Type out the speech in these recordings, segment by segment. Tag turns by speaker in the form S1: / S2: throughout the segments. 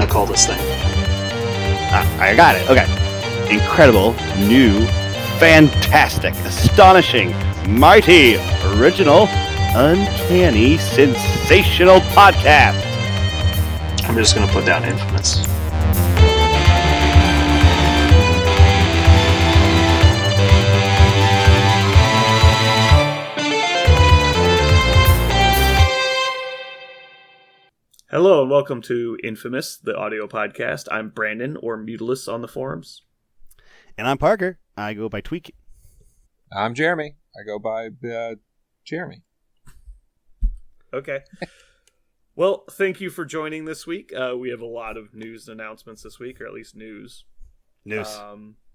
S1: to call this thing?
S2: I got it. Okay. Incredible, new, fantastic, astonishing, mighty, original, uncanny, sensational podcast.
S1: I'm just going to put down infamous.
S3: Hello and welcome to Infamous, the audio podcast. I'm Brandon, or Mutilus on the forums.
S2: And I'm Parker. I go by Tweak.
S4: I'm Jeremy. I go by Jeremy.
S3: Okay. Well, thank you for joining this week. We have a lot of news announcements this week, or at least news.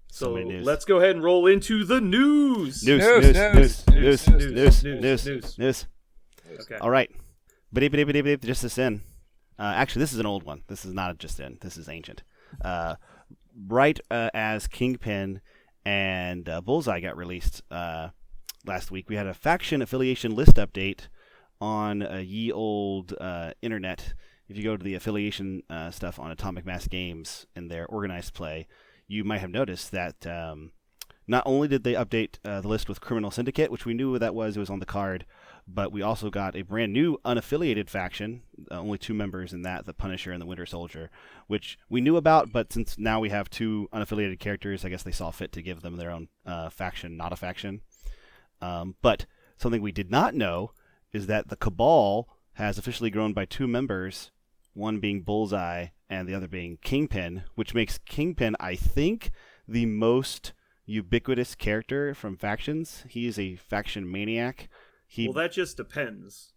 S3: So let's go ahead and roll into the news.
S2: News.
S3: Okay.
S2: All right. Just this in. Actually, this is an old one. This is not just in. This is ancient. Right as Kingpin and Bullseye got released last week, we had a faction affiliation list update on ye old internet. If you go to the affiliation stuff on Atomic Mass Games in their organized play, you might have noticed that not only did they update the list with Criminal Syndicate, which we knew what that was, it was on the card, but we also got a brand new unaffiliated faction, only 2 members in that, the Punisher and the Winter Soldier, which we knew about, but since now we have 2 unaffiliated characters, I guess they saw fit to give them their own faction, not a faction. But something we did not know is that the Cabal has officially grown by 2 members, one being Bullseye and the other being Kingpin, which makes Kingpin, I think, the most ubiquitous character from factions. He is a faction maniac.
S3: Well, that just depends.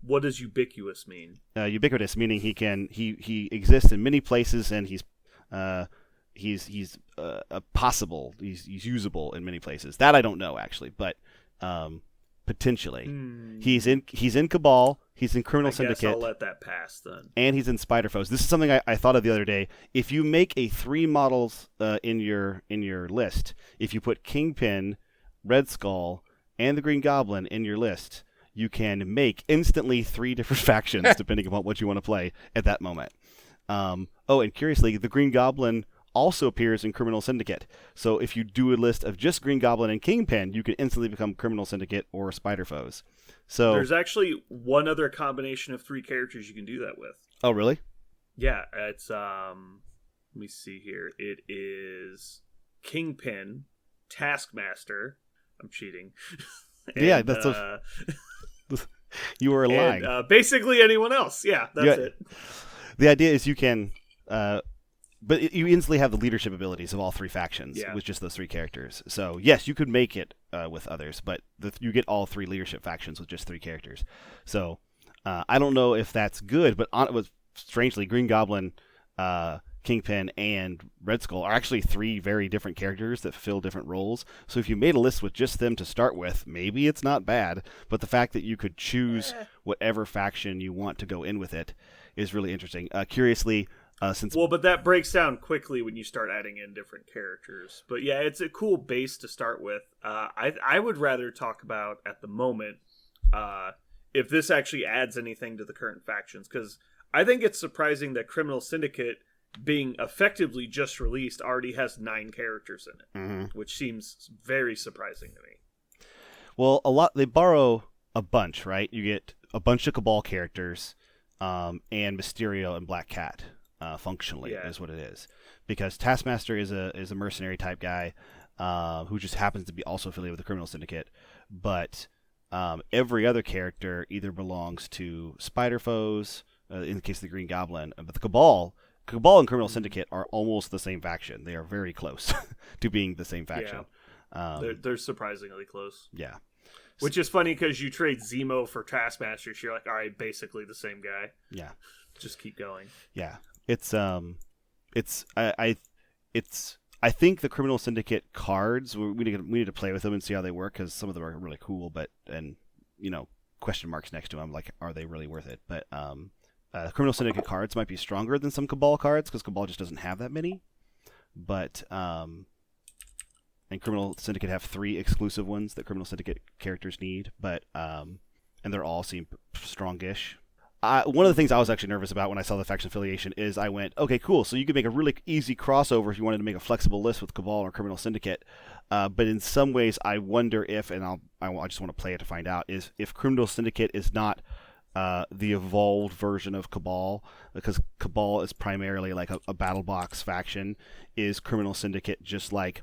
S3: What does ubiquitous mean?
S2: Ubiquitous meaning he exists in many places, and he's possible. He's usable in many places. That I don't know actually, but potentially he's in Cabal. He's in Criminal Syndicate.
S3: Guess I'll let that pass then.
S2: And he's in Spider Foes. This is something I thought of the other day. If you make a 3 models in your list, if you put Kingpin, Red Skull, and the Green Goblin in your list, you can make instantly 3 different factions depending upon what you want to play at that moment. And curiously, the Green Goblin also appears in Criminal Syndicate. So if you do a list of just Green Goblin and Kingpin, you can instantly become Criminal Syndicate or Spider Foes. So
S3: there's actually one other combination of 3 characters you can do that with.
S2: Oh, really?
S3: Yeah, it's let me see here. It is Kingpin, Taskmaster. I'm cheating. And,
S2: yeah, that's you were lying.
S3: And, basically anyone else. Yeah, that's it.
S2: The idea is you can, but you instantly have the leadership abilities of all 3 factions with just those 3 characters. So yes, you could make it with others, but you get all 3 leadership factions with just 3 characters. So I don't know if that's good, but strangely, Green Goblin, Kingpin, and Red Skull are actually 3 very different characters that fill different roles. So if you made a list with just them to start with, maybe it's not bad. But the fact that you could choose whatever faction you want to go in with it is really interesting. Curiously, but that breaks down quickly when you start adding in different characters. But yeah, it's a cool base to start with. I would rather talk about at the moment if this actually adds anything to the current factions, because I think it's surprising that Criminal Syndicate, being effectively just released, already has 9 characters in it, which seems very surprising to me. Well, they borrow a bunch, right? You get a bunch of Cabal characters, and Mysterio and Black Cat, functionally, is what it is. Because Taskmaster is a mercenary type guy, who just happens to be also affiliated with the Criminal Syndicate, but every other character either belongs to Spider Foes, in the case of the Green Goblin, but the Cabal and Criminal Syndicate are almost the same faction. They are very close to being the same faction. Yeah. They're surprisingly close. Yeah. Which is funny because you trade Zemo for Taskmaster, so you're like, all right, basically the same guy. Yeah. Just keep going. Yeah. I think the Criminal Syndicate cards, we need to play with them and see how they work, because some of them are really cool, and question marks next to them, like, are they really worth it? But Criminal Syndicate cards might be stronger than some Cabal cards, because Cabal just doesn't have that many. But and Criminal Syndicate have 3 exclusive ones that Criminal Syndicate characters need, but and they're all seem strongish. one of the things I was actually nervous about when I saw the faction affiliation is I went, okay, cool. So you could make a really easy crossover if you wanted to make a flexible list with Cabal or Criminal Syndicate. But in some ways, I wonder if, and I just want to play it to find out, is if Criminal Syndicate is not the evolved version of Cabal, because Cabal is primarily like a battle box faction. Is Criminal Syndicate just like,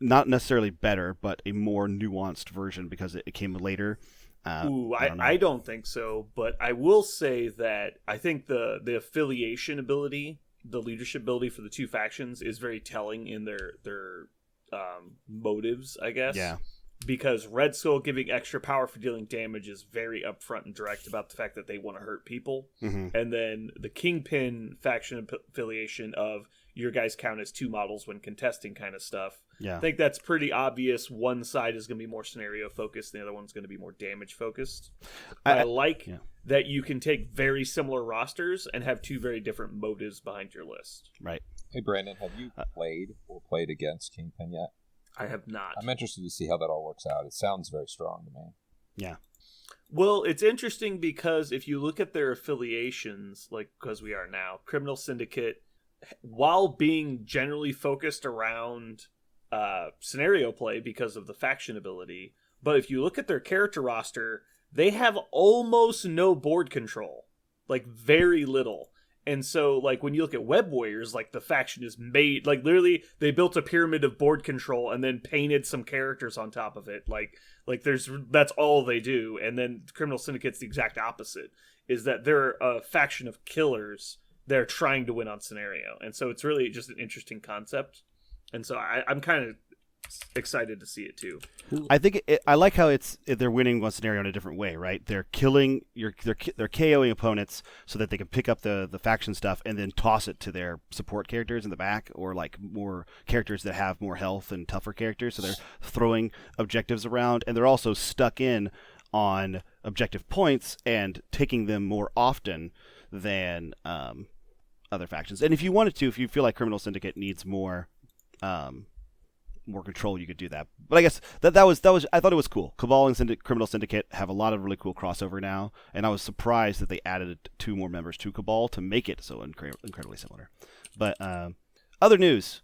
S2: not necessarily better, but a more nuanced version because it came later?
S3: I don't think so, but I will say that I think the affiliation ability, the leadership ability for the two factions is very telling in their motives, I guess.
S2: Yeah.
S3: Because Red Skull giving extra power for dealing damage is very upfront and direct about the fact that they want to hurt people.
S2: Mm-hmm.
S3: And then the Kingpin faction affiliation of your guys count as two models when contesting kind of stuff.
S2: Yeah.
S3: I think that's pretty obvious. One side is going to be more scenario focused. The other one's going to be more damage focused. I like that you can take very similar rosters and have two very different motives behind your list.
S2: Right.
S4: Hey, Brandon, have you played against Kingpin yet?
S3: I have not.
S4: I'm interested to see how that all works out. It sounds very strong to me.
S2: Yeah.
S3: Well, it's interesting because if you look at their affiliations, like because we are now, Criminal Syndicate, while being generally focused around scenario play because of the faction ability, but if you look at their character roster, they have almost no board control, like very little. And so, like, when you look at Web Warriors, like, the faction is made, like, literally, they built a pyramid of board control and then painted some characters on top of it. Like that's all they do. And then Criminal Syndicate's the exact opposite, is that they're a faction of killers. They're trying to win on scenario. And so it's really just an interesting concept. And so I'm kind of excited to see it too.
S2: I think I like how they're winning one scenario in a different way, right? They're killing they're KOing opponents so that they can pick up the faction stuff and then toss it to their support characters in the back, or like more characters that have more health and tougher characters. So they're throwing objectives around, and they're also stuck in on objective points and taking them more often than other factions. And if you wanted to, if you feel like Criminal Syndicate needs more control, you could do that. But I guess that was I thought it was cool. Cabal and Criminal Syndicate have a lot of really cool crossover now, and I was surprised that they added 2 more members to Cabal to make it so incredibly similar. But other news,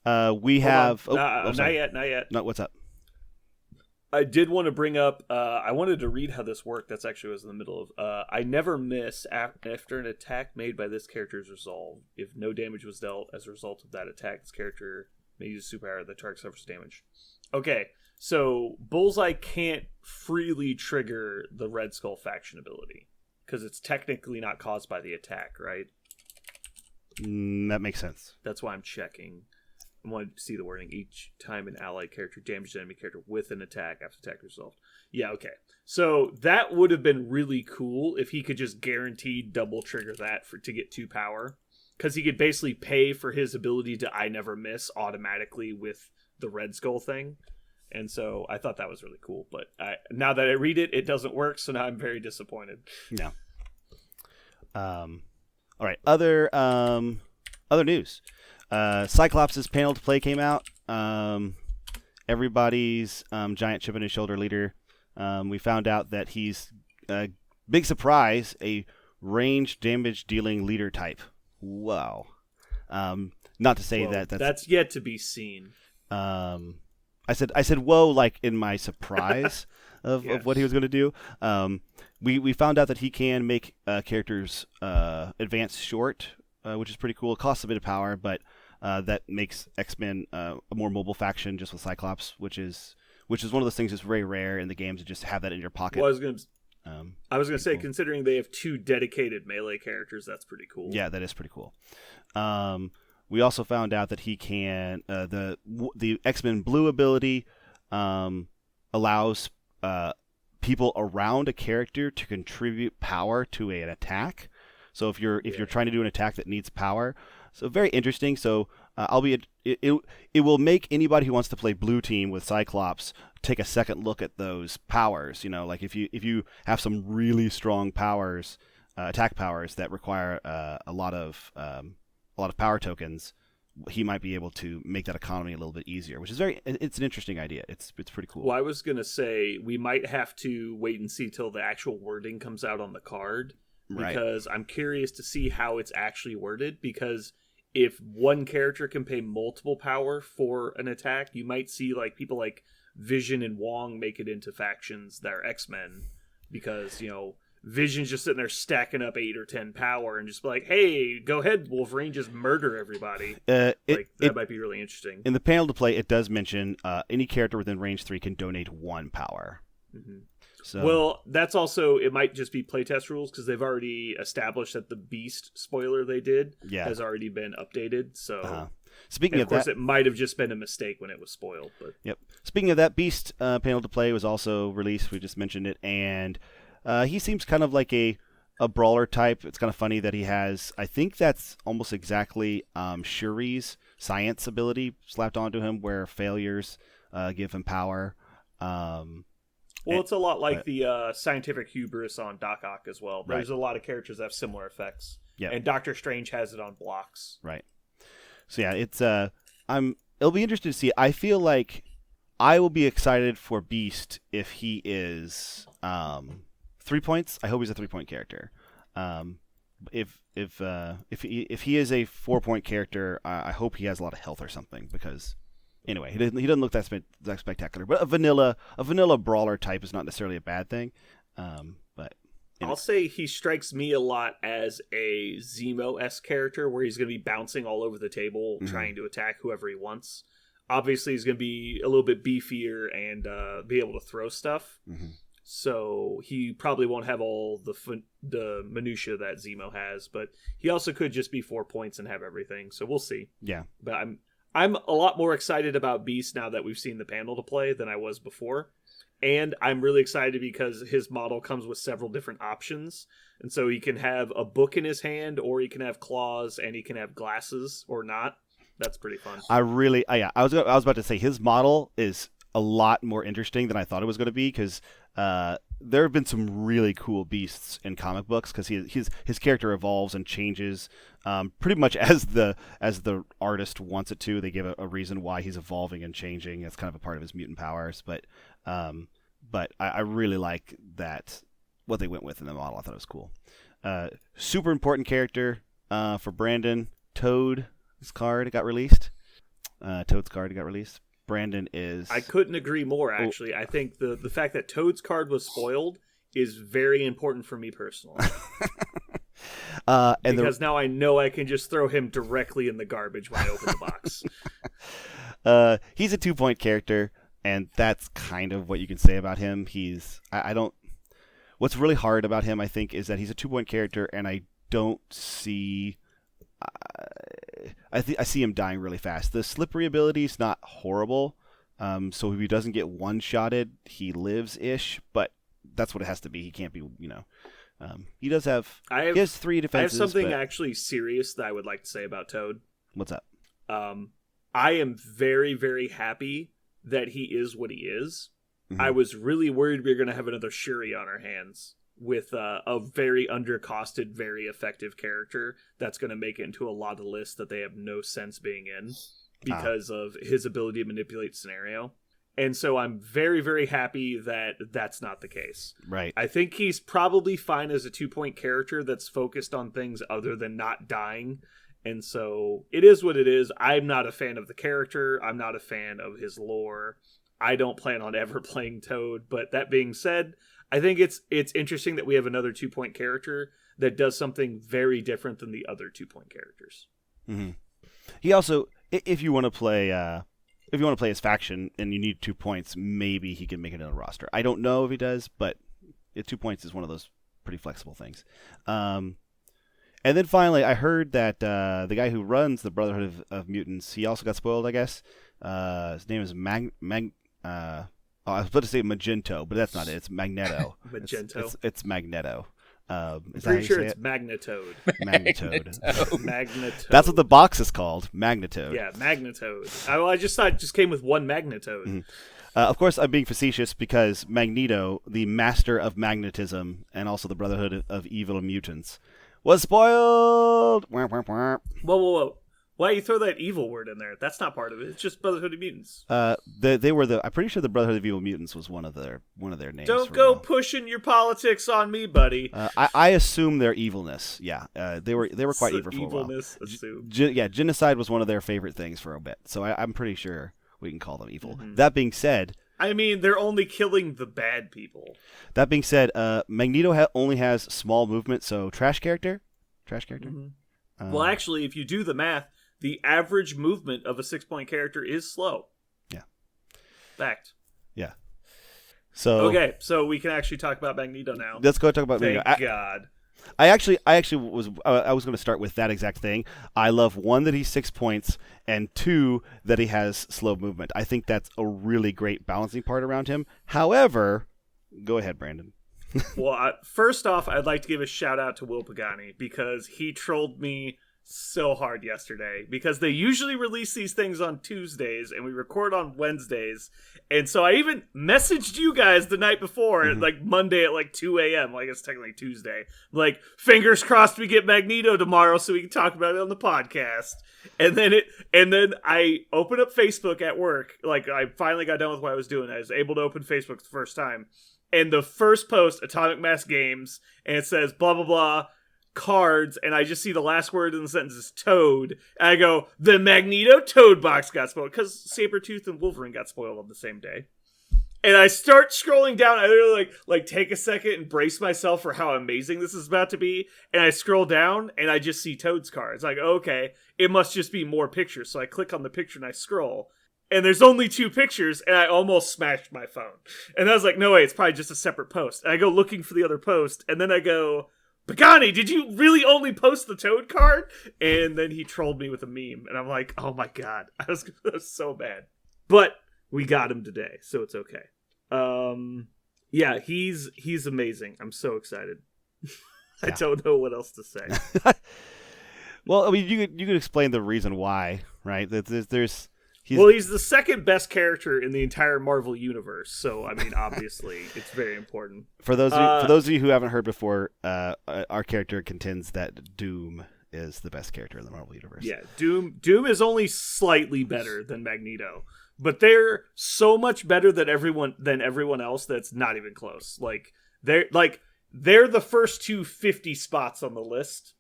S2: we have
S3: not yet.
S2: No, what's up?
S3: I did want to bring up, I wanted to read how this worked. That's actually was in the middle of, I never miss after an attack made by this character is resolved. If no damage was dealt as a result of that attack, this character may use a superpower that target suffers damage. Okay, so Bullseye can't freely trigger the Red Skull faction ability because it's technically not caused by the attack, right?
S2: That makes sense.
S3: That's why I'm checking. I wanted to see the wording. Each time an allied character damages an enemy character with an attack after attack resolved. Yeah, okay. So that would have been really cool if he could just guarantee double trigger that to get 2 power. Because he could basically pay for his ability to I never miss automatically with the Red Skull thing. And so I thought that was really cool. But now that I read it, it doesn't work. So now I'm very disappointed.
S2: Yeah. All right. Other news. Cyclops' panel to play came out. Everybody's giant chip on his shoulder leader. We found out that he's, big surprise, a range damage dealing leader type. Wow. Not to say that's
S3: yet to be seen.
S2: I said whoa, like in my surprise of what he was going to do. We found out that he can make characters advance short, which is pretty cool. It costs a bit of power, but that makes X-Men a more mobile faction just with Cyclops, which is one of those things that's very rare in the game to just have that in your pocket.
S3: Well, I was going to say,
S2: cool.
S3: Considering they have 2 dedicated melee characters, that's pretty cool.
S2: Yeah, that is pretty cool. We also found out that he can the X-Men Blue ability allows people around a character to contribute power to an attack. So if you're trying to do an attack that needs power, so very interesting. So it will make anybody who wants to play blue team with Cyclops take a second look at those powers. Like if you have some really strong powers, attack powers that require a lot of power tokens, he might be able to make that economy a little bit easier, which is it's an interesting idea. It's pretty cool.
S3: Well, I was going to say we might have to wait and see till the actual wording comes out on the card, because I'm curious to see how it's actually worded, because if one character can pay multiple power for an attack, you might see like people like Vision and Wong make it into factions that are X-Men, because, Vision's just sitting there stacking up 8 or 10 power and just be like, hey, go ahead, Wolverine, just murder everybody. That might be really interesting.
S2: In the panel to play, it does mention any character within range 3 can donate 1 power.
S3: Mm-hmm.
S2: So,
S3: well, that's also, it might just be playtest rules, because they've already established that the Beast spoiler they did has already been updated. So,
S2: Speaking of
S3: course,
S2: that,
S3: it might have just been a mistake when it was spoiled. But
S2: yep. Speaking of that, Beast panel to play was also released. We just mentioned it, and he seems kind of like a brawler type. It's kind of funny that he has, I think that's almost exactly Shuri's science ability slapped onto him, where failures give him power.
S3: It's a lot like the scientific hubris on Doc Ock as well. There's a lot of characters that have similar effects.
S2: Yeah.
S3: And Doctor Strange has it on blocks.
S2: Right. So yeah, it's it'll be interesting to see. I feel like I will be excited for Beast if he is 3 points. I hope he's a 3-point character. If he is a 4-point character, I hope he has a lot of health or something, because anyway, he doesn't look that spectacular. But a vanilla brawler type is not necessarily a bad thing. But
S3: I'll say he strikes me a lot as a Zemo-esque character, where he's going to be bouncing all over the table, trying to attack whoever he wants. Obviously, he's going to be a little bit beefier and be able to throw stuff. Mm-hmm. So he probably won't have all the minutia that Zemo has, but he also could just be 4 points and have everything. So we'll see.
S2: Yeah,
S3: but I'm a lot more excited about Beast now that we've seen the panel to play than I was before. And I'm really excited because his model comes with several different options. And so he can have a book in his hand, or he can have claws, and he can have glasses or not. That's pretty fun.
S2: I was about to say his model is a lot more interesting than I thought it was going to be, because there have been some really cool Beasts in comic books, because his character evolves and changes pretty much as the artist wants it to. They give a reason why he's evolving and changing. It's kind of a part of his mutant powers, but I really like that what they went with in the model. I thought it was cool. Super important character for Brandon. Toad's card got released. Brandon is... I
S3: couldn't agree more, actually. I think the fact that Toad's card was spoiled is very important for me personally. Because now I know I can just throw him directly in the garbage when I open the box.
S2: He's a 2-point character, and that's kind of what you can say about him. What's really hard about him, I think, is that he's a 2-point character, and I don't see... I see him dying really fast. The slippery ability is not horrible, so if he doesn't get one-shotted, he lives-ish, but that's what it has to be. He can't be, he does have... he has 3 defenses.
S3: I have something actually serious that I would like to say about Toad.
S2: What's up?
S3: I am very, very happy that he is what he is. Mm-hmm. I was really worried we were going to have another Shuri on our hands with a very undercosted, very effective character that's going to make it into a lot of lists that they have no sense being in because of his ability to manipulate scenario. And so I'm very, very happy that that's not the case.
S2: Right.
S3: I think he's probably fine as a 2-point character that's focused on things other than not dying. And so it is what it is. I'm not a fan of the character. I'm not a fan of his lore. I don't plan on ever playing Toad. But that being said, I think it's interesting that we have another 2-point character that does something very different than the other 2-point characters.
S2: Mm-hmm. He also, if you want to play his faction and you need 2 points, maybe he can make it in a roster. I don't know if he does, but 2 points is one of those pretty flexible things. And then finally, I heard that the guy who runs the Brotherhood of Mutants, he also got spoiled, I guess. His name is I was about to say Magento, but that's not it. It's Magneto.
S3: Magento.
S2: It's Magneto.
S3: I'm pretty sure it's Magnetoad.
S2: Magnetoad.
S3: Magnetoad.
S2: That's what the box is called, Magnetoad.
S3: Yeah, Magnetoad. I just thought it just came with one Magnetoad.
S2: Mm-hmm. Of course, I'm being facetious because Magneto, the master of magnetism, and also the Brotherhood of Evil Mutants, was spoiled.
S3: Whoa. Why you throw that evil word in there? That's not part of it. It's just Brotherhood of Mutants.
S2: They were I'm pretty sure the Brotherhood of Evil Mutants was one of their names.
S3: Don't go pushing your politics on me, buddy.
S2: I assume their evilness. Yeah, they were quite evil for a while.
S3: Evilness, assume.
S2: Genocide was one of their favorite things for a bit. So I'm pretty sure we can call them evil.
S3: Mm-hmm.
S2: That being said,
S3: I mean, they're only killing the bad people.
S2: That being said, Magneto only has small movement, so trash character.
S3: Mm-hmm. Well, actually, if you do the math, the average movement of a 6-point character is slow.
S2: Yeah.
S3: Fact.
S2: Yeah. So
S3: okay, so we can actually talk about Magneto now.
S2: Let's go talk about Magneto.
S3: Thank God.
S2: I actually was going to start with that exact thing. I love 1 that he's 6 points, and 2 that he has slow movement. I think that's a really great balancing part around him. However, go ahead, Brandon.
S3: Well, first off, I'd like to give a shout out to Will Pagani because he trolled me so hard yesterday because they usually release these things on Tuesdays and we record on Wednesdays. And so I even messaged you guys the night before, like Monday at like 2 a.m. Like it's technically Tuesday. Like, fingers crossed we get Magneto tomorrow so we can talk about it on the podcast. And then I opened up Facebook at work. Like, I finally got done with what I was doing. I was able to open Facebook the first time. And the first post, Atomic Mass Games, and it says blah, blah, blah, cards, and I just see the last word in the sentence is Toad. And I go, the Magneto Toad box got spoiled, because Sabretooth and Wolverine got spoiled on the same day. And I start scrolling down. I literally like take a second and brace myself for how amazing this is about to be. And I scroll down, and I just see Toad's cards. Like, okay, it must just be more pictures. So I click on the picture, and I scroll. And there's only 2 pictures, and I almost smashed my phone. And I was like, no way, it's probably just a separate post. And I go looking for the other post, and then I go, Pagani, did you really only post the Toad card? And then he trolled me with a meme, and I'm like, oh my god, I was so bad. But we got him today, so it's okay. Yeah, he's amazing. I'm so excited. I don't know what else to say.
S2: Well, I mean, you could explain the reason why, right?
S3: He's the second best character in the entire Marvel universe, so I mean, obviously, it's very important.
S2: For those of you who haven't heard before, our character contends that Doom is the best character in the Marvel universe.
S3: Yeah, Doom is only slightly better than Magneto, but they're so much better than everyone else that's not even close. Like they're the first 250 spots on the list,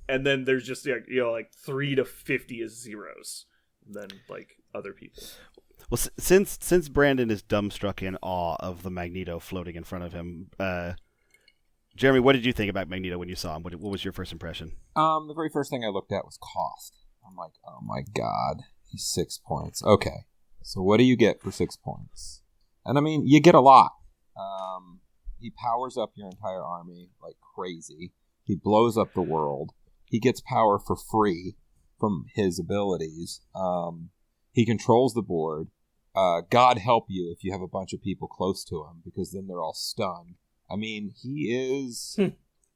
S3: and then there's just like 3 to 50 is zeros. Than like other people.
S2: Well, since Brandon is dumbstruck in awe of the Magneto floating in front of him, Jeremy, what did you think about Magneto when you saw him? What was your first impression?
S4: The very first thing I looked at was cost. I'm like, oh my god, he's 6 points. Okay, so what do you get for 6 points? And I mean, you get a lot. He powers up your entire army like crazy. He blows up the world. He gets power for free from his abilities. He controls the board. God help you if you have a bunch of people close to him, because then they're all stunned. I mean, he is...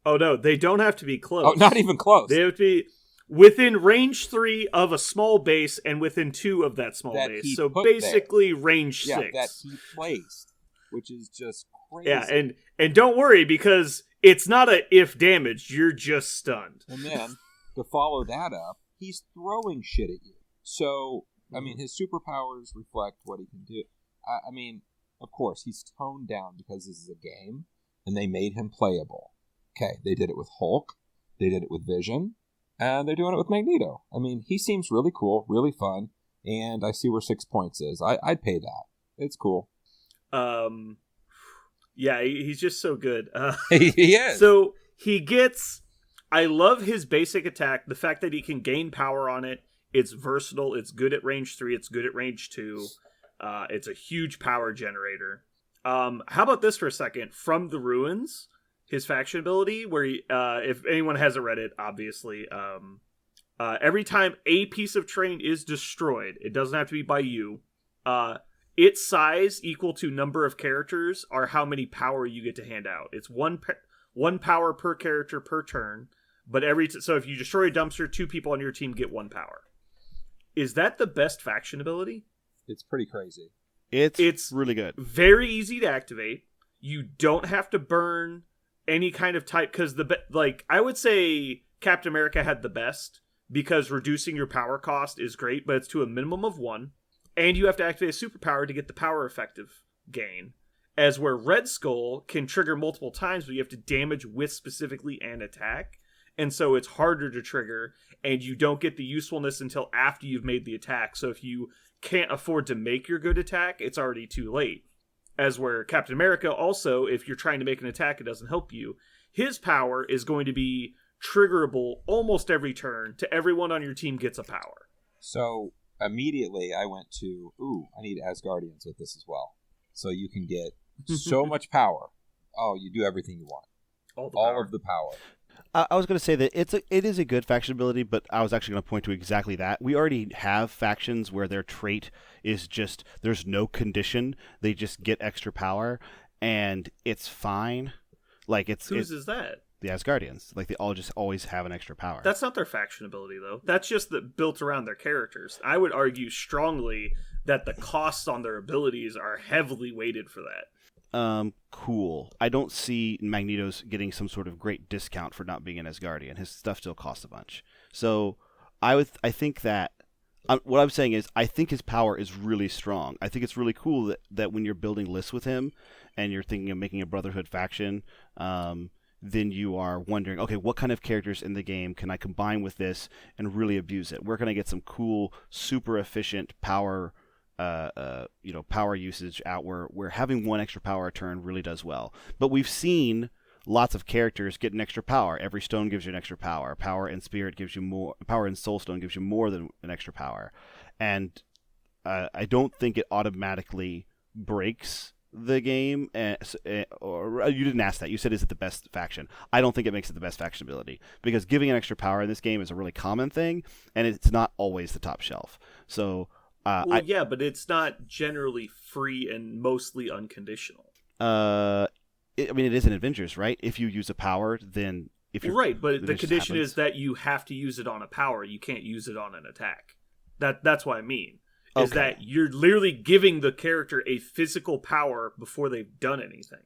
S3: Oh, no, they don't have to be close.
S4: Oh, not even close.
S3: They have to be within range 3 of a small base and within 2 of that small base. So basically range 6.
S4: Yeah, that he placed, which is just crazy.
S3: Yeah, and don't worry, because it's not a if damaged, you're just stunned.
S4: And then, to follow that up, he's throwing shit at you. So, I mean, his superpowers reflect what he can do. I mean, of course, he's toned down because this is a game, and they made him playable. Okay, they did it with Hulk, they did it with Vision, and they're doing it with Magneto. I mean, he seems really cool, really fun, and I see where 6 points is. I'd pay that. It's cool.
S3: Yeah, he's just so good.
S4: He is.
S3: So, he gets... I love his basic attack. The fact that he can gain power on it. It's versatile. It's good at range 3. It's good at range 2. It's a huge power generator. How about this for a second? From the Ruins, his faction ability, where he, if anyone hasn't read it, obviously, every time a piece of terrain is destroyed, it doesn't have to be by you, its size equal to number of characters are how many power you get to hand out. It's one power per character per turn. But so if you destroy a dumpster, 2 people on your team get 1 power. Is that the best faction ability?
S4: It's pretty crazy.
S2: It's really good.
S3: Very easy to activate. You don't have to burn any kind of type, because I would say Captain America had the best, because reducing your power cost is great, but it's to a minimum of 1, and you have to activate a superpower to get the power effective gain. As where Red Skull can trigger multiple times, but you have to damage with specifically and attack. And so it's harder to trigger, and you don't get the usefulness until after you've made the attack. So if you can't afford to make your good attack, it's already too late. As where Captain America also, if you're trying to make an attack, it doesn't help you. His power is going to be triggerable almost every turn to everyone on your team gets a power.
S4: So immediately I went to, I need Asgardians with this as well. So you can get so much power. Oh, you do everything you want. All of the power.
S2: I was going to say that it is a good faction ability, but I was actually going to point to exactly that. We already have factions where their trait is just, there's no condition. They just get extra power, and it's fine. Like
S3: Whose is that?
S2: The Asgardians. Like, they all just always have an extra power.
S3: That's not their faction ability, though. That's just built around their characters. I would argue strongly that the costs on their abilities are heavily weighted for that.
S2: Cool. I don't see Magneto's getting some sort of great discount for not being an Asgardian. His stuff still costs a bunch. So I think that what I'm saying is I think his power is really strong. I think it's really cool that when you're building lists with him and you're thinking of making a Brotherhood faction, then you are wondering, okay, what kind of characters in the game can I combine with this and really abuse it? Where can I get some cool, super efficient power power usage out where having one extra power a turn really does well. But we've seen lots of characters get an extra power. Every stone gives you an extra power. Power and spirit gives you more. Power and soul stone gives you more than an extra power. And I don't think it automatically breaks the game. Or you didn't ask that. You said, is it the best faction? I don't think it makes it the best faction ability, because giving an extra power in this game is a really common thing, and it's not always the top shelf. So
S3: yeah, but it's not generally free and mostly unconditional.
S2: It is in Avengers, right? If you use a power, then if you're
S3: right, but the condition is that you have to use it on a power. You can't use it on an attack. That's what I mean. Is that you're literally giving the character a physical power before they've done anything.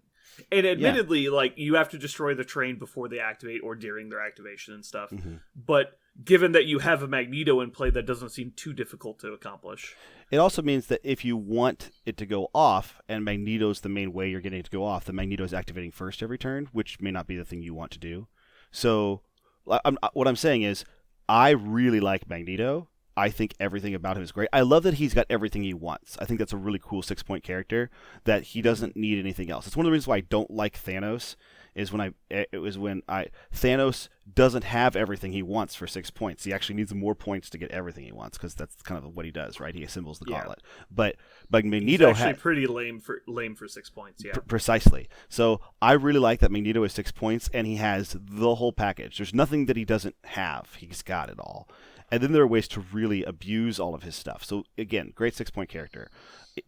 S3: And admittedly, like, you have to destroy the terrain before they activate or during their activation and stuff. Mm-hmm. But given that you have a Magneto in play, that doesn't seem too difficult to accomplish.
S2: It also means that if you want it to go off, and Magneto's the main way you're getting it to go off, the Magneto's activating first every turn, which may not be the thing you want to do. So what I'm saying is, I really like Magneto. I think everything about him is great. I love that he's got everything he wants. I think that's a really cool 6-point character, that he doesn't need anything else. It's one of the reasons why I don't like Thanos, is when Thanos doesn't have everything he wants for 6 points. He actually needs more points to get everything he wants, because that's kind of what he does, right? He assembles the gauntlet. But Magneto
S3: he's actually pretty lame for 6 points. Yeah,
S2: precisely. So I really like that Magneto is 6 points, and he has the whole package. There's nothing that he doesn't have. He's got it all. And then there are ways to really abuse all of his stuff. So again, great 6-point character.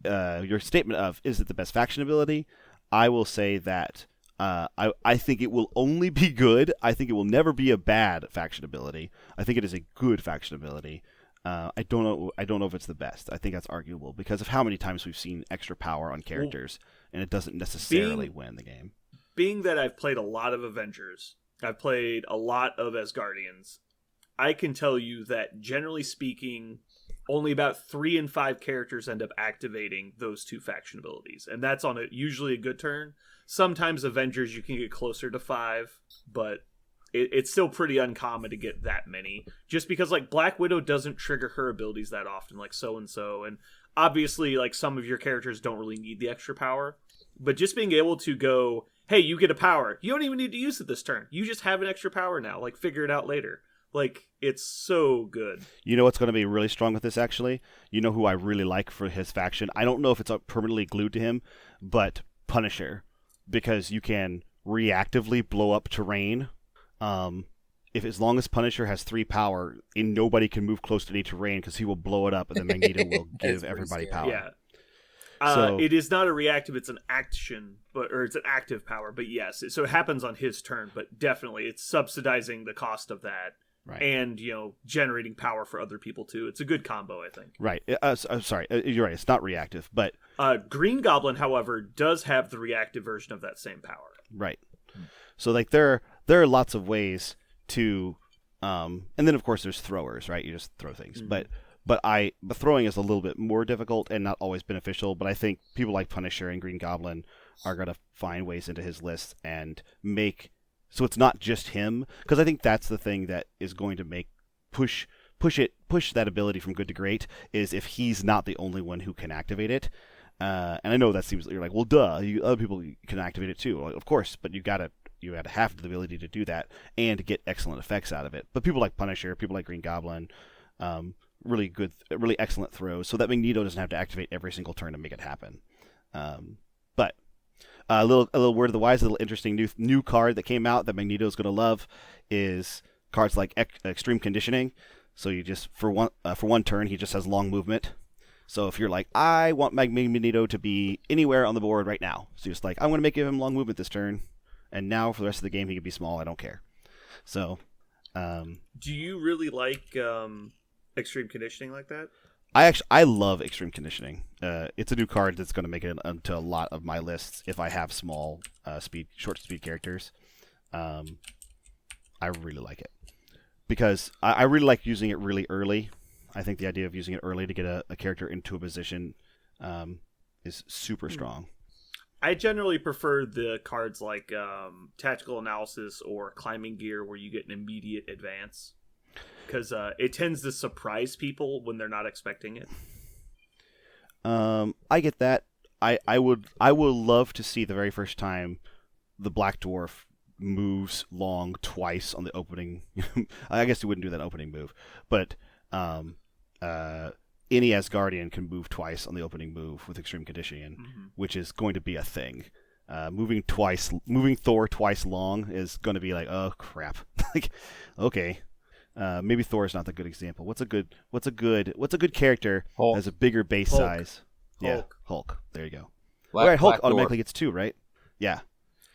S2: Your statement of, is it the best faction ability? I will say that I think it will only be good. I think it will never be a bad faction ability. I think it is a good faction ability. I don't know if it's the best. I think that's arguable because of how many times we've seen extra power on characters, and it doesn't necessarily win the game.
S3: Being that I've played a lot of Avengers, I've played a lot of Asgardians, I can tell you that, generally speaking, only about 3 in 5 characters end up activating those 2 faction abilities. And that's on usually a good turn. Sometimes Avengers, you can get closer to 5, but it's still pretty uncommon to get that many. Just because, like, Black Widow doesn't trigger her abilities that often, like so-and-so. And obviously, like, some of your characters don't really need the extra power. But just being able to go, hey, you get a power. You don't even need to use it this turn. You just have an extra power now. Like, figure it out later. Like, it's so good.
S2: You know what's going to be really strong with this, actually? You know who I really like for his faction? I don't know if it's permanently glued to him, but Punisher. Because you can reactively blow up terrain. As long as Punisher has 3 power, nobody can move close to any terrain, because he will blow it up, and then Magneto will give everybody power.
S3: Yeah. So, it is not a reactive, it's an action, or it's an active power, but yes. So it happens on his turn, but definitely it's subsidizing the cost of that. Right. And, generating power for other people, too. It's a good combo, I think.
S2: Right. Sorry, you're right. It's not reactive, but...
S3: Green Goblin, however, does have the reactive version of that same power.
S2: Right. So, like, there are lots of ways to And then of course there's throwers, right? You just throw things. But throwing is a little bit more difficult and not always beneficial. But I think people like Punisher and Green Goblin are gonna find ways into his list and make so it's not just him, because I think that's the thing that is going to make push that ability from good to great is if he's not the only one who can activate it. And I know that seems you're like, well, duh, other people can activate it too. Well, of course, but you gotta have the ability to do that and to get excellent effects out of it. But people like Punisher, people like Green Goblin, really excellent throws, so that Magneto doesn't have to activate every single turn to make it happen. But a little word of the wise, a little interesting new card that came out that Magneto's going to love is cards like Extreme Conditioning. So you just for one turn he just has long movement. So if you're like, I want Magneto to be anywhere on the board right now, so you're just like, I'm going to give him long movement this turn, and now for the rest of the game he can be small. I don't care. So,
S3: do you really like Extreme Conditioning like that?
S2: I love Extreme Conditioning. It's a new card that's going to make it into a lot of my lists if I have small short speed characters. I really like it because I really like using it really early. I think the idea of using it early to get a character into a position is super strong.
S3: I generally prefer the cards like Tactical Analysis or Climbing Gear where you get an immediate advance. Because it tends to surprise people when they're not expecting it.
S2: I get that. I would love to see the very first time the Black Dwarf moves long twice on the opening. I guess he wouldn't do that opening move, but any Asgardian can move twice on the opening move with Extreme Conditioning, which is going to be a thing. Moving Thor twice long is going to be like, oh crap, like okay. Maybe Thor's not the good example. What's a good character
S4: Hulk.
S2: has a bigger base size?
S3: Hulk.
S2: Yeah, Hulk. There you go.
S4: Black,
S2: All right, Hulk
S4: Black
S2: automatically
S4: Dwarf.
S2: gets 2, right? Yeah.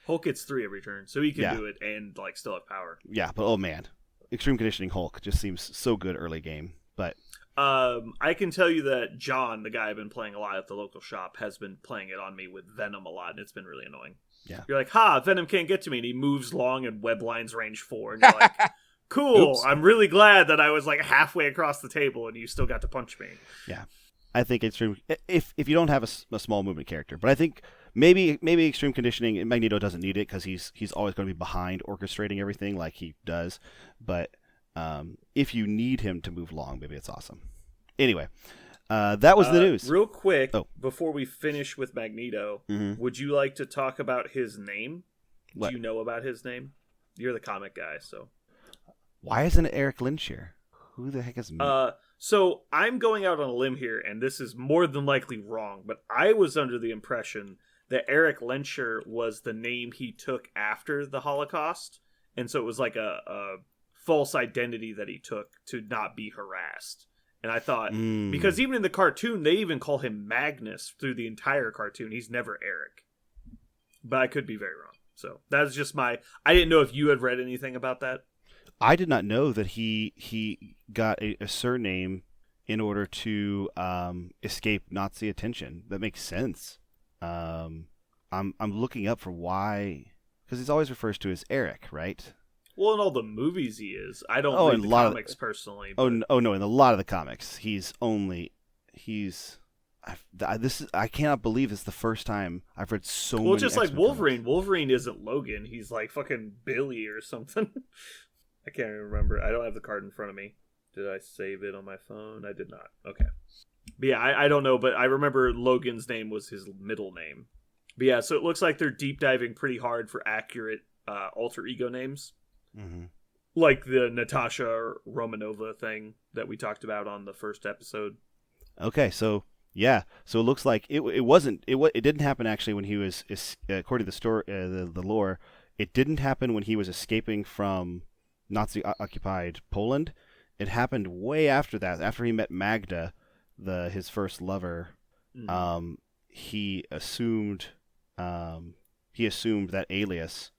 S3: Hulk gets 3 every turn, so he can do it and like still have power.
S2: Yeah, but oh man, Extreme Conditioning Hulk just seems so good early game. But
S3: I can tell you that John, the guy I've been playing a lot at the local shop, has been playing it on me with Venom a lot, and it's been really annoying.
S2: Yeah.
S3: You're like, Venom can't get to me, and he moves long and web lines range 4, and you're like, cool.
S4: Oops.
S3: I'm really glad that I was like halfway across the table, and you still got to punch me.
S2: Yeah, I think Extreme. If you don't have a small movement character, but I think maybe Extreme Conditioning, Magneto doesn't need it because he's always going to be behind orchestrating everything like he does. But if you need him to move long, maybe it's awesome. Anyway, that was the news.
S3: Real quick, before we finish with Magneto, would you like to talk about his name?
S2: What?
S3: Do you know about his name? You're the comic guy, so.
S2: Why isn't it Eric Lynch here? Who the heck is me?
S3: So I'm going out on a limb here, and this is more than likely wrong, but I was under the impression that Eric Lenscher was the name he took after the Holocaust, and so it was like a false identity that he took to not be harassed. And I thought, because even in the cartoon, they even call him Magnus through the entire cartoon. He's never Eric. But I could be very wrong. So that's just I didn't know if you had read anything about that.
S2: I did not know that he got a surname in order to escape Nazi attention. That makes sense. I'm looking up for why, because he's always refers to as Eric, right?
S3: Well, in all the movies he is. I don't read the comics personally. But...
S2: Oh no! In a lot of the comics, I cannot believe it's the first time I've read so many.
S3: Well, just like
S2: X-Men
S3: Wolverine.
S2: comics.
S3: Wolverine isn't Logan. He's like fucking Billy or something. I can't even remember. I don't have the card in front of me. Did I save it on my phone? I did not. Okay. But yeah, I don't know, but I remember Logan's name was his middle name. But yeah, so it looks like they're deep diving pretty hard for accurate alter ego names.
S2: Mm-hmm.
S3: Like the Natasha Romanova thing that we talked about on the first episode.
S2: Okay, so yeah, so it looks like it didn't happen actually when he was, according to the story, the lore, it didn't happen when he was escaping from Nazi occupied Poland. It happened way after that, after he met Magda, his first lover. Mm-hmm. He assumed that alias,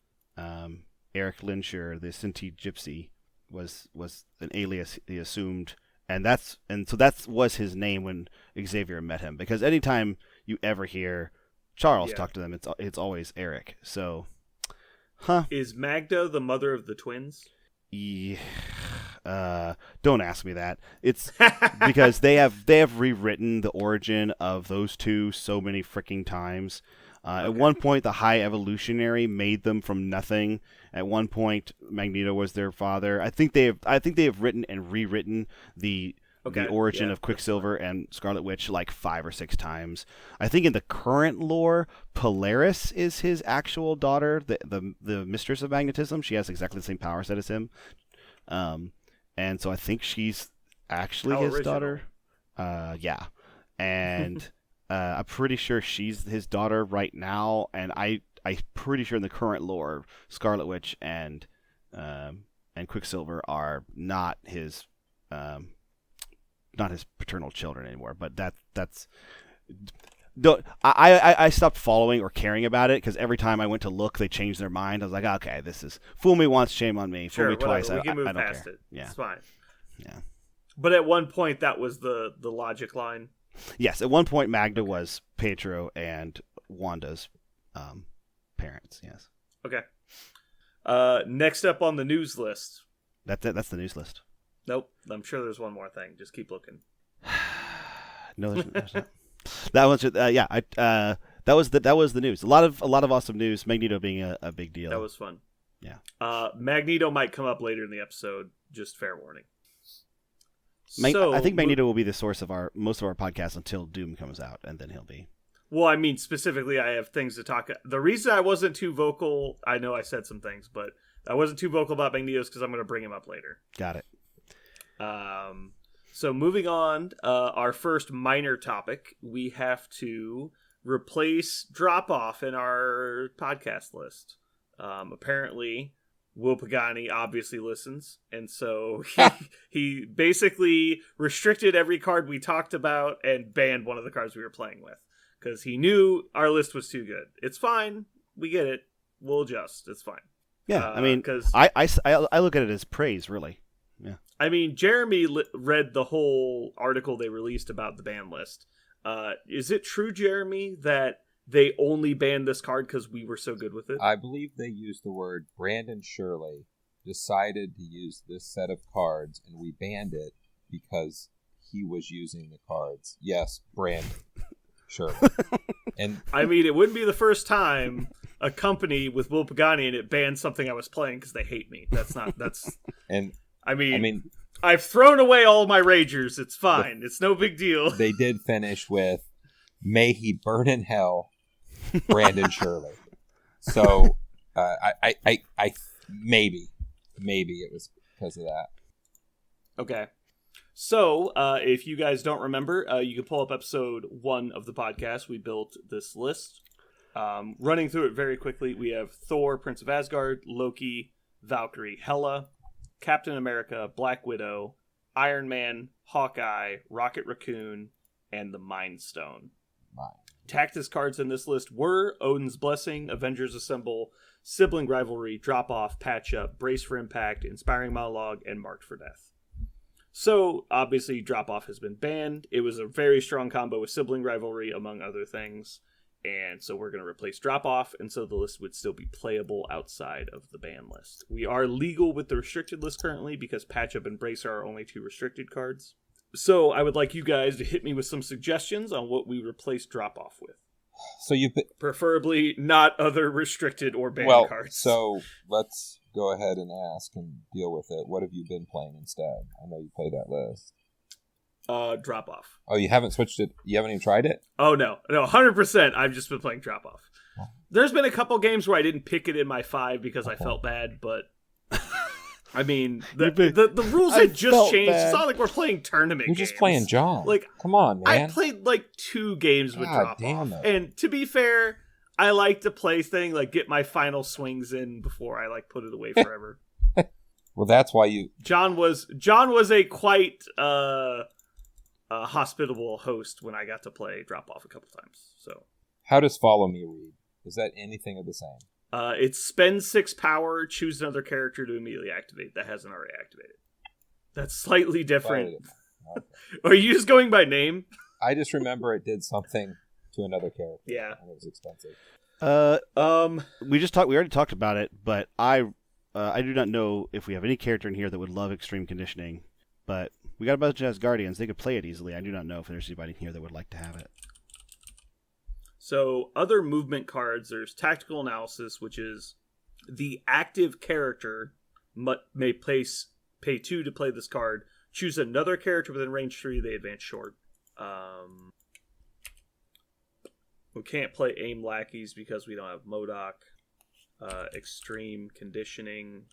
S2: Eric Lenscher, the Sinti Gypsy, was an alias he assumed, and so that was his name when Xavier met him. Because anytime you ever hear Charles talk to them, it's always Eric. So,
S3: Is Magda the mother of the twins?
S2: Yeah. Don't ask me that. It's because they have rewritten the origin of those two so many freaking times. At one point, the High Evolutionary made them from nothing. At one point, Magneto was their father. I think they have written and rewritten the origin of Quicksilver and Scarlet Witch like 5 or 6 times. I think in the current lore, Polaris is his actual daughter, the mistress of magnetism. She has exactly the same power set as him. And so I think she's actually his daughter. Yeah. And I'm pretty sure she's his daughter right now, and I'm pretty sure in the current lore, Scarlet Witch and Quicksilver are not his paternal children anymore. But that's I stopped following or caring about it because every time I went to look, they changed their mind. I was like, okay, this is fool me once, shame on me. Fool me twice,
S3: we can move
S2: I don't
S3: past
S2: care.
S3: it.
S2: Yeah,
S3: it's fine.
S2: Yeah.
S3: But at one point, that was the logic line.
S2: Yes, at one point, Magda was Pietro and Wanda's parents. Yes.
S3: Okay. Next up on the news list.
S2: That's it. That's the news list.
S3: Nope. I'm sure there's one more thing. Just keep looking.
S2: No, there's not. That was that was the news. A lot of awesome news. Magneto being a big deal.
S3: That was fun.
S2: Yeah.
S3: Magneto might come up later in the episode. Just fair warning.
S2: I think Magneto will be the source of most of our podcasts until Doom comes out, and then he'll be.
S3: Well, I mean, specifically, I have things to talk. The reason I wasn't too vocal, I know I said some things, but I wasn't too vocal about Magneto because I'm going to bring him up later.
S2: Got it.
S3: So moving on, our first minor topic, we have to replace Drop Off in our podcast list. Apparently, Will Pagani obviously listens, and so he basically restricted every card we talked about and banned one of the cards we were playing with because he knew our list was too good. It's fine. We get it. We'll adjust. It's fine.
S2: Yeah, I mean, because I look at it as praise, really. Yeah.
S3: I mean, Jeremy read the whole article they released about the ban list. Is it true, Jeremy, that they only banned this card because we were so good with it?
S4: I believe they used the word Brandon Shirley decided to use this set of cards, and we banned it because he was using the cards. Yes, Brandon Shirley. And
S3: I mean, it wouldn't be the first time a company with Will Pagani in it banned something I was playing because they hate me. That's.
S4: And
S3: I mean, I've thrown away all my Ragers. It's fine. It's no big deal.
S4: They did finish with, "May he burn in hell, Brandon Shirley." So, I maybe it was because of that.
S3: Okay. So, if you guys don't remember, you can pull up episode 1 of the podcast. We built this list. Running through it very quickly, we have Thor, Prince of Asgard, Loki, Valkyrie, Hela, Captain America, Black Widow, Iron Man, Hawkeye, Rocket Raccoon, and the Mind Stone. Tactics cards in this list were Odin's Blessing, Avengers Assemble, Sibling Rivalry, Drop Off, Patch Up, Brace for Impact, Inspiring Monologue, and Marked for Death. So, obviously, Drop Off has been banned. It was a very strong combo with Sibling Rivalry, among other things. And so we're going to replace Drop Off, and so the list would still be playable outside of the ban list. We are legal with the restricted list currently because Patch Up and Brace are our only 2 restricted cards. So I would like you guys to hit me with some suggestions on what we replace Drop Off with.
S4: So
S3: preferably not other restricted or banned cards.
S4: So let's go ahead and ask and deal with it. What have you been playing instead? I know you play that list.
S3: Drop Off.
S4: Oh, you haven't switched it? You haven't even tried it?
S3: Oh, no, 100%. I've just been playing Drop Off. There's been a couple games where I didn't pick it in my 5 because I felt bad, but I mean, the rules had just changed. Bad. It's not like we're playing tournament games.
S4: You're just playing John.
S3: Like,
S4: come on, man.
S3: I played like 2 games with Drop Off. And to be fair, I like to play things, like get my final swings in before I like put it away forever.
S4: Well, that's why you...
S3: John was a quite hospitable host when I got to play Drop Off a couple times. So,
S4: how does Follow Me read? Is that anything of the same?
S3: It's spend 6 power, choose another character to immediately activate that hasn't already activated. That's slightly different. Okay. Are you just going by name?
S4: I just remember it did something to another character.
S3: Yeah,
S4: and it was expensive.
S2: We already talked about it, but I I do not know if we have any character in here that would love extreme conditioning, but we got a bunch of Asgardians. They could play it easily. I do not know if there's anybody in here that would like to have it.
S3: So, other movement cards, there's Tactical Analysis, which is the active character may pay 2 to play this card. Choose another character within range 3, they advance short. We can't play aim lackeys because we don't have MODOK. Extreme conditioning.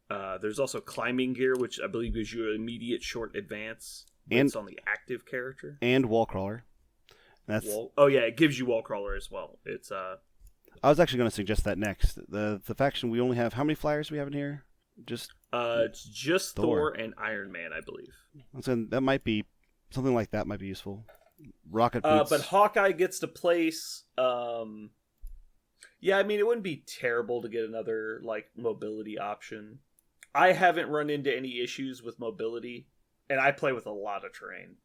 S3: There's also climbing gear, which I believe gives you an immediate short advance. And it's on the active character.
S2: And wall crawler.
S3: It gives you wall crawler as well. It's
S2: I was actually going to suggest that next. The faction we only have, how many flyers do we have in here?
S3: It's just Thor and Iron Man, I believe.
S2: So that might be something like that might be useful. Rocket boots.
S3: But Hawkeye gets to place. Yeah, I mean, it wouldn't be terrible to get another mobility option. I haven't run into any issues with mobility, and I play with a lot of terrain.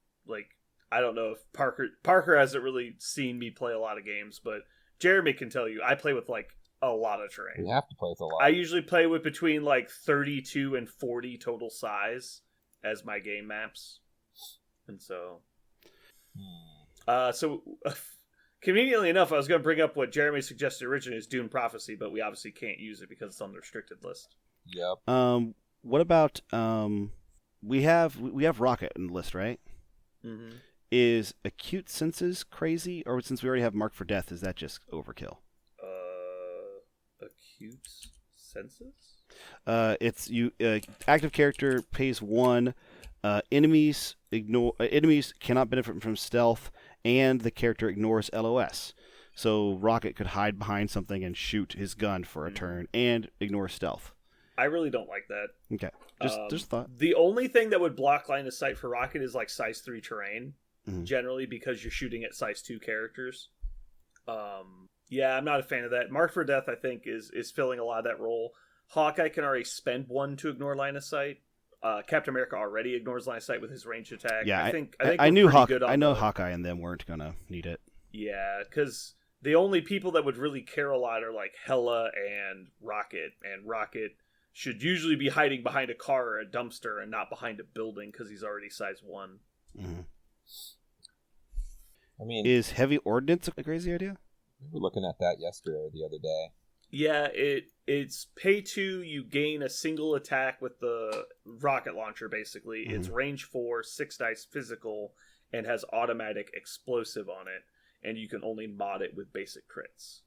S3: I don't know if Parker hasn't really seen me play a lot of games, but Jeremy can tell you I play with a lot of terrain.
S4: You have to play with a lot.
S3: I usually play with between 32 and 40 total size as my game maps, and so. Conveniently enough, I was going to bring up what Jeremy suggested originally is Dune Prophecy, but we obviously can't use it because it's on the restricted list.
S4: Yep.
S2: What about we have Rocket in the list, right?
S3: Mm-hmm.
S2: Is Acute Senses crazy, or since we already have Mark for Death, is that just overkill?
S3: Acute Senses?
S2: It's you. Active character pays 1. Enemies cannot benefit from stealth, and the character ignores LOS. So Rocket could hide behind something and shoot his gun for a turn and ignore stealth.
S3: I really don't like that.
S2: Okay, just thought.
S3: The only thing that would block line of sight for Rocket is size 3 terrain, generally because you're shooting at size 2 characters. Yeah, I'm not a fan of that. Mark for Death, I think, is filling a lot of that role. Hawkeye can already spend 1 to ignore line of sight. Captain America already ignores line of sight with his ranged attack.
S2: Yeah,
S3: I think
S2: I knew Hawkeye and them weren't gonna need it.
S3: Yeah, because the only people that would really care a lot are Hela and Rocket should usually be hiding behind a car or a dumpster and not behind a building because he's already size 1.
S2: Mm-hmm.
S4: I mean,
S2: is heavy ordnance a crazy idea?
S4: We were looking at that yesterday or the other day.
S3: Yeah, it's pay 2, you gain a single attack with the rocket launcher, basically. Mm-hmm. It's range 4, 6 dice physical, and has automatic explosive on it, and you can only mod it with basic crits.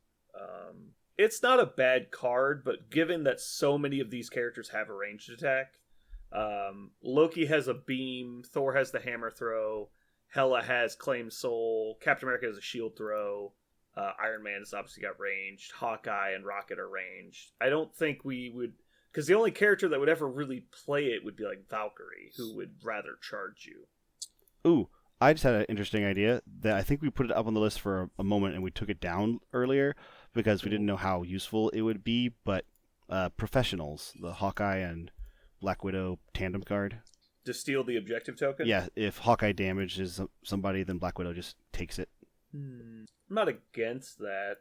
S3: It's not a bad card, but given that so many of these characters have a ranged attack, Loki has a beam, Thor has the hammer throw, Hela has claim soul, Captain America has a shield throw, Iron Man has obviously got ranged, Hawkeye and Rocket are ranged. I don't think we would, because the only character that would ever really play it would be Valkyrie, who would rather charge you.
S2: Ooh, I just had an interesting idea that I think we put it up on the list for a moment and we took it down earlier because we didn't know how useful it would be, but Professionals, the Hawkeye and Black Widow tandem card.
S3: To steal the objective token?
S2: Yeah, if Hawkeye damages somebody, then Black Widow just takes it.
S3: I'm not against that.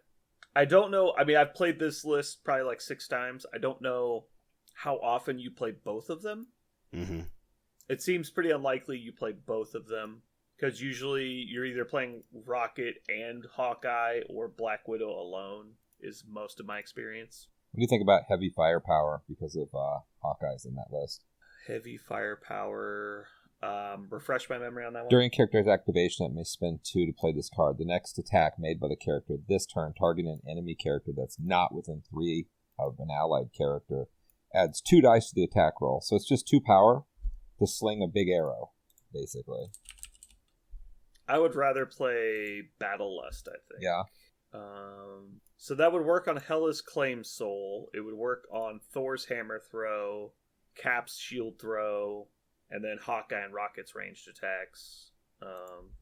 S3: I don't know. I mean, I've played this list probably 6 times. I don't know how often you play both of them.
S2: Mm-hmm.
S3: It seems pretty unlikely you play both of them, because usually you're either playing Rocket and Hawkeye or Black Widow alone, is most of my experience.
S4: What do you think about heavy firepower because of Hawkeye's in that list?
S3: Heavy firepower. Refresh my memory on that one.
S4: During character's activation, it may spend 2 to play this card. The next attack made by the character this turn, targeting an enemy character that's not within 3 of an allied character, adds 2 dice to the attack roll. So it's just 2 power to sling a big arrow, basically.
S3: I would rather play Battle Lust, I think.
S4: Yeah.
S3: So that would work on Hela's Claim Soul. It would work on Thor's Hammer Throw, Cap's Shield Throw, and then Hawkeye and Rocket's ranged attacks.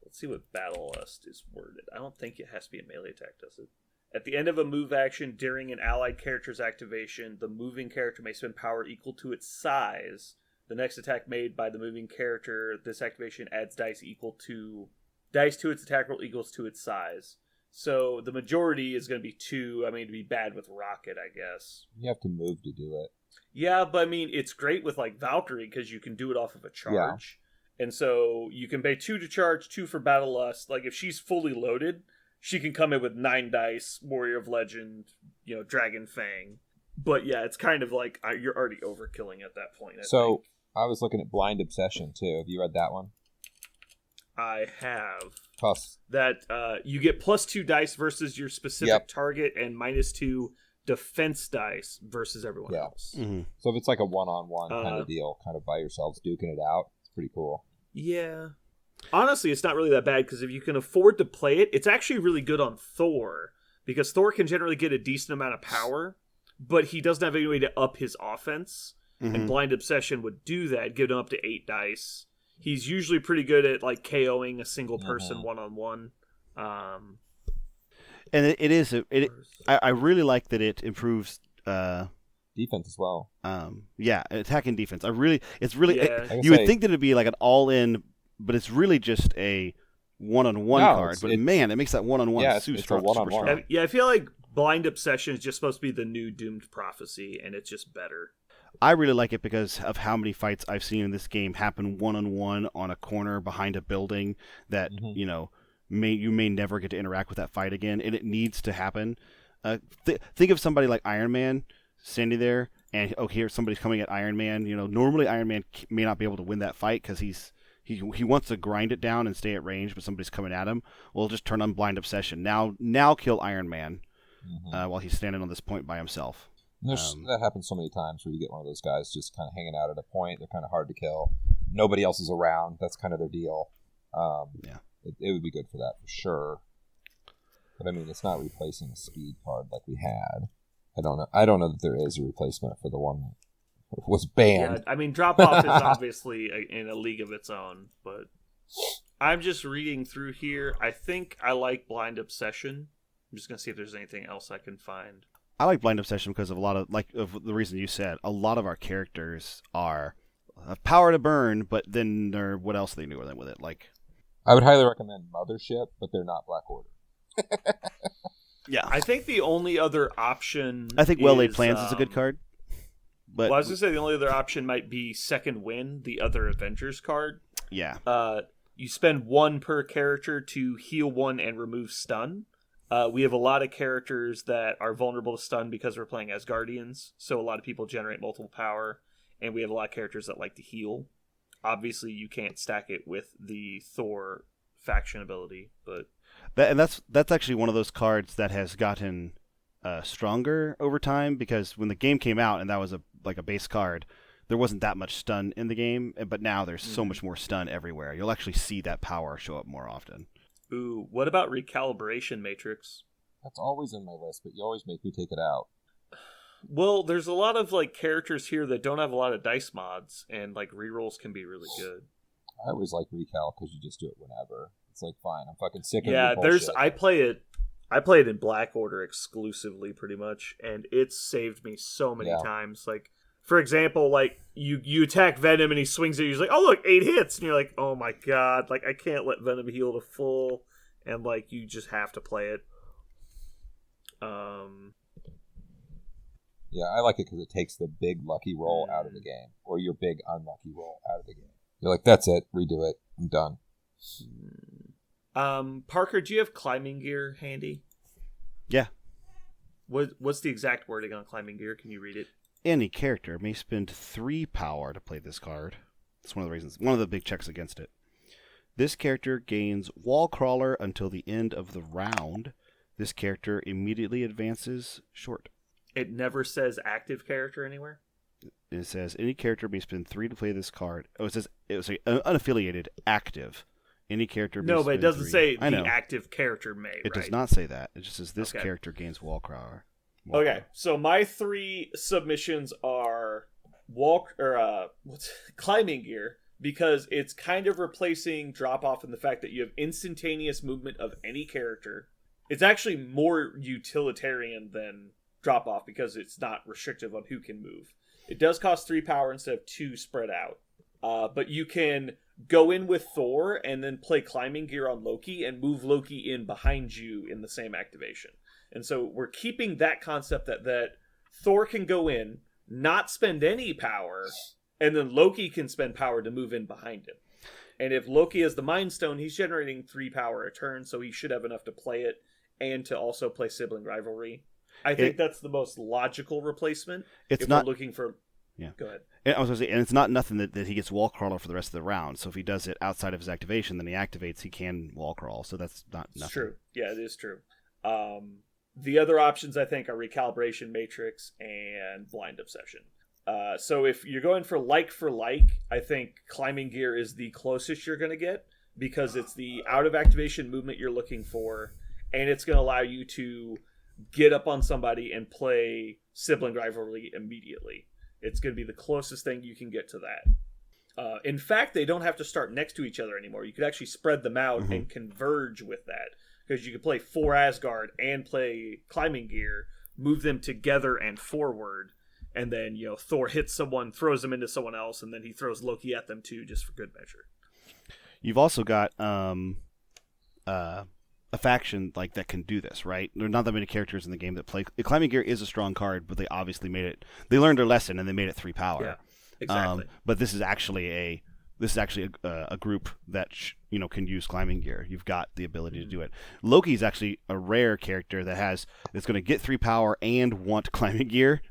S3: Let's see what Battle Lust is worded. I don't think it has to be a melee attack, does it? At the end of a move action during an allied character's activation, the moving character may spend power equal to its size. The next attack made by the moving character, this activation adds dice to its attack roll equals to its size. So the majority is going to be 2. I mean, to be bad with Rocket, I guess.
S4: You have to move to do it.
S3: Yeah, but I mean, it's great with like Valkyrie because you can do it off of a charge. Yeah. And so you can pay 2 to charge, 2 for Battle Lust. Like if she's fully loaded, she can come in with 9 dice, Warrior of Legend, Dragon Fang. But yeah, it's kind of like you're already overkilling at that point. I think.
S4: I was looking at Blind Obsession too. Have you read that one?
S3: I have.
S4: Plus
S3: that you get +2 dice versus your specific target and -2 defense dice versus everyone else.
S2: Mm-hmm.
S4: So if it's like a one-on-one kind of deal, kind of by yourselves duking it out, it's pretty cool.
S3: Yeah. Honestly, it's not really that bad because if you can afford to play it, it's actually really good on Thor because Thor can generally get a decent amount of power, but he doesn't have any way to up his offense. Mm-hmm. And Blind Obsession would do that, give him up to 8 dice. He's usually pretty good at like KOing a single person one-on-one.
S2: And it is. I really like that it improves
S4: defense as well.
S2: Yeah, attack and defense. You would think that it'd be like an all-in, but it's really just a one-on-one card. But man, it makes that one-on-one super strong.
S3: Yeah, I feel like Blind Obsession is just supposed to be the new Doomed Prophecy, and it's just better.
S2: I really like it because of how many fights I've seen in this game happen one-on-one on a corner behind a building that you may never get to interact with that fight again, and it needs to happen. Think of somebody like Iron Man standing there, and here somebody's coming at Iron Man. Normally Iron Man may not be able to win that fight because he wants to grind it down and stay at range, but somebody's coming at him. Well, just turn on Blind Obsession. Now kill Iron Man while he's standing on this point by himself.
S4: That happens so many times where you get one of those guys just kind of hanging out at a point. They're kind of hard to kill. Nobody else is around. That's kind of their deal. It would be good for that for sure. But I mean, it's not replacing a speed card like we had. I don't know that there is a replacement for the one that was banned.
S3: Yeah, I mean, Drop Off is obviously in a league of its own, but I'm just reading through here. I think I like Blind Obsession. I'm just gonna see if there's anything else I can find.
S2: I like Blind Obsession because of a lot of of the reason you said. A lot of our characters are power to burn, but then what else are they doing with it? Like,
S4: I would highly recommend Mothership, but they're not Black Order.
S3: Yeah, I think the only other option.
S2: I think Well Laid Plans is a good card. But
S3: I was gonna say the only other option might be Second Wind, the other Avengers card.
S2: Yeah.
S3: You spend 1 per character to heal 1 and remove stun. We have a lot of characters that are vulnerable to stun because we're playing as Guardians, so a lot of people generate multiple power, and we have a lot of characters that like to heal. Obviously, you can't stack it with the Thor faction ability, but
S2: that's actually one of those cards that has gotten stronger over time because when the game came out and that was a base card, there wasn't that much stun in the game, but now there's so much more stun everywhere. You'll actually see that power show up more often.
S3: Ooh, what about Recalibration Matrix?
S4: That's always in my list, but you always make me take it out.
S3: Well, there's a lot of characters here that don't have a lot of dice mods, and rerolls can be really good.
S4: I always like Recal because you just do it whenever. It's fine. I'm fucking sick of
S3: your
S4: bullshit.
S3: I play it in Black Order exclusively, pretty much, and it's saved me so many times. For example, you attack Venom and he swings at you. He's like, "Oh look, 8 hits," and you're like, "Oh my god!" I can't let Venom heal to full, and you just have to play it.
S4: Yeah, I like it because it takes the big lucky roll out of the game, or your big unlucky roll out of the game. You're like, "That's it, redo it, I'm done."
S3: Parker, do you have climbing gear handy?
S2: Yeah.
S3: What's the exact wording on climbing gear? Can you read it?
S2: Any character may spend 3 power to play this card. That's one of the big checks against it. This character gains Wall Crawler until the end of the round. This character immediately advances short.
S3: It never says active character anywhere?
S2: It says any character may spend 3 to play this card. Oh, it was unaffiliated active. Any character may
S3: but it doesn't
S2: 3.
S3: say the active character may,
S2: It does not say that. It just says this character gains Wall Crawler.
S3: Okay, so my 3 submissions are climbing gear, because it's kind of replacing Drop Off in the fact that you have instantaneous movement of any character. It's actually more utilitarian than Drop Off because it's not restrictive on who can move. It does cost 3 power instead of 2 spread out. but you can go in with Thor and then play climbing gear on Loki and move Loki in behind you in the same activation. And so we're keeping that concept that Thor can go in, not spend any power, and then Loki can spend power to move in behind him. And if Loki has the Mind Stone, he's generating 3 power a turn, so he should have enough to play it and to also play Sibling Rivalry. I think that's the most logical replacement.
S2: It's
S3: if
S2: not
S3: we're looking for.
S2: Yeah.
S3: Go ahead.
S2: And I was going to say, and it's not nothing that he gets wall crawler for the rest of the round. So if he does it outside of his activation, then he activates, he can wall crawl. So that's not nothing.
S3: It's true. Yeah, it is true. The other options, I think, are Recalibration Matrix and Blind Obsession. So if you're going for like, I think Climbing Gear is the closest you're going to get because it's the out-of-activation movement you're looking for, and it's going to allow you to get up on somebody and play Sibling Rivalry immediately. It's going to be the closest thing you can get to that. In fact, they don't have to start next to each other anymore. You could actually spread them out and converge with that. Because you could play 4 Asgard and play Climbing Gear, move them together and forward, and then, Thor hits someone, throws them into someone else, and then he throws Loki at them too, just for good measure.
S2: You've also got a faction like that can do this, right? There are not that many characters in the game that play. Climbing Gear is a strong card, but they obviously they learned their lesson and they made it 3 power.
S3: Yeah, exactly.
S2: But this is actually a group that can use Climbing Gear. You've got the ability to do it. Loki is actually a rare character that's going to get 3 power and want Climbing Gear.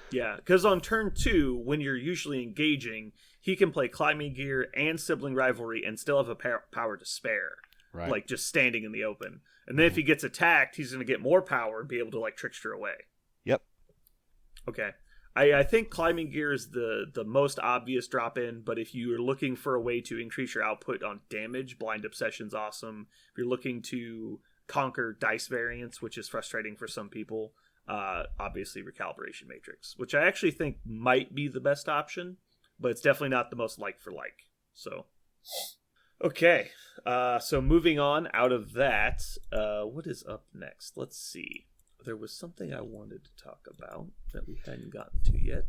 S3: Yeah, because on turn 2, when you're usually engaging, he can play Climbing Gear and Sibling Rivalry and still have a power to spare. Right. Like just standing in the open. And then if he gets attacked, he's going to get more power and be able to trickster away.
S2: Yep.
S3: Okay. I think Climbing Gear is the most obvious drop-in, but if you're looking for a way to increase your output on damage, Blind Obsession's awesome. If you're looking to conquer dice variance, which is frustrating for some people, obviously Recalibration Matrix, which I actually think might be the best option, but it's definitely not the most like-for-like. So, okay. So moving on out of that, what is up next? Let's see. There was something I wanted to talk about that we hadn't gotten to yet.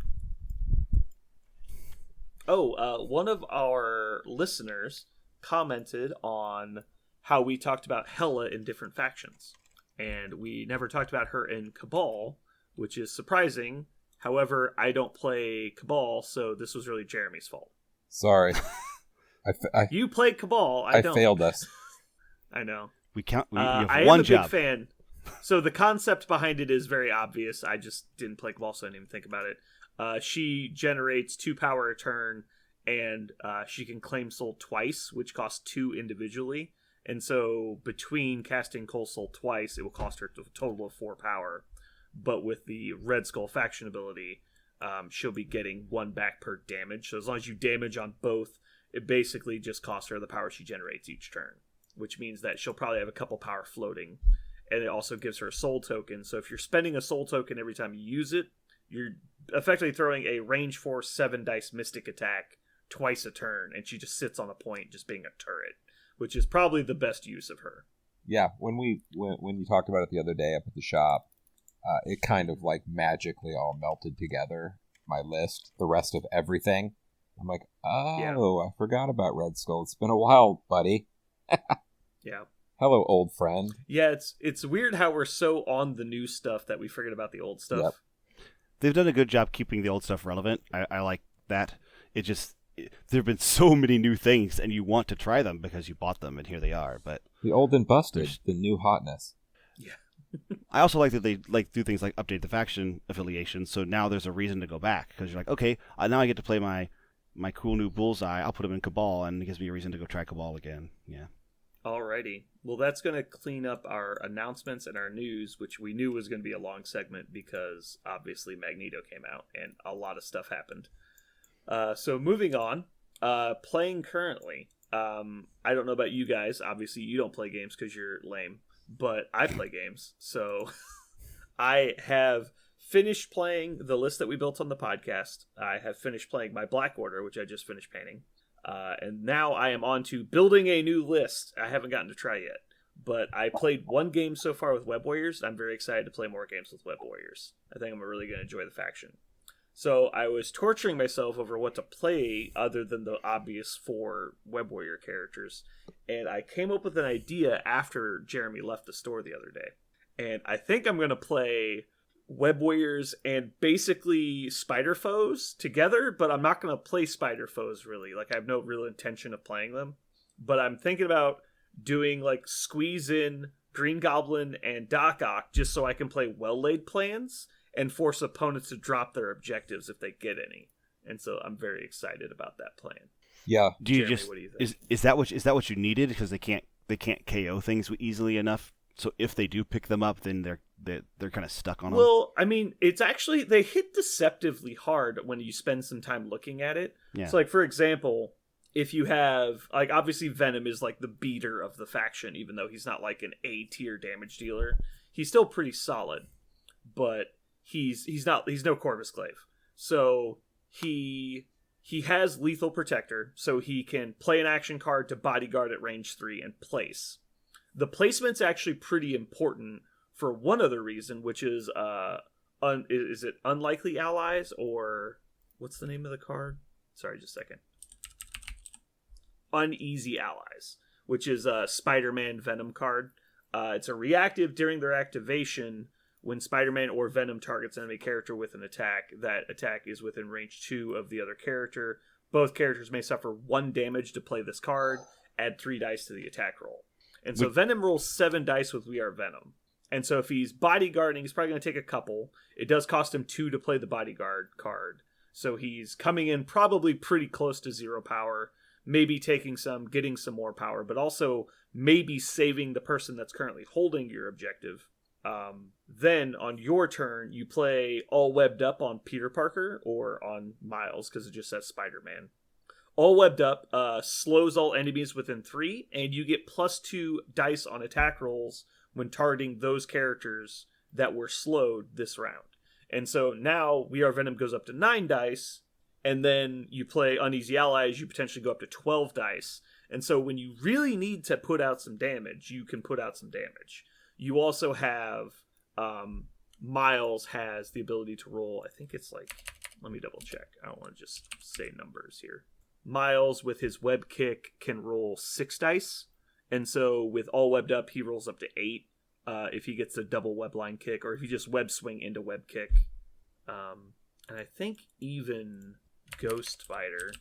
S3: One of our listeners commented on how we talked about Hela in different factions. And we never talked about her in Cabal, which is surprising. However, I don't play Cabal, so this was really Jeremy's fault.
S4: Sorry.
S3: You played Cabal, I don't.
S4: Failed us.
S3: I know.
S2: We have
S3: I
S2: one
S3: am a
S2: job.
S3: big fan. So the concept behind it is very obvious. I just didn't play Cabal, so I didn't even think about it. She generates 2 power a turn, and she can claim Soul twice, which costs 2 individually. And so between casting Cold Soul twice, it will cost her a total of 4 power. But with the Red Skull faction ability, she'll be getting 1 back per damage. So as long as you damage on both, it basically just costs her the power she generates each turn, which means that she'll probably have a couple power floating. And it also gives her a soul token. So if you're spending a soul token every time you use it, you're effectively throwing a range 4 7 dice mystic attack twice a turn, and she just sits on a point just being a turret, which is probably the best use of her.
S4: Yeah, when you talked about it the other day up at the shop, it kind of magically all melted together, my list, the rest of everything. I'm like, I forgot about Red Skull. It's been a while, buddy.
S3: Yeah.
S4: Hello, old friend.
S3: Yeah, it's weird how we're so on the new stuff that we forget about the old stuff. Yep.
S2: They've done a good job keeping the old stuff relevant. I like that. There have been so many new things, and you want to try them because you bought them, and here they are. But
S4: the old and busted, the new hotness.
S3: Yeah.
S2: I also like that they do things like update the faction affiliation, so now there's a reason to go back because you're like, okay, now I get to play my cool new Bullseye. I'll put him in Cabal, and it gives me a reason to go try Cabal again. Yeah.
S3: Alrighty. Well, that's going to clean up our announcements and our news, which we knew was going to be a long segment because obviously Magneto came out and a lot of stuff happened. So moving on, playing currently. I don't know about you guys. Obviously, you don't play games because you're lame, but I play games. So I have finished playing the list that we built on the podcast. I have finished playing my Black Order, which I just finished painting. And now I am on to building a new list. I haven't gotten to try yet, but I played 1 game so far with Web Warriors. I'm very excited to play more games with Web Warriors. I think I'm really going to enjoy the faction. So I was torturing myself over what to play other than the obvious 4 Web Warrior characters. And I came up with an idea after Jeremy left the store the other day. And I think I'm going to play Web Warriors and basically Spider Foes together, but I'm not going to play Spider Foes really. Like, I have no real intention of playing them. But I'm thinking about doing, like, squeeze in Green Goblin and Doc Ock just so I can play well-laid plans and force opponents to drop their objectives if they get any. And so I'm very excited about that plan.
S4: Yeah.
S2: Do you
S3: Jeremy,
S2: just
S3: what do you think?
S2: is that what you needed, because they can't KO things easily enough? So if they do pick them up, then they're kind of stuck on them.
S3: Well, I mean, it's actually, they hit deceptively hard when you spend some time looking at it.
S2: Yeah.
S3: So, like, for example, if you have, like, obviously Venom is like the beater of the faction, even though he's not like an A-tier damage dealer. He's still pretty solid, but he's no Corvus Glaive. So he has Lethal Protector, so he can play an action card to bodyguard at range 3 and place. The placement's actually pretty important for one other reason, which is is it Unlikely Allies, or what's the name of the card? Sorry, just a second. Uneasy Allies, which is a Spider-Man Venom card. It's a reactive during their activation. When Spider-Man or Venom targets an enemy character with an attack, that attack is within range 2 of the other character. Both characters may suffer 1 damage to play this card. Add 3 dice to the attack roll. And so Venom rolls 7 dice with We Are Venom. And so if he's bodyguarding, he's probably going to take a couple. It does cost him 2 to play the bodyguard card. So he's coming in probably pretty close to 0 power. Maybe taking some, getting some more power, but also maybe saving the person that's currently holding your objective. Then on your turn, you play All Webbed Up on Peter Parker or on Miles, because it just says Spider-Man. All Webbed Up slows all enemies within 3, and you get +2 dice on attack rolls when targeting those characters that were slowed this round. And so now We Are Venom goes up to 9 dice, and then you play Uneasy Allies, you potentially go up to 12 dice. And so when you really need to put out some damage, you can put out some damage. You also have Miles has the ability to roll, I think it's like, let me double check. I don't want to just say numbers here. Miles, with his web kick, can roll 6 dice. And so with All Webbed Up, he rolls up to 8 if he gets a double web line kick, or if you just web swing into web kick. And I think even Ghost Spider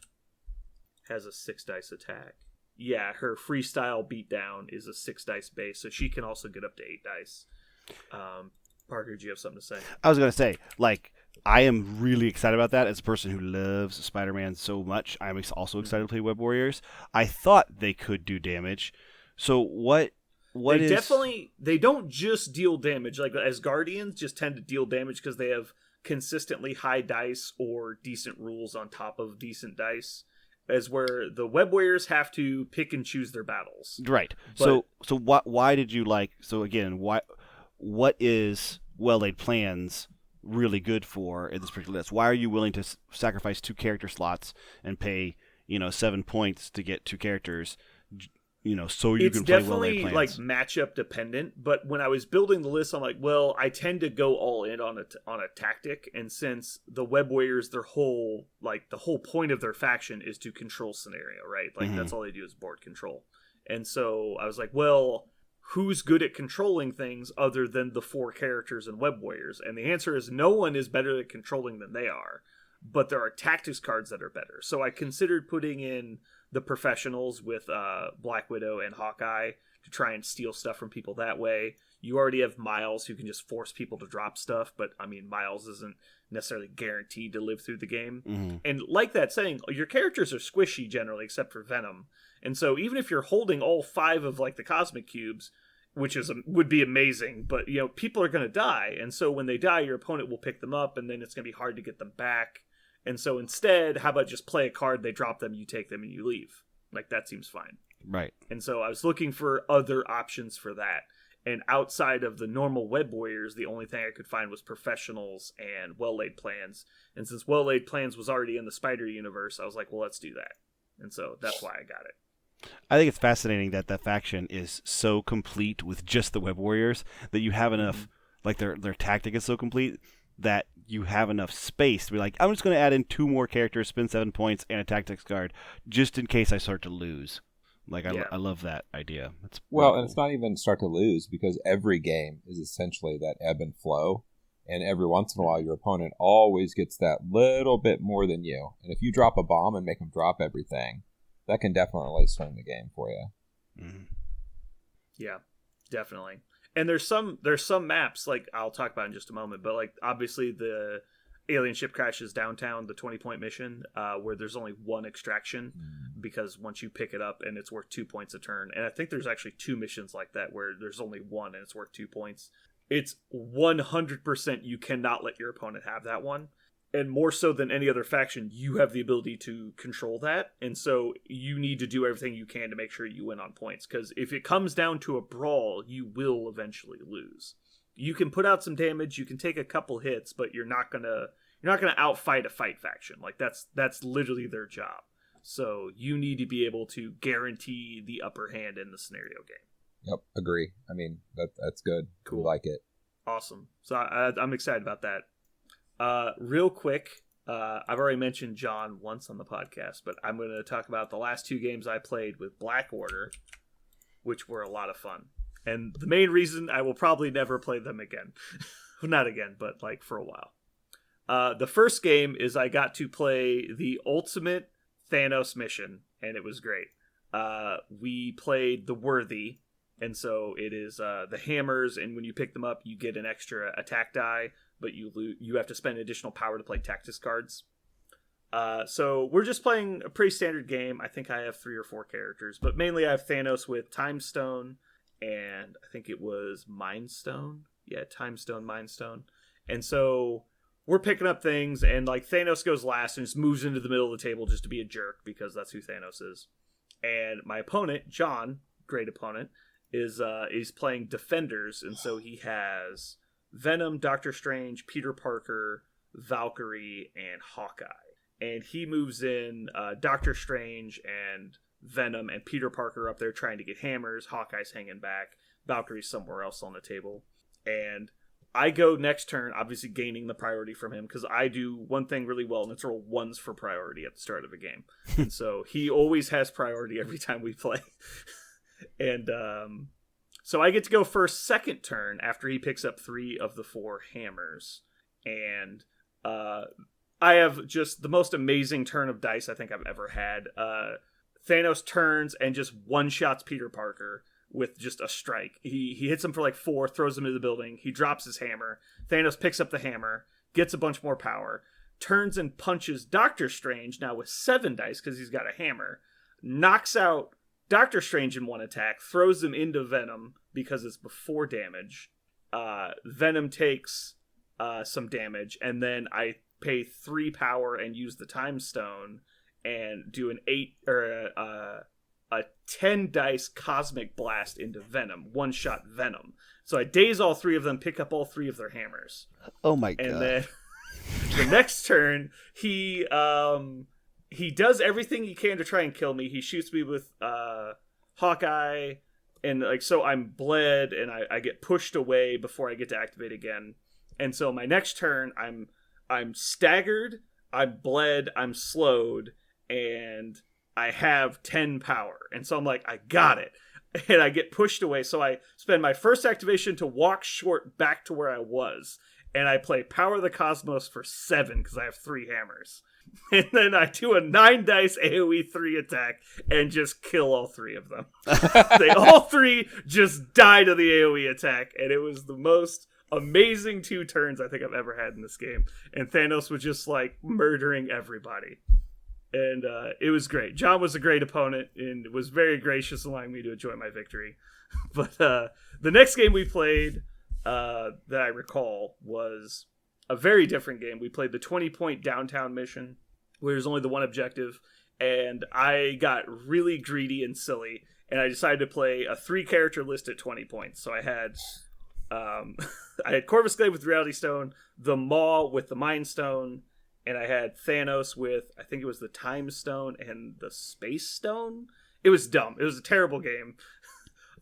S3: has a 6 dice attack. Yeah, her freestyle beatdown is a 6 dice base, so she can also get up to 8 dice. Parker, do you have something to say?
S2: I was going to say, like, I am really excited about that. As a person who loves Spider-Man so much, I'm also excited to play Web Warriors. I thought they could do damage. So what
S3: they
S2: is...
S3: definitely, they don't just deal damage. Like, as Guardians, just tend to deal damage because they have consistently high dice or decent rules on top of decent dice. As where the Web Warriors have to pick and choose their battles.
S2: Right.
S3: But,
S2: so why did you like... So again, what is Well-Laid Plans really good for in this particular list? Why are you willing to sacrifice 2 character slots and pay 7 points to get 2 characters, so you can play Well-Laid Plans?
S3: It's definitely like matchup dependent, but when I was building the list, I'm like, well, I tend to go all in on a tactic, and since the Web Warriors, the whole point of their faction is to control scenario, right? Like that's all they do is board control. And so I was like, well, who's good at controlling things other than the 4 characters in Web Warriors? And the answer is no one is better at controlling than they are. But there are tactics cards that are better. So I considered putting in the professionals with Black Widow and Hawkeye to try and steal stuff from people that way. You already have Miles, who can just force people to drop stuff, but I mean, Miles isn't necessarily guaranteed to live through the game. Mm-hmm. And like that saying, your characters are squishy generally, except for Venom. And so even if you're holding all 5 of like the Cosmic Cubes, which would be amazing, but people are going to die. And so when they die, your opponent will pick them up, and then it's going to be hard to get them back. And so instead, how about just play a card, they drop them, you take them, and you leave. Like, that seems fine.
S2: Right.
S3: And so I was looking for other options for that. And outside of the normal Web Warriors, the only thing I could find was professionals and Well-Laid Plans. And since Well-Laid Plans was already in the Spider universe, I was like, well, let's do that. And so that's why I got it.
S2: I think it's fascinating that faction is so complete with just the Web Warriors that you have enough, like their tactic is so complete that you have enough space to be like, I'm just going to add in 2 more characters, spend 7 points, and a tactics card, just in case I start to lose. Like, I love that idea. It's
S4: well,
S2: cool.
S4: And it's not even start to lose, because every game is essentially that ebb and flow. And every once in a while, your opponent always gets that little bit more than you. And if you drop a bomb and make them drop everything, that can definitely swing the game for you.
S2: Mm-hmm.
S3: Yeah, definitely. And there's some maps, like I'll talk about in just a moment, but like obviously the alien ship crashes downtown, the 20-point mission, where there's only 1 extraction, because once you pick it up and it's worth 2 points a turn. And I think there's actually 2 missions like that where there's only 1 and it's worth 2 points. It's 100% you cannot let your opponent have that one. And more so than any other faction, you have the ability to control that. And so you need to do everything you can to make sure you win on points. Because if it comes down to a brawl, you will eventually lose. You can put out some damage, you can take a couple hits, but you're not gonna outfight a fight faction. Like that's literally their job. So you need to be able to guarantee the upper hand in the scenario game.
S4: Yep, agree. I mean, that's good.
S3: Cool.
S4: We like it.
S3: Awesome. So I'm excited about that. Real quick, I've already mentioned John once on the podcast, but I'm going to talk about the last 2 games I played with Black Order, which were a lot of fun. And the main reason I will probably never play them again. Not again, but like for a while. The first game is I got to play the ultimate Thanos mission, and it was great. We played the Worthy. And so it is the hammers, and when you pick them up, you get an extra attack die, but you have to spend additional power to play tactics cards. So we're just playing a pretty standard game. I think I have 3 or 4 characters, but mainly I have Thanos with Time Stone, and I think it was Mind Stone. Yeah, Time Stone, Mind Stone. And so we're picking up things, and like Thanos goes last and just moves into the middle of the table just to be a jerk, because that's who Thanos is. And my opponent, John, great opponent, is playing Defenders, and so he has Venom, Doctor Strange, Peter Parker, Valkyrie, and Hawkeye. And he moves in Doctor Strange and Venom and Peter Parker up there trying to get hammers. Hawkeye's hanging back. Valkyrie's somewhere else on the table. And I go next turn, obviously gaining the priority from him, because I do one thing really well, and it's roll 1s for priority at the start of a game. And so he always has priority every time we play. And so I get to go first second turn after he picks up 3 of the 4 hammers. And I have just the most amazing turn of dice I think I've ever had. Thanos turns and just one-shots Peter Parker with just a strike. He hits him for like 4, throws him into the building. He drops his hammer. Thanos picks up the hammer, gets a bunch more power, turns and punches Doctor Strange, now with 7 dice because he's got a hammer, knocks out Doctor Strange in 1 attack, throws him into Venom because it's before damage. Venom takes some damage, and then I pay 3 power and use the Time Stone and do an 8 or a 10 dice cosmic blast into Venom, one-shot Venom. So I daze all 3 of them, pick up all 3 of their hammers.
S2: Oh my god!
S3: And then the next turn, he does everything he can to try and kill me. He shoots me with Hawkeye, and like so I'm bled, and I get pushed away before I get to activate again. And so my next turn, I'm staggered, I'm bled, I'm slowed, and I have 10 power. And so I'm like, I got it. And I get pushed away. So I spend my first activation to walk short back to where I was. And I play Power of the Cosmos for 7 because I have 3 hammers. And then I do a 9 dice AoE 3 attack and just kill all 3 of them. They all 3 just die to the AoE attack. And it was the most amazing 2 turns I think I've ever had in this game. And Thanos was just like murdering everybody. And it was great. John was a great opponent and was very gracious, allowing me to enjoy my victory. But the next game we played that I recall was a very different game. We played the 20-point downtown mission, where there's only the one objective. And I got really greedy and silly, and I decided to play a 3-character list at 20 points. So I had Corvus Glaive with Reality Stone, the Maw with the Mind Stone, and I had Thanos with, I think it was the Time Stone and the Space Stone. It was dumb. It was a terrible game.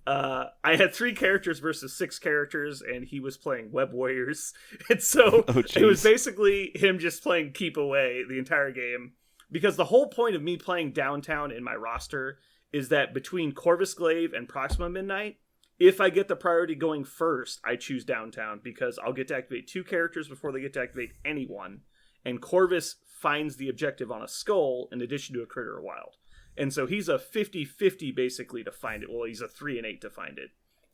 S3: I had 3 characters versus 6 characters, and he was playing Web Warriors. And so it was basically him just playing Keep Away the entire game. Because the whole point of me playing Downtown in my roster is that between Corvus Glaive and Proxima Midnight, if I get the priority going first, I choose Downtown because I'll get to activate 2 characters before they get to activate anyone. And Corvus finds the objective on a skull in addition to a critter or wild. And so he's a 50-50 basically to find it. Well, he's a 3 and 8 to find it.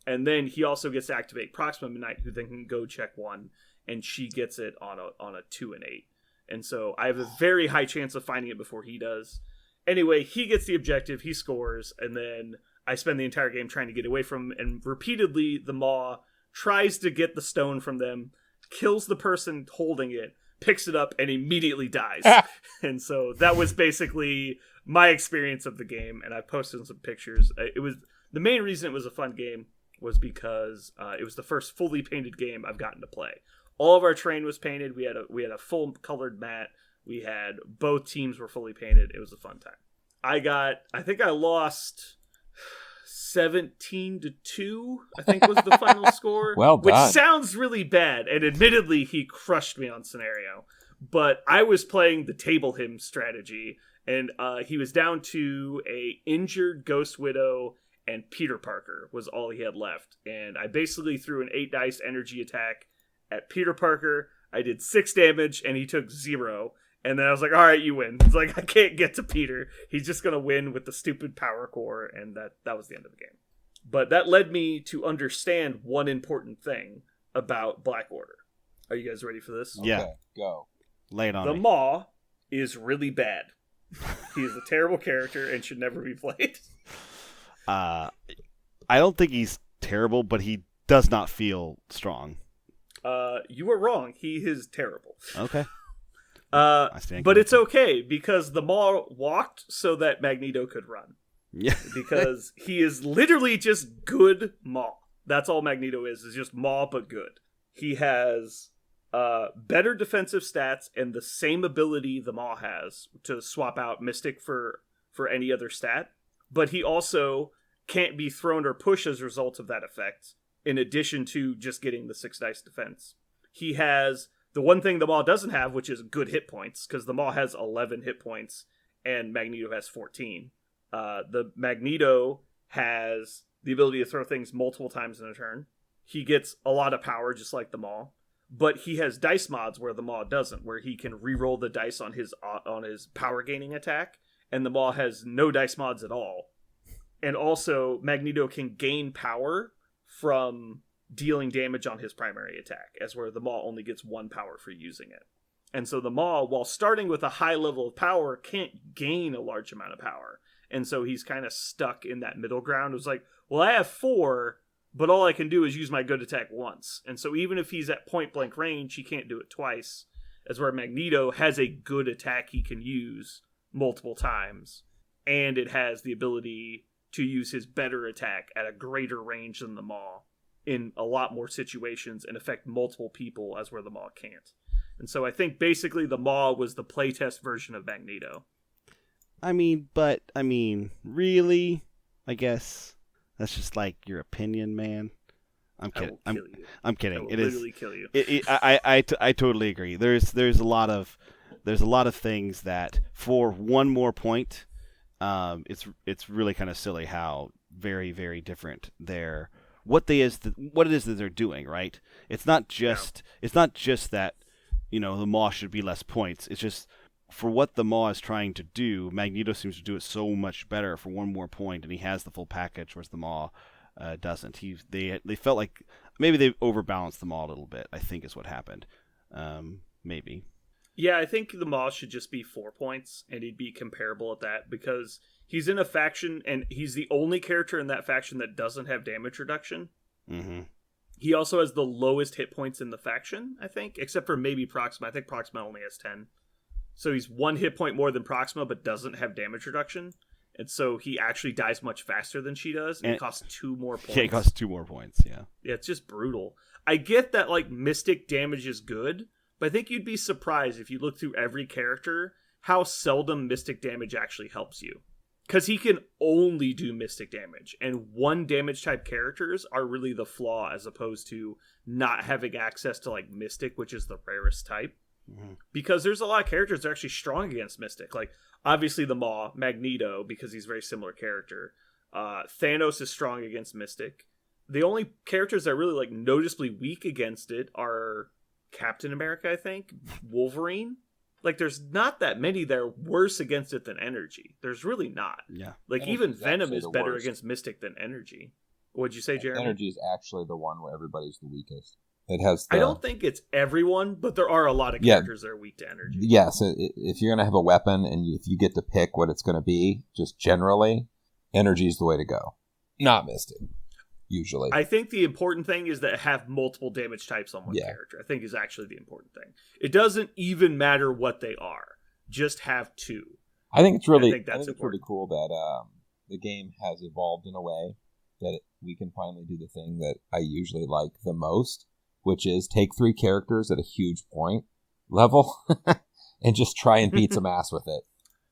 S3: And then he also gets to activate Proxima Midnight, who then can go check 1, and she gets it on a 2 and 8. And so I have a very high chance of finding it before he does. Anyway, he gets the objective, he scores, and then I spend the entire game trying to get away from him, and repeatedly the Maw tries to get the stone from them, kills the person holding it, picks it up, and immediately dies. And so that was basically my experience of the game, and I posted some pictures. It was the main reason it was a fun game was because it was the first fully painted game I've gotten to play. All of our terrain was painted. We had a full colored mat. We had both teams were fully painted. It was a fun time. I think I lost 17-2, I think was the final score.
S4: Well done.
S3: Which sounds really bad, and admittedly he crushed me on scenario. But I was playing the table him strategy, and he was down to a injured Ghost Widow, and Peter Parker was all he had left. And I basically threw an 8 dice energy attack at Peter Parker. I did 6 damage, and he took 0. And then I was like, all right, you win. It's like, I can't get to Peter. He's just going to win with the stupid power core. And that was the end of the game. But that led me to understand one important thing about Black Order. Are you guys ready for this?
S2: Yeah.
S4: Okay, go.
S2: Lay it on me.
S3: The Maw is really bad. He is a terrible character and should never be played.
S2: I don't think he's terrible, but he does not feel strong.
S3: You were wrong. He is terrible.
S2: Okay.
S3: But it's okay because the Maw walked so that Magneto could run.
S2: Yeah.
S3: Because he is literally just good Maw. That's all Magneto is just Maw but good. He has better defensive stats and the same ability the Maw has to swap out Mystic for any other stat. But he also can't be thrown or pushed as a result of that effect, in addition to just getting the 6 dice defense. He has the one thing the Maw doesn't have, which is good hit points, because the Maw has 11 hit points and Magneto has 14. The Magneto has the ability to throw things multiple times in a turn. He gets a lot of power, just like the Maw, but he has dice mods where the Maw doesn't, where he can re-roll the dice on his power gaining attack, and the Maw has no dice mods at all. And also, Magneto can gain power from dealing damage on his primary attack, as where the Maw only gets 1 power for using it. And so the Maw, while starting with a high level of power, can't gain a large amount of power. And so he's kind of stuck in that middle ground. It was like, well, I have 4, but all I can do is use my good attack once. And so even if he's at point blank range, he can't do it twice. As where Magneto has a good attack he can use multiple times. And it has the ability to use his better attack at a greater range than the Maw in a lot more situations and affect multiple people, as where the Maw can't. And so I think basically the Maw was the playtest version of Magneto.
S2: Really? I guess that's just like your opinion, man. I'm kidding. I'm kidding.
S3: I will literally kill you.
S2: I totally agree. There's a lot of things that for one more point, it's really kind of silly how very, very different what it is that they're doing, right? It's not just that, the Maw should be less points. It's just for what the Maw is trying to do, Magneto seems to do it so much better for one more point, and he has the full package, whereas the Maw doesn't. They felt like maybe they overbalanced the Maw a little bit, I think is what happened. Maybe.
S3: Yeah, I think the Maw should just be 4 points, and he'd be comparable at that, because he's in a faction, and he's the only character in that faction that doesn't have damage reduction.
S2: Mm-hmm.
S3: He also has the lowest hit points in the faction, I think, except for maybe Proxima. I think Proxima only has 10. So he's 1 hit point more than Proxima, but doesn't have damage reduction. And so he actually dies much faster than she does, and it costs 2 more points.
S2: Yeah, it costs 2 more points, yeah.
S3: Yeah, it's just brutal. I get that, Mystic damage is good, but I think you'd be surprised if you look through every character how seldom Mystic damage actually helps you. because he can only do mystic damage, and 1 damage type characters are really the flaw, as opposed to not having access to like mystic, which is the rarest type. Mm-hmm. Because there's a lot of characters that are actually strong against mystic, like obviously the Maw, Magneto, because he's a very similar character. Thanos is strong against mystic. The only characters that are really like noticeably weak against it are Captain America, I think, Wolverine. Like, there's not that many that are worse against it than energy. There's really not.
S2: Yeah.
S3: Like,
S4: Energy
S3: even
S4: is
S3: Venom is better
S4: worst.
S3: against mystic than energy. What'd you say, Jeremy?
S4: Energy is actually the one where everybody's the weakest. It has.
S3: I don't think it's everyone, but there are a lot of characters that are weak to energy.
S4: Yes, if you're going to have a weapon and if you get to pick what it's going to be, just generally, energy is the way to go. Not mystic, usually.
S3: I think the important thing is that have multiple damage types on one character. I think is actually the important thing. It doesn't even matter what they are. Just have 2.
S4: I think it's really,
S3: that's
S4: really cool that the game has evolved in a way that we can finally do the thing that I usually like the most, which is take 3 characters at a huge point level and just try and beat some ass with it.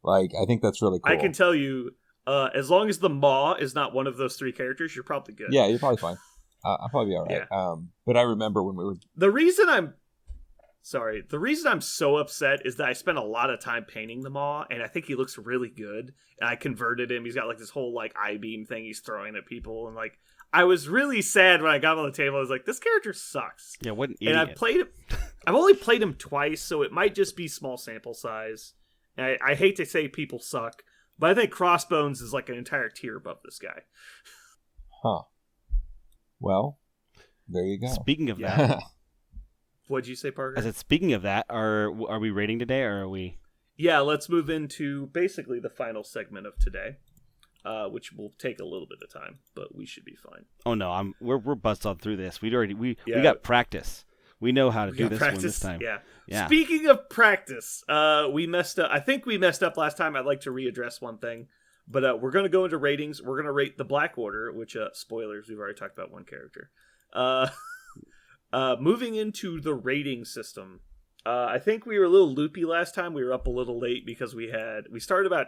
S4: Like, I think that's really cool.
S3: I can tell you, as long as the Maw is not one of those 3 characters, you're probably good.
S4: Yeah, you're probably fine. I'll probably be all right. Yeah. But I remember when we were...
S3: The reason I'm so upset is that I spent a lot of time painting the Maw, and I think he looks really good. And I converted him. He's got like this whole like I-beam thing he's throwing at people, and like I was really sad when I got him on the table. I was like, this character sucks.
S2: Yeah, what an idiot.
S3: And I've only played him twice, so it might just be small sample size. And I hate to say people suck, but I think Crossbones is like an entire tier above this guy.
S4: Huh. Well, there you go.
S2: Speaking of that,
S3: what'd you say, Parker?
S2: I said, speaking of that, are we rating today, or are we?
S3: Yeah, let's move into basically the final segment of today, which will take a little bit of time, but we should be fine.
S2: Oh no, we're buzzed on through this. We got practice. We know how to do this one this time.
S3: Yeah. Speaking of practice, we messed up. I think we messed up last time. I'd like to readdress one thing, but we're going to go into ratings. We're going to rate the Black Order, which spoilers. We've already talked about one character. Moving into the rating system. I think we were a little loopy last time. We were up a little late because we started about,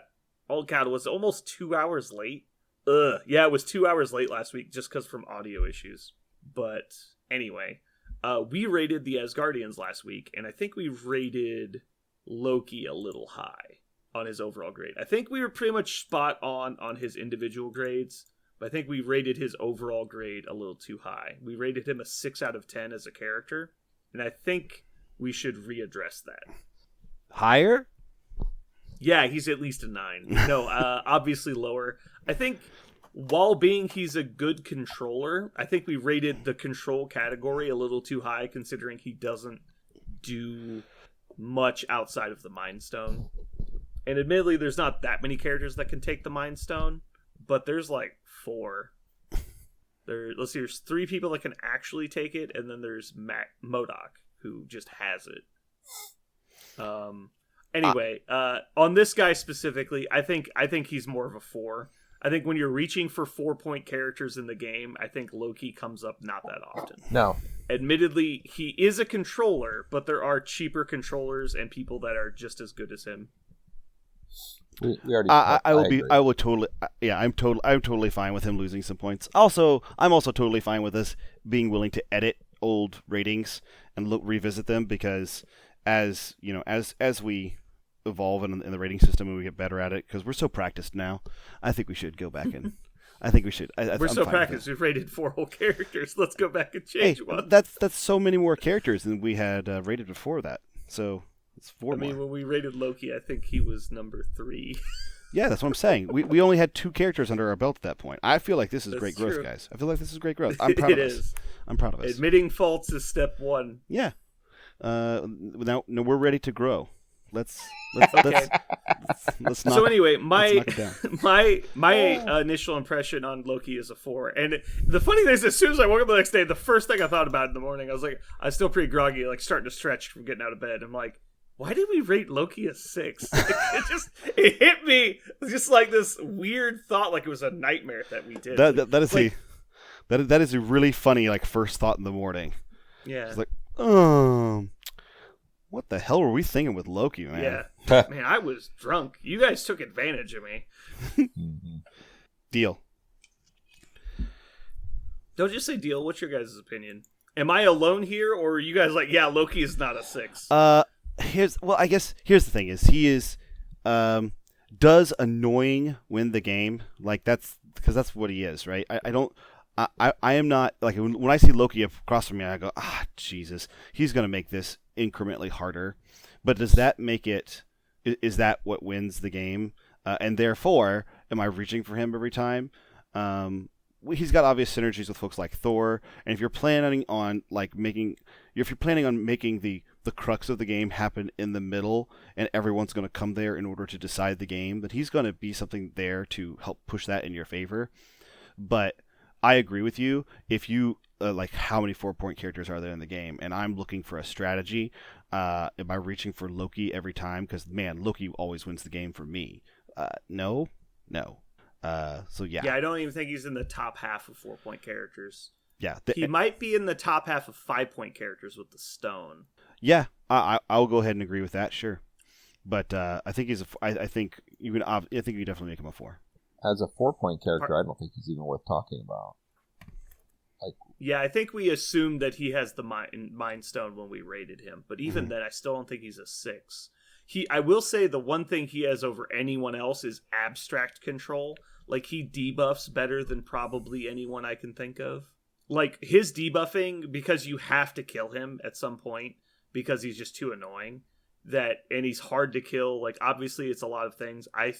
S3: oh God, it was almost 2 hours late. Yeah, it was 2 hours late last week just because from audio issues. But anyway, we rated the Asgardians last week, and I think we rated Loki a little high on his overall grade. I think we were pretty much spot on his individual grades, but I think we rated his overall grade a little too high. We rated him a 6 out of 10 as a character, and I think we should readdress that.
S2: Higher?
S3: Yeah, he's at least a 9. No, obviously lower. I think while he's a good controller, I think we rated the control category a little too high, considering he doesn't do much outside of the Mind Stone. And admittedly, there's not that many characters that can take the Mind Stone, but there's like 4. There's 3 people that can actually take it, and then there's MODOK, who just has it. Anyway, on this guy specifically, I think he's more of a 4. I think when you're reaching for 4-point characters in the game, I think Loki comes up not that often.
S4: No.
S3: Admittedly, he is a controller, but there are cheaper controllers and people that are just as good as him.
S4: We already.
S2: I'm totally fine with him losing some points. Also, I'm also totally fine with us being willing to edit old ratings and revisit them, because as we evolve in the rating system and we get better at it, because we're so practiced now, I think we should go back and I think we should.
S3: We're so practiced. We've rated 4 whole characters. Let's go back and change one.
S2: That's so many more characters than we had rated before that. So it's 4 more.
S3: I mean, when we rated Loki, I think he was number 3.
S2: Yeah, that's what I'm saying. We only had 2 characters under our belt at that point. I feel like this is great growth,
S3: true.
S2: guys. I feel like this is great growth. I'm proud of us.
S3: Is.
S2: I'm proud of us.
S3: Admitting faults is step 1.
S2: Yeah. Now we're ready to grow. Let's knock
S3: so anyway, my initial impression on Loki is a 4. And the funny thing is, as soon as I woke up the next day, the first thing I thought about in the morning, I was still pretty groggy, like starting to stretch from getting out of bed. I'm like, why did we rate Loki a 6? It hit me just like this weird thought, like it was a nightmare that we did.
S2: That is a really funny like first thought in the morning.
S3: Yeah.
S2: It's like, What the hell were we thinking with Loki, man?
S3: Yeah. Man, I was drunk. You guys took advantage of me.
S2: Deal.
S3: Don't just say deal. What's your guys' opinion? Am I alone here, or are you guys like, yeah, Loki is not a 6?
S2: I guess here's the thing: is he is does annoying win the game? Like that's what he is, right? I am not like when I see Loki across from me, I go, Jesus, he's gonna make this incrementally harder. But does that make it? Is that what wins the game? And therefore, am I reaching for him every time? He's got obvious synergies with folks like Thor, and if you're planning on making the crux of the game happen in the middle, and everyone's going to come there in order to decide the game, then he's going to be something there to help push that in your favor. But I agree with you. If you how many 4-point characters are there in the game, and I'm looking for a strategy, am I reaching for Loki every time? Because man, Loki always wins the game for me. No. So yeah.
S3: Yeah, I don't even think he's in the top half of 4-point characters.
S2: Yeah,
S3: he might be in the top half of 5-point characters with the stone.
S2: Yeah, I'll go ahead and agree with that. Sure, but I think I think you definitely make him a 4.
S4: As a 4-point character, I don't think he's even worth talking about.
S3: Yeah, I think we assumed that he has the Mind Stone when we rated him, but even then, I still don't think he's a 6. I will say the one thing he has over anyone else is abstract control. Like, he debuffs better than probably anyone I can think of. Like, his debuffing, because you have to kill him at some point, because he's just too annoying, and he's hard to kill. Like, obviously, it's a lot of things. I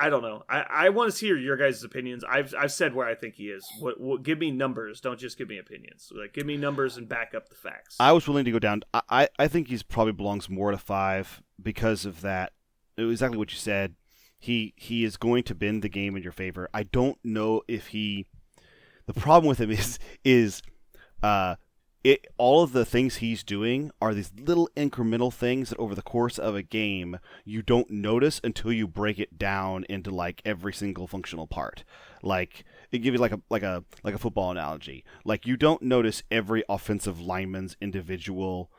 S3: don't know. I want to hear your guys' opinions. I've said where I think he is. What give me numbers. Don't just give me opinions. Like, give me numbers and back up the facts.
S2: I was willing to go down. I think he's probably belongs more to 5 because of that. Exactly what you said. He is going to bend the game in your favor. I don't know if the problem with him is all of the things he's doing are these little incremental things that over the course of a game you don't notice until you break it down into like every single functional part. Like, it give you like a football analogy. Like, you don't notice every offensive lineman's individual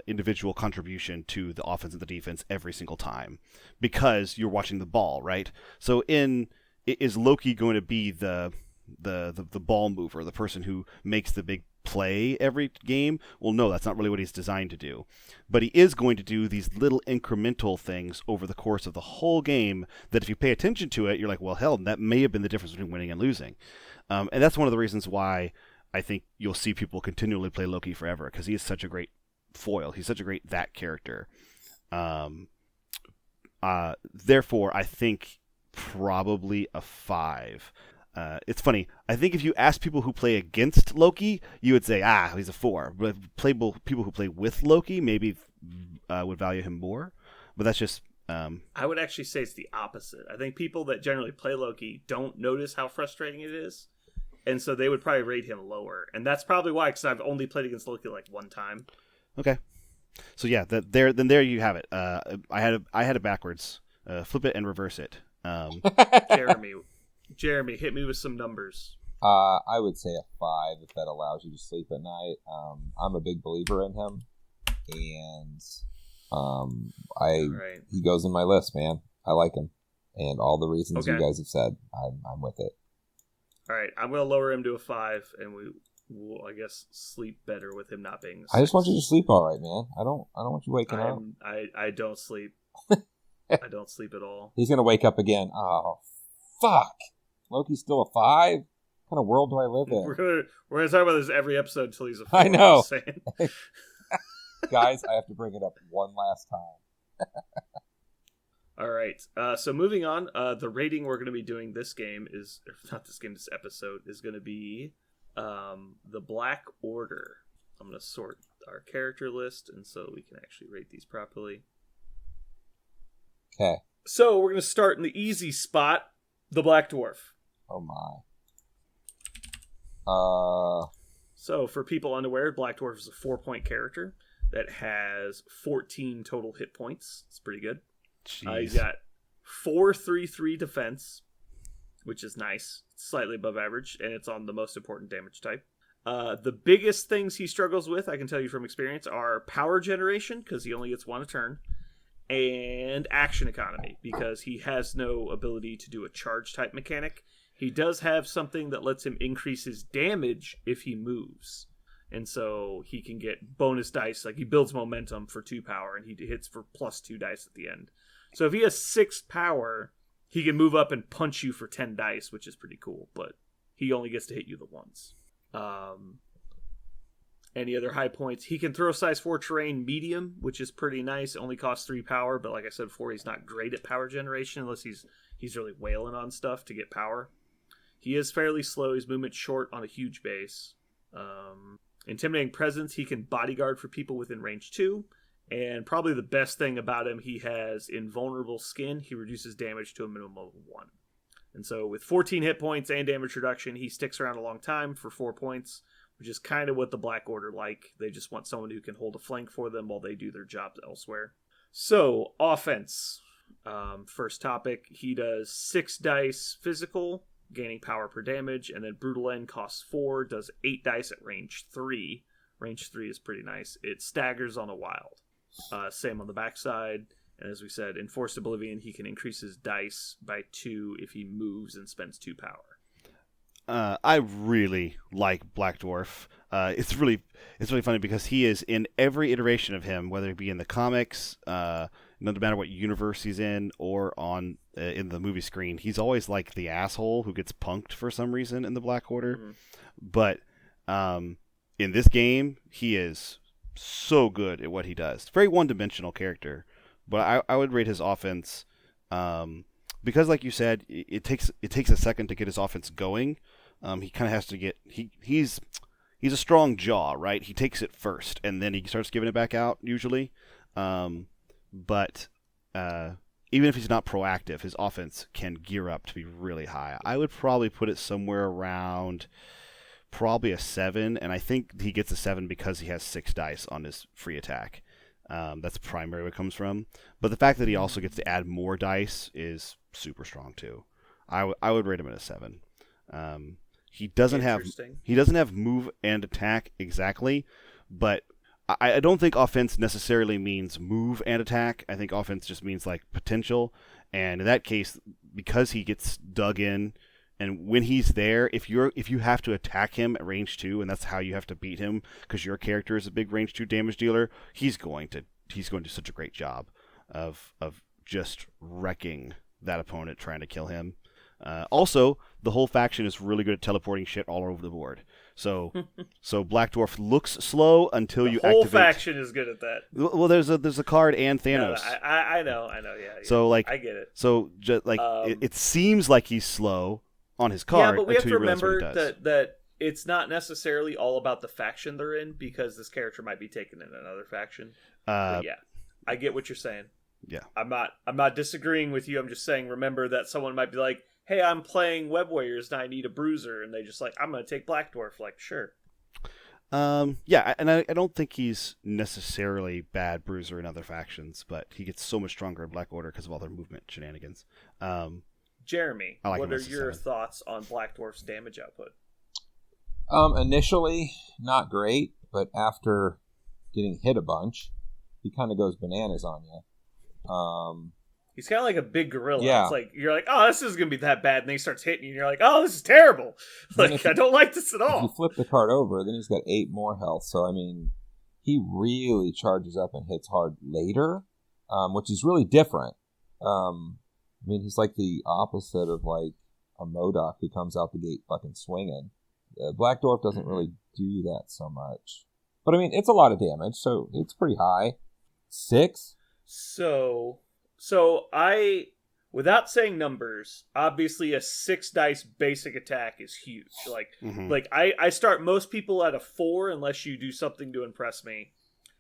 S2: individual contribution to the offense and the defense every single time because you're watching the ball, right? So is Loki going to be the ball mover, the person who makes the big play every game? Well, no, that's not really what he's designed to do. But he is going to do these little incremental things over the course of the whole game that if you pay attention to it, you're like, well, hell, that may have been the difference between winning and losing. And that's one of the reasons why I think you'll see people continually play Loki forever, because he is such a great foil. He's such a great that character. Therefore, I think probably a 5. It's funny. I think if you ask people who play against Loki, you would say, he's a 4. But people who play with Loki maybe would value him more. But that's just...
S3: I would actually say it's the opposite. I think people that generally play Loki don't notice how frustrating it is. And so they would probably rate him lower. And that's probably why, because I've only played against Loki like one time.
S2: Okay. So yeah, there you have it. I had it backwards. Flip it and reverse it.
S3: Jeremy, hit me with some numbers.
S4: I would say a 5 if that allows you to sleep at night. I'm a big believer in him, and he goes in my list, man. I like him, and all the reasons you guys have said, I'm with it. All
S3: right, I'm going to lower him to a 5, and we'll, I guess, sleep better with him not being.
S4: I just want you to sleep all right, man. I don't want you waking up.
S3: I don't sleep. I don't sleep at all.
S4: He's going to wake up again. Oh, fuck. Loki's still a 5? What kind of world do I live in?
S3: We're gonna talk about this every episode until he's a 4.
S4: I know. Guys, I have to bring it up one last time.
S3: All right. So moving on, the rating we're going to be doing this episode is going to be the Black Order. I'm going to sort our character list, and so we can actually rate these properly.
S4: Okay.
S3: So we're going to start in the easy spot, the Black Dwarf.
S4: Oh my.
S3: So for people unaware, Black Dwarf is a 4-point character that has 14 total hit points. It's pretty good. He's got 4/3/3 defense, which is nice. It's slightly above average, and it's on the most important damage type. The biggest things he struggles with, I can tell you from experience, are power generation, because he only gets one a turn, and action economy, because he has no ability to do a charge type mechanic. He does have something that lets him increase his damage if he moves. And so he can get bonus dice, like he builds momentum for 2 power, and he hits for +2 dice at the end. So if he has 6 power, he can move up and punch you for 10 dice, which is pretty cool, but he only gets to hit you the once. Any other high points? He can throw size 4 terrain medium, which is pretty nice. It only costs 3 power, but like I said before, he's not great at power generation unless he's really wailing on stuff to get power. He is fairly slow. His movement's short on a huge base. Intimidating presence, he can bodyguard for people within range 2. And probably the best thing about him, he has invulnerable skin. He reduces damage to a minimum of 1. And so with 14 hit points and damage reduction, he sticks around a long time for 4 points, which is kind of what the Black Order like. They just want someone who can hold a flank for them while they do their jobs elsewhere. So, offense. First topic, he does 6 dice physical, gaining power per damage, and then Brutal End costs 4, does 8 dice at range 3. Range 3 is pretty nice. It staggers on a wild. Same on the backside. And as we said, Enforced Oblivion, he can increase his dice by 2 if he moves and spends 2 power.
S2: I really like Black Dwarf. It's really funny because he is in every iteration of him, whether it be in the comics, no matter what universe he's in, or on in the movie screen. He's always like the asshole who gets punked for some reason in the Black Order. Mm-hmm. But in this game, he is so good at what he does. Very one-dimensional character, but I would rate his offense because, like you said, it takes a second to get his offense going. He kind of has to get he's a strong jaw, right? He takes it first, and then he starts giving it back out usually. But even if he's not proactive, his offense can gear up to be really high. I would probably put it somewhere around probably a 7, and I think he gets a 7 because he has 6 dice on his free attack. That's primarily where it comes from. But the fact that he also gets to add more dice is super strong too. I would rate him at a 7. He doesn't have move and attack exactly, but I don't think offense necessarily means move and attack. I think offense just means like potential. And in that case, because he gets dug in, and when he's there, if you have to attack him at range 2, and that's how you have to beat him because your character is a big range 2 damage dealer, he's going to do such a great job of just wrecking that opponent trying to kill him. Also, the whole faction is really good at teleporting shit all over the board. So Black Dwarf looks slow until you activate. The whole
S3: faction is good at that.
S2: Well, there's a card and Thanos.
S3: No, I know, yeah.
S2: So like,
S3: I get it.
S2: So just like it seems like he's slow on his card.
S3: Yeah, but we have to remember
S2: that
S3: it's not necessarily all about the faction they're in, because this character might be taken in another faction. Yeah, I get what you're saying.
S2: Yeah,
S3: I'm not disagreeing with you. I'm just saying, remember that someone might be like, hey, I'm playing Web Warriors and I need a bruiser, and they just like, I'm going to take Black Dwarf. Like, sure.
S2: Yeah, and I don't think he's necessarily bad bruiser in other factions, but he gets so much stronger in Black Order because of all their movement shenanigans.
S3: Jeremy, what are your thoughts on Black Dwarf's damage output?
S4: Initially, not great, but after getting hit a bunch, he kind of goes bananas on you.
S3: He's kind of like a big gorilla.
S4: Yeah.
S3: It's like, you're like, oh, this isn't going to be that bad. And then he starts hitting you, and you're like, oh, this is terrible. Like, I don't like this at all.
S4: If you flip the card over, then he's got 8 more health. So, I mean, he really charges up and hits hard later, which is really different. I mean, he's like the opposite of, like, a MODOK who comes out the gate fucking swinging. Black Dwarf doesn't really do that so much. But, I mean, it's a lot of damage, so it's pretty high. 6?
S3: So I, without saying numbers, obviously a 6 dice basic attack is huge. Like, like I start most people at a 4 unless you do something to impress me.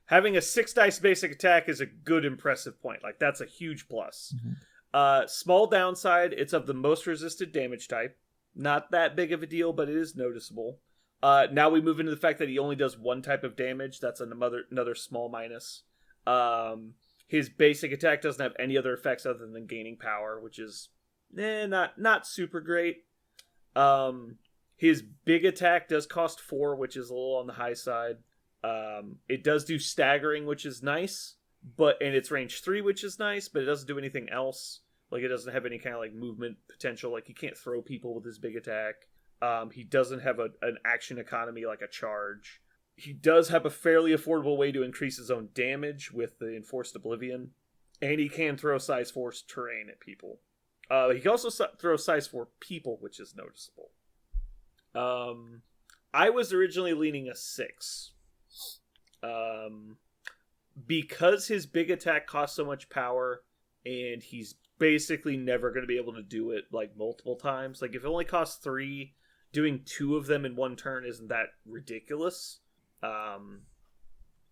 S3: Having a 6 dice basic attack is a good impressive point. Like, that's a huge plus. Small downside, it's of the most resisted damage type. Not that big of a deal, but it is noticeable. Now we move into the fact that he only does 1 type of damage. That's another small minus. His basic attack doesn't have any other effects other than gaining power, which is not super great. His big attack does cost 4, which is a little on the high side. It does do staggering, which is nice, and it's range 3, which is nice, but it doesn't do anything else. Like, it doesn't have any kind of like movement potential. Like, he can't throw people with his big attack. He doesn't have an action economy like a charge. He does have a fairly affordable way to increase his own damage with the Enforced Oblivion, and he can throw size 4 terrain at people. He can also throw size 4 people, which is noticeable. I was originally leaning a 6. Because his big attack costs so much power, and he's basically never going to be able to do it like multiple times. Like, if it only costs 3, doing 2 of them in one turn isn't that ridiculous.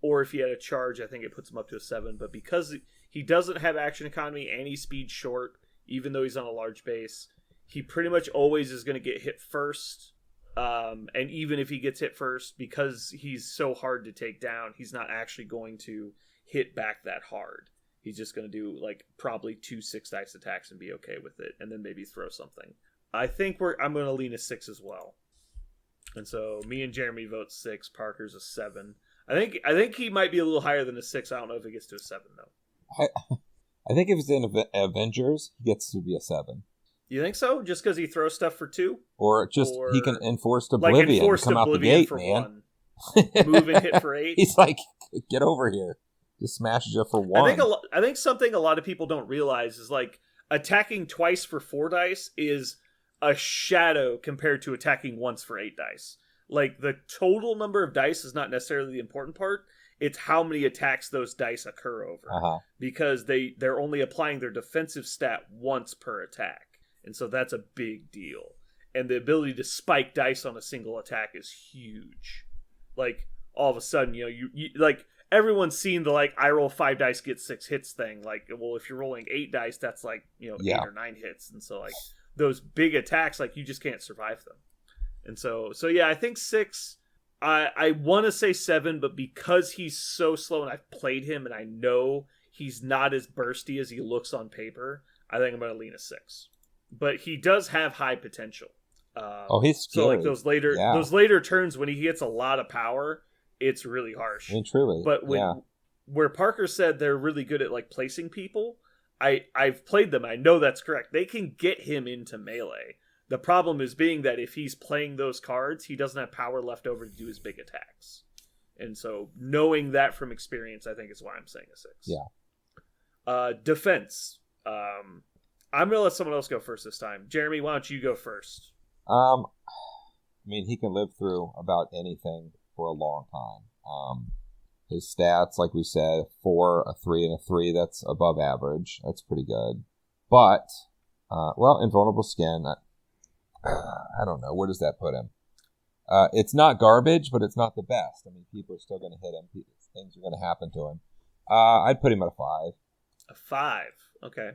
S3: Or if he had a charge, I think it puts him up to a 7. But because he doesn't have action economy and he's speed short, even though he's on a large base, he pretty much always is going to get hit first. And even if he gets hit first, because he's so hard to take down, he's not actually going to hit back that hard. He's just going to do like probably 2 6 dice attacks and be okay with it, and then maybe throw something. I think I'm going to lean a 6 as well. And so me and Jeremy vote 6. Parker's a 7. I think he might be a little higher than a 6. I don't know if it gets to a 7 though.
S4: I think if it's in Avengers, he gets to be a 7.
S3: You think so? Just because he throws stuff for 2?
S4: Or he can Enforced Oblivion and come out the gate, for man.
S3: 1. Move and hit for 8.
S4: He's like, get over here. Just smashes you for 1.
S3: I think something a lot of people don't realize is like attacking twice for 4 dice is a shadow compared to attacking once for 8 dice. Like, the total number of dice is not necessarily the important part. It's how many attacks those dice occur over. Because they're only applying their defensive stat once per attack. And so that's a big deal. And the ability to spike dice on a single attack is huge. Like, all of a sudden, you like, everyone's seen the, like, I roll 5 dice, get 6 hits thing. Like, well, if you're rolling 8 dice, that's like, 8 or 9 hits. And so, like, those big attacks, like, you just can't survive them. And so yeah, I think 6. I want to say 7, but because he's so slow and I've played him and I know he's not as bursty as he looks on paper, I think I'm going to lean a 6. But he does have high potential.
S4: He's scary.
S3: So like those later turns when he gets a lot of power, it's really harsh.
S4: I mean, truly.
S3: But where Parker said they're really good at like placing people, I've played them. I know that's correct. They can get him into melee. The problem is being that if he's playing those cards, he doesn't have power left over to do his big attacks. And so knowing that from experience, I think is why I'm saying a 6.
S4: Yeah.
S3: Defense. I'm going to let someone else go first this time. Jeremy, why don't you go first?
S4: I mean, he can live through about anything for a long time. His stats, like we said, 4, a 3, and a 3, that's above average. That's pretty good. But, Invulnerable Skin, I don't know. Where does that put him? It's not garbage, but it's not the best. I mean, people are still going to hit him. Things are going to happen to him. I'd put him at a 5.
S3: A 5. Okay.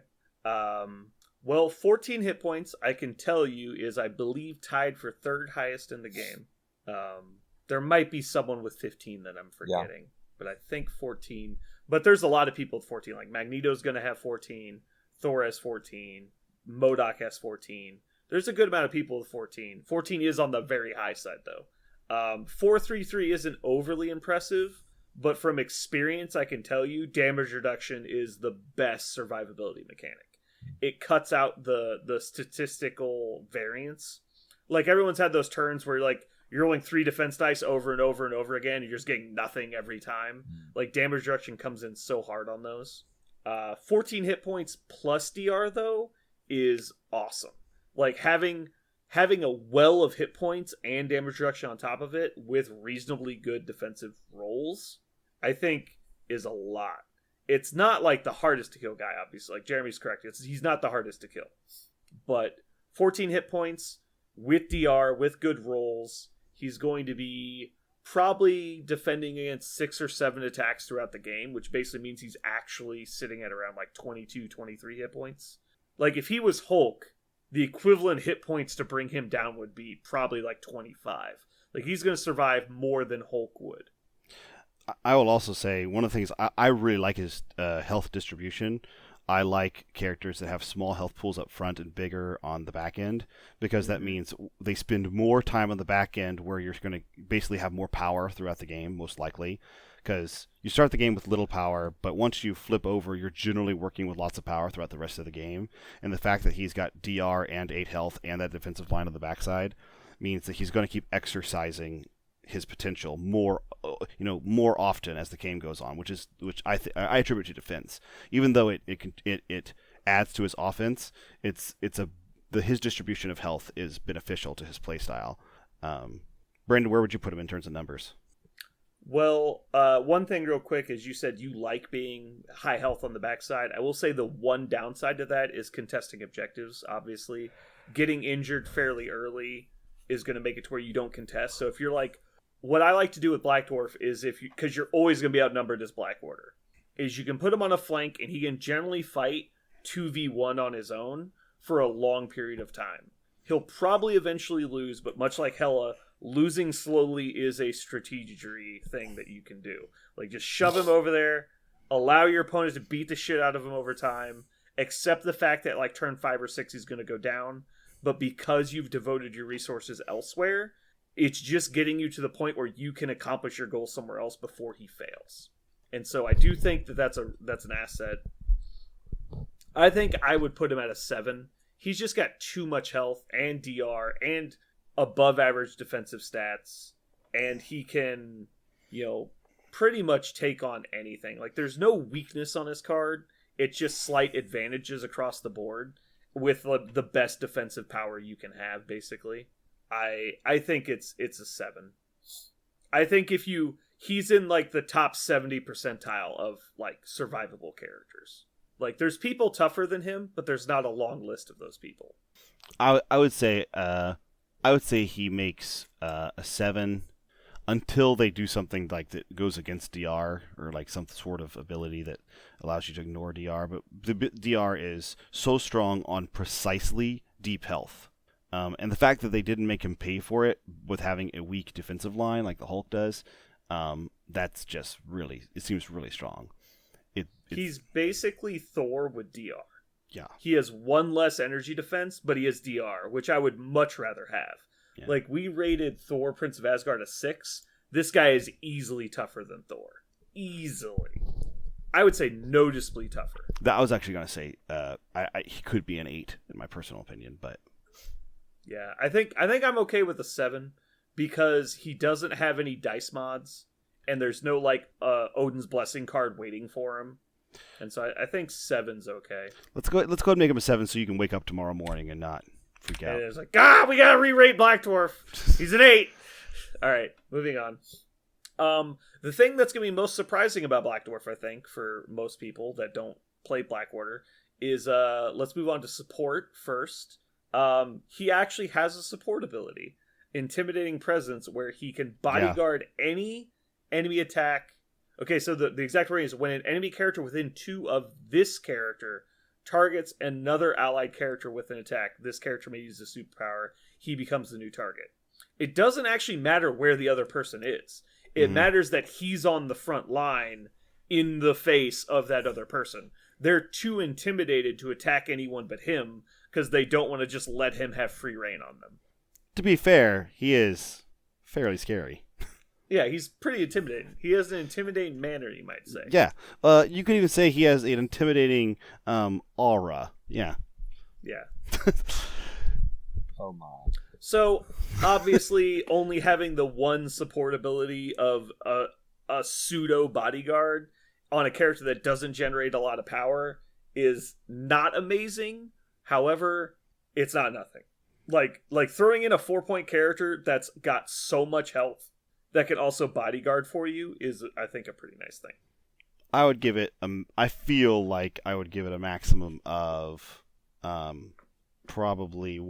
S3: 14 hit points, I can tell you, is, I believe, tied for 3rd highest in the game. There might be someone with 15 that I'm forgetting, but I think 14. But there's a lot of people with 14. Like, Magneto's going to have 14. Thor has 14. MODOK has 14. There's a good amount of people with 14. 14 is on the very high side, though. 433 isn't overly impressive, but from experience, I can tell you, damage reduction is the best survivability mechanic. It cuts out the statistical variance. Like, everyone's had those turns where, like, you're rolling 3 defense dice over and over and over again, and you're just getting nothing every time. Like, damage reduction comes in so hard on those. 14 hit points plus DR, though, is awesome. Like, having a well of hit points and damage reduction on top of it with reasonably good defensive rolls, I think, is a lot. It's not like the hardest to kill guy, obviously. Like, Jeremy's correct. He's not the hardest to kill. But 14 hit points with DR, with good rolls, he's going to be probably defending against 6 or 7 attacks throughout the game, which basically means he's actually sitting at around like 22, 23 hit points. Like, if he was Hulk, the equivalent hit points to bring him down would be probably like 25. Like, he's going to survive more than Hulk would.
S2: I will also say one of the things I really like is health distribution. I like characters that have small health pools up front and bigger on the back end, because that means they spend more time on the back end where you're going to basically have more power throughout the game, most likely. Because you start the game with little power, but once you flip over, you're generally working with lots of power throughout the rest of the game. And the fact that he's got DR and 8 health and that defensive line on the backside means that he's going to keep exercising his potential more often as the game goes on, which I attribute to defense. Even though it adds to his offense, his distribution of health is beneficial to his playstyle. Brandon, where would you put him in terms of numbers?
S3: Well, one thing real quick is you said you like being high health on the backside. I will say the one downside to that is contesting objectives. Obviously, getting injured fairly early is going to make it to where you don't contest. So if you're like, what I like to do with Black Dwarf is because you're always going to be outnumbered as Black Order, is you can put him on a flank and he can generally fight 2v1 on his own for a long period of time. He'll probably eventually lose, but much like Hela, losing slowly is a strategy thing that you can do. Like, just shove him over there, allow your opponent to beat the shit out of him over time, accept the fact that, like, turn 5 or 6 he's going to go down, but because you've devoted your resources elsewhere, it's just getting you to the point where you can accomplish your goal somewhere else before he fails. And so I do think that's an asset. I think I would put him at a 7. He's just got too much health and DR and above average defensive stats, and he can, pretty much take on anything. Like, there's no weakness on his card. It's just slight advantages across the board with the best defensive power you can have, basically. I think it's a 7. I think he's in like the top 70 percentile of like survivable characters. Like, there's people tougher than him, but there's not a long list of those people.
S2: I would say he makes a 7 until they do something like that goes against DR, or like some sort of ability that allows you to ignore DR. But the DR is so strong on precisely deep health. And the fact that they didn't make him pay for it with having a weak defensive line like the Hulk does, that's just it seems really strong.
S3: He's basically Thor with DR.
S2: Yeah.
S3: He has 1 less energy defense, but he has DR, which I would much rather have. Yeah. Like, we rated Thor, Prince of Asgard, a 6. This guy is easily tougher than Thor. Easily. I would say noticeably tougher.
S2: I was actually going to say he could be an 8 in my personal opinion, but...
S3: Yeah, I think I'm okay with a 7 because he doesn't have any dice mods, and there's no, like, Odin's Blessing card waiting for him. And so I think 7's okay.
S2: Let's go ahead and make him a 7 so you can wake up tomorrow morning and not freak out.
S3: And it's like, we gotta re-rate Black Dwarf. He's an 8. All right, moving on. The thing that's gonna be most surprising about Black Dwarf, I think, for most people that don't play Black Order, is let's move on to support first. He actually has a support ability, Intimidating Presence, where he can bodyguard any enemy attack. Okay, so the exact wording is when an enemy character within 2 of this character targets another allied character with an attack, this character may use the superpower, he becomes the new target. It doesn't actually matter where the other person is. It matters that he's on the front line in the face of that other person. They're too intimidated to attack anyone but him because they don't want to just let him have free reign on them.
S2: To be fair, he is fairly scary.
S3: Yeah, he's pretty intimidating. He has an intimidating manner, you might say.
S2: Yeah. You could even say he has an intimidating aura. Yeah.
S3: Yeah.
S4: Oh my.
S3: So, obviously, only having the one support ability of a pseudo bodyguard on a character that doesn't generate a lot of power is not amazing. However, it's not nothing. Like throwing in a 4-point character that's got so much health that can also bodyguard for you is, I think, a pretty nice thing.
S2: I would give it I feel like I would give it a maximum of probably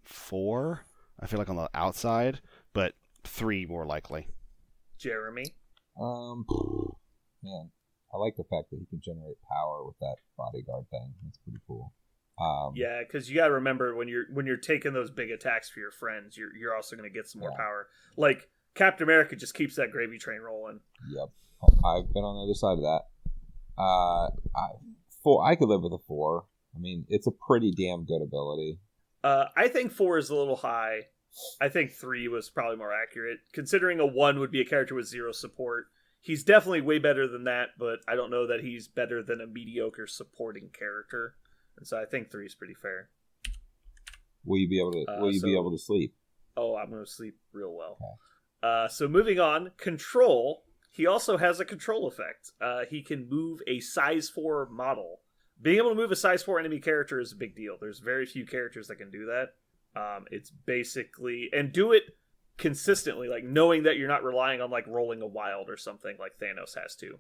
S2: 4? I feel like on the outside, but 3 more likely.
S3: Jeremy?
S4: Man, I like the fact that he can generate power with that bodyguard thing. That's pretty cool.
S3: Yeah, because you got to remember when you're taking those big attacks for your friends, you're also going to get some more power. Like Captain America just keeps that gravy train rolling.
S4: Yep, I've been on the other side of that. 4. I could live with a 4. I mean, it's a pretty damn good ability.
S3: I think 4 is a little high. I think 3 was probably more accurate, considering a 1 would be a character with 0 support. He's definitely way better than that, but I don't know that he's better than a mediocre supporting character. And so I think 3 is pretty fair.
S4: Will you be able to? Be able to sleep?
S3: Oh, I'm going to sleep real well. Okay. So moving on, control. He also has a control effect. He can move a size 4 model. Being able to move a size 4 enemy character is a big deal. There's very few characters that can do that. It's basically, and do it consistently, like knowing that you're not relying on like rolling a wild or something like Thanos has to.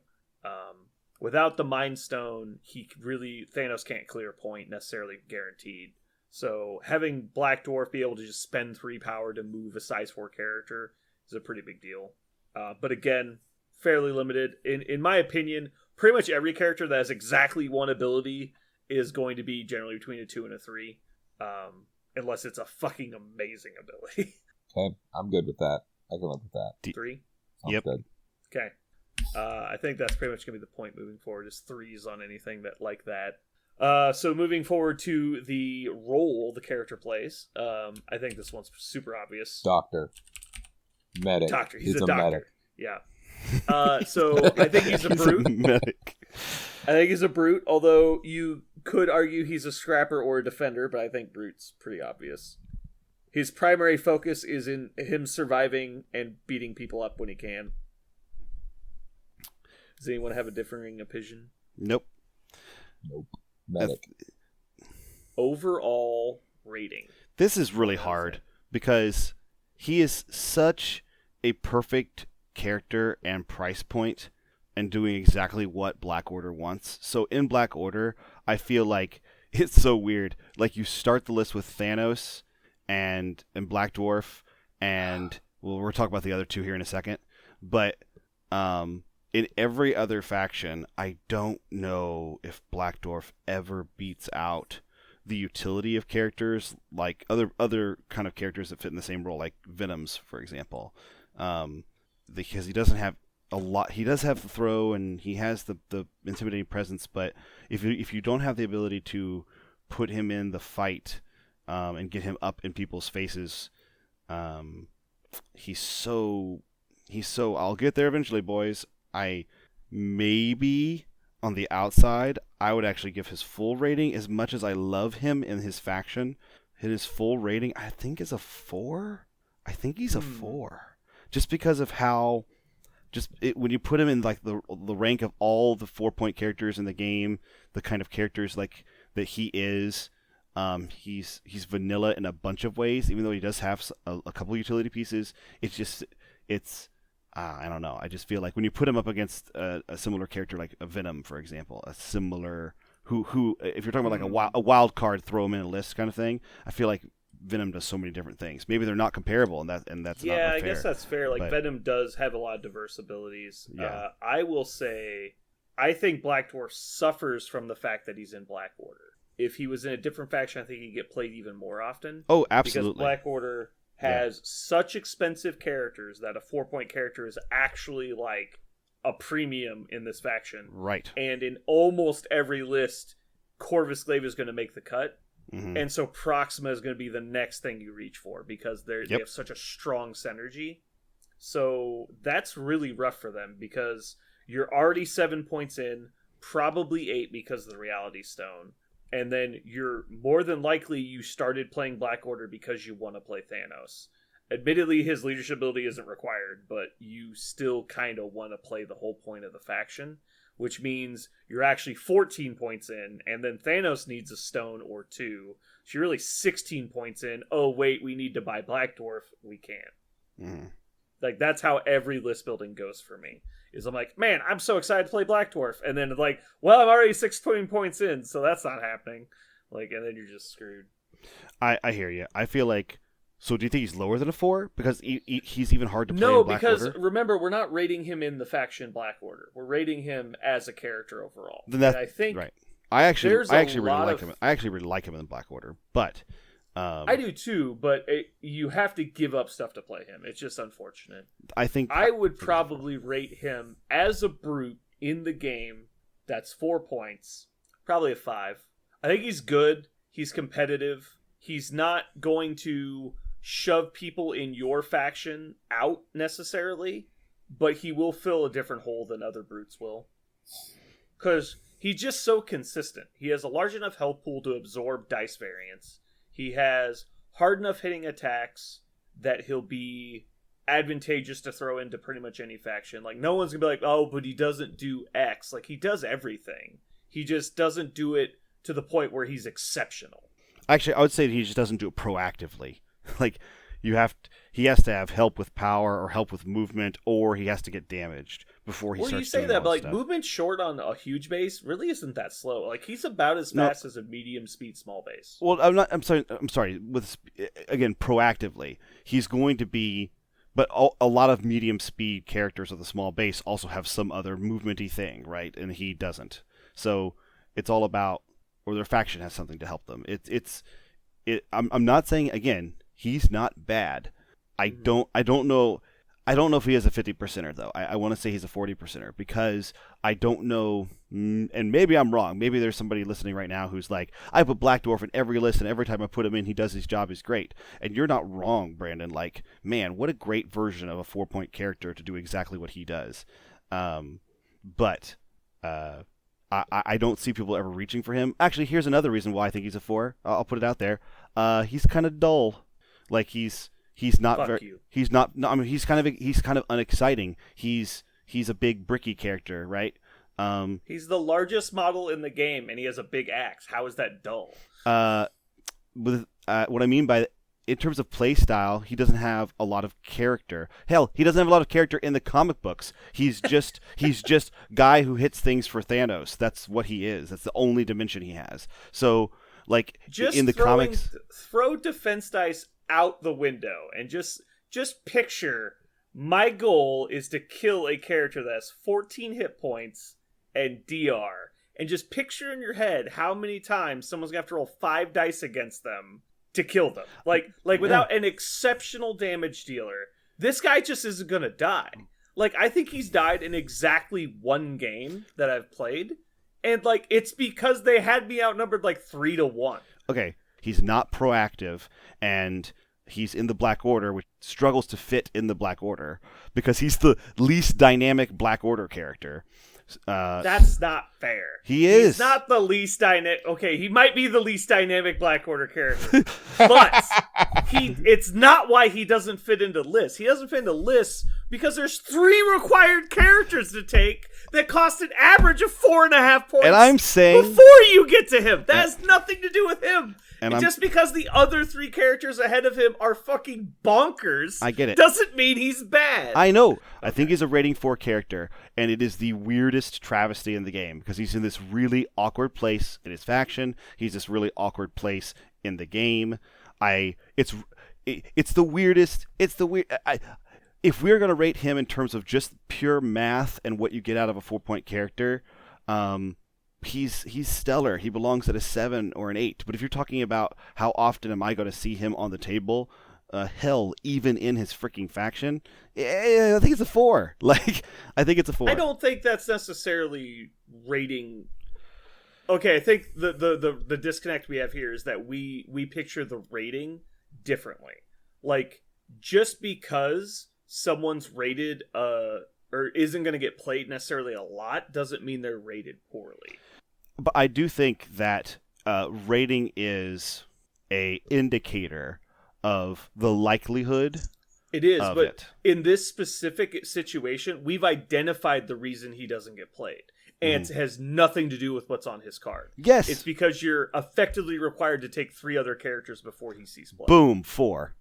S3: Without the Mind Stone, Thanos can't clear a point necessarily guaranteed. So having Black Dwarf be able to just spend 3 power to move a size 4 character is a pretty big deal. But again, fairly limited. In my opinion, pretty much every character that has exactly 1 ability is going to be generally between a 2 and a 3. Unless it's a fucking amazing ability.
S4: Okay, I'm good with that. I can live with that.
S3: 3?
S4: Yep. Good.
S3: Okay. I think that's pretty much going to be the point moving forward, is 3s on anything that like that. So moving forward to the role the character plays, I think this one's super obvious.
S4: Doctor. Medic.
S3: Doctor. He's a doctor. Medic. Yeah. So I think he's a brute.
S2: Medic.
S3: I think he's a brute, although you could argue he's a scrapper or a defender, but I think brute's pretty obvious. His primary focus is in him surviving and beating people up when he can. Does anyone have a differing opinion?
S2: Nope.
S4: Medic.
S3: Overall rating.
S2: This is really hard because he is such a perfect character and price point and doing exactly what Black Order wants. So in Black Order, I feel like it's so weird. Like you start the list with Thanos and Black Dwarf, and well, we're talking about the other 2 here in a second. But in every other faction, I don't know if Black Dwarf ever beats out the utility of characters like other kind of characters that fit in the same role, like Venom's, for example. Because he doesn't have a lot. He does have the throw and he has the intimidating presence, but if you don't have the ability to put him in the fight and get him up in people's faces, he's so I'll get there eventually, boys. I maybe on the outside I would actually give his full rating, as much as I love him in his faction. His full rating I think is a 4. I think he's a 4. Just because of how when you put him in like the rank of all the 4-point characters in the game, the kind of characters like that he is, he's vanilla in a bunch of ways. Even though he does have a couple utility pieces, it's I don't know. I just feel like when you put him up against a similar character like a Venom, for example, a similar who if you're talking about like a wild card, throw him in a list kind of thing, I feel like Venom does so many different things. Maybe they're not comparable, and that's not fair.
S3: I guess that's fair. Like, Venom does have a lot of diverse abilities. Yeah. I will say, I think Black Dwarf suffers from the fact that he's in Black Order. If he was in a different faction, I think he'd get played even more often.
S2: Oh, absolutely.
S3: Because Black Order has such expensive characters that a 4-point character is actually like a premium in this faction.
S2: Right.
S3: And in almost every list, Corvus Glaive is going to make the cut. Mm-hmm. And so Proxima is going to be the next thing you reach for because they have such a strong synergy. So that's really rough for them because you're already 7 points in, probably 8 because of the Reality Stone. And then you're more than likely you started playing Black Order because you want to play Thanos. Admittedly, his leadership ability isn't required, but you still kind of want to play the whole point of the faction. Which means you're actually 14 points in, and then Thanos needs a stone or 2. So you're really 16 points in. Oh, wait, we need to buy Black Dwarf. We can't.
S2: Mm.
S3: Like, that's how every list building goes for me. Is I'm like, man, I'm so excited to play Black Dwarf. And then like, well, I'm already 16 points in, so that's not happening. Like, and then you're just screwed.
S2: I hear you. I feel like... So do you think he's lower than a 4? Because he's even hard to play in Black Order? No, because
S3: remember, we're not rating him in the faction Black Order. We're rating him as a character overall.
S2: Then that's, and I think right. I actually really like him. I actually really like him in the Black Order, but
S3: I do too. But you have to give up stuff to play him. It's just unfortunate.
S2: I think
S3: I would probably rate him as a brute in the game. That's 4 points. Probably a 5. I think he's good. He's competitive. He's not going to shove people in your faction out necessarily, but he will fill a different hole than other brutes will. Because he's just so consistent. He has a large enough health pool to absorb dice variance. He has hard enough hitting attacks that he'll be advantageous to throw into pretty much any faction. Like, no one's gonna be like, oh, but he doesn't do X. Like, he does everything. He just doesn't do it to the point where he's exceptional.
S2: Actually, I would say he just doesn't do it proactively. Like, he has to have help with power or help with movement, or he has to get damaged before he starts doing
S3: you say that, but like
S2: stuff.
S3: Movement short on a huge base really isn't that slow. Like, he's about as fast as a medium speed small base.
S2: Well, I'm sorry. With again, proactively, he's going to be. But a lot of medium speed characters with a small base also have some other movementy thing, right? And he doesn't. So it's all about, or their faction has something to help them. I'm not saying, again, he's not bad. I don't know if he has a 50%er though. I want to say he's a 40%er because I don't know, and maybe I'm wrong. Maybe there's somebody listening right now who's like, I put Black Dwarf in every list, and every time I put him in, he does his job. He's great. And you're not wrong, Brandon. Like, man, what a great version of a 4-point character to do exactly what he does. But I don't see people ever reaching for him. Actually, here's another reason why I think he's a 4. I'll put it out there. He's kind of dull. Like, he's not
S3: Fuck
S2: very.
S3: You.
S2: He's not. No, I mean, he's kind of unexciting. He's a big bricky character, right?
S3: He's the largest model in the game, and he has a big axe. How is that dull?
S2: What I mean by, in terms of play style, he doesn't have a lot of character. Hell, he doesn't have a lot of character in the comic books. He's just guy who hits things for Thanos. That's what he is. That's the only dimension he has. So, like,
S3: just
S2: in the comics,
S3: throw defense dice out the window and just picture, my goal is to kill a character that has 14 hit points and DR, and just picture in your head how many times someone's gonna have to roll 5 dice against them to kill them. Like without an exceptional damage dealer, this guy just isn't gonna die. Like, I think he's died in exactly 1 game that I've played, and like, it's because they had me outnumbered like 3-1.
S2: Okay, he's not proactive, and he's in the Black Order, which struggles to fit in the Black Order because he's the least dynamic Black Order character.
S3: That's not fair.
S2: He is.
S3: He's not the least dynamic. Okay, he might be the least dynamic Black Order character, but it's not why he doesn't fit into lists. He doesn't fit into lists because there's 3 required characters to take that cost an average of 4.5 points.
S2: And I'm saying,
S3: before you get to him, that has nothing to do with him. And just because the other 3 characters ahead of him are fucking bonkers,
S2: I get it,
S3: doesn't mean he's bad.
S2: I know. Okay. I think he's a rating 4 character, and it is the weirdest travesty in the game because he's in this really awkward place in his faction. He's this really awkward place in the game. It's the weirdest. It's the weird. If we're gonna rate him in terms of just pure math and what you get out of a 4-point character, he's stellar. He belongs at a 7 or an 8. But if you're talking about how often am I going to see him on the table, hell, even in his freaking faction, I think it's a 4. Like, I think it's a 4.
S3: I don't think that's necessarily rating. Okay, I think the disconnect we have here is that we picture the rating differently. Like, just because someone's rated or isn't going to get played necessarily a lot doesn't mean they're rated poorly.
S2: But I do think that rating is a indicator of the likelihood.
S3: It is, but in this specific situation, we've identified the reason he doesn't get played. And it has nothing to do with what's on his card.
S2: Yes.
S3: It's because you're effectively required to take 3 other characters before he sees play.
S2: Boom, 4.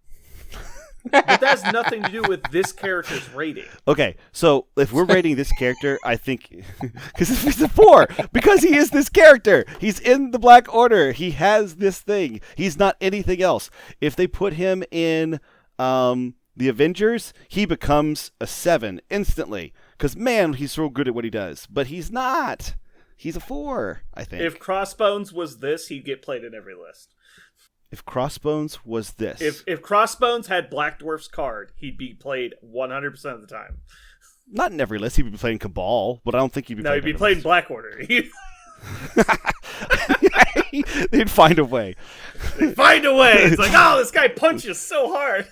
S3: But that has nothing to do with this character's rating.
S2: Okay, so if we're rating this character, I think because it's a 4 because he is this character. He's in the Black Order. He has this thing. He's not anything else. If they put him in the Avengers, he becomes a 7 instantly because man, he's so good at what he does. But he's not. He's a 4, I think.
S3: If Crossbones was this, he'd get played in every list.
S2: If Crossbones was this.
S3: If Crossbones had Black Dwarf's card, he'd be played 100% of the time.
S2: Not in every list. He'd be playing Cabal, but I don't think he'd be playing.
S3: No, he'd be playing Black Order.
S2: They'd find a way.
S3: Find a way. It's like, oh, this guy punches so hard.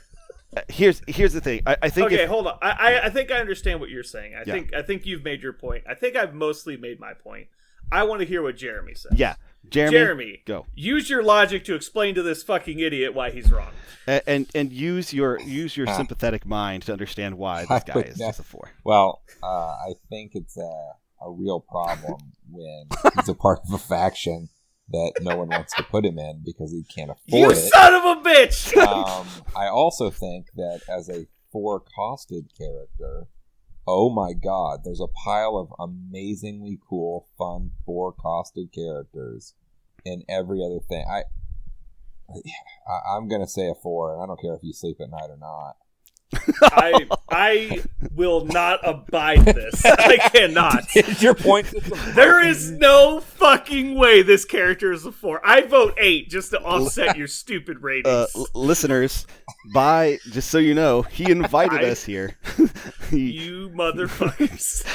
S2: Here's the thing. I think.
S3: Okay, hold on. I think I understand what you're saying. I think you've made your point. I think I've mostly made my point. I want to hear what Jeremy says.
S2: Yeah, Jeremy, go.
S3: Use your logic to explain to this fucking idiot why he's wrong.
S2: And use your sympathetic mind to understand why this guy is just a 4.
S4: Well, I think it's a real problem when he's a part of a faction that no one wants to put him in because he can't afford it.
S3: You son of a bitch!
S4: I also think that as a 4-costed character, oh my god, there's a pile of amazingly cool, fun 4-costed characters in every other thing. I'm going to say a 4, and I don't care if you sleep at night or not.
S3: I will not abide this. I cannot.
S4: Is your point system?
S3: There is no fucking way this character is a 4. I vote 8 just to offset your stupid ratings.
S2: Listeners, just so you know, he invited us here.
S3: You motherfuckers.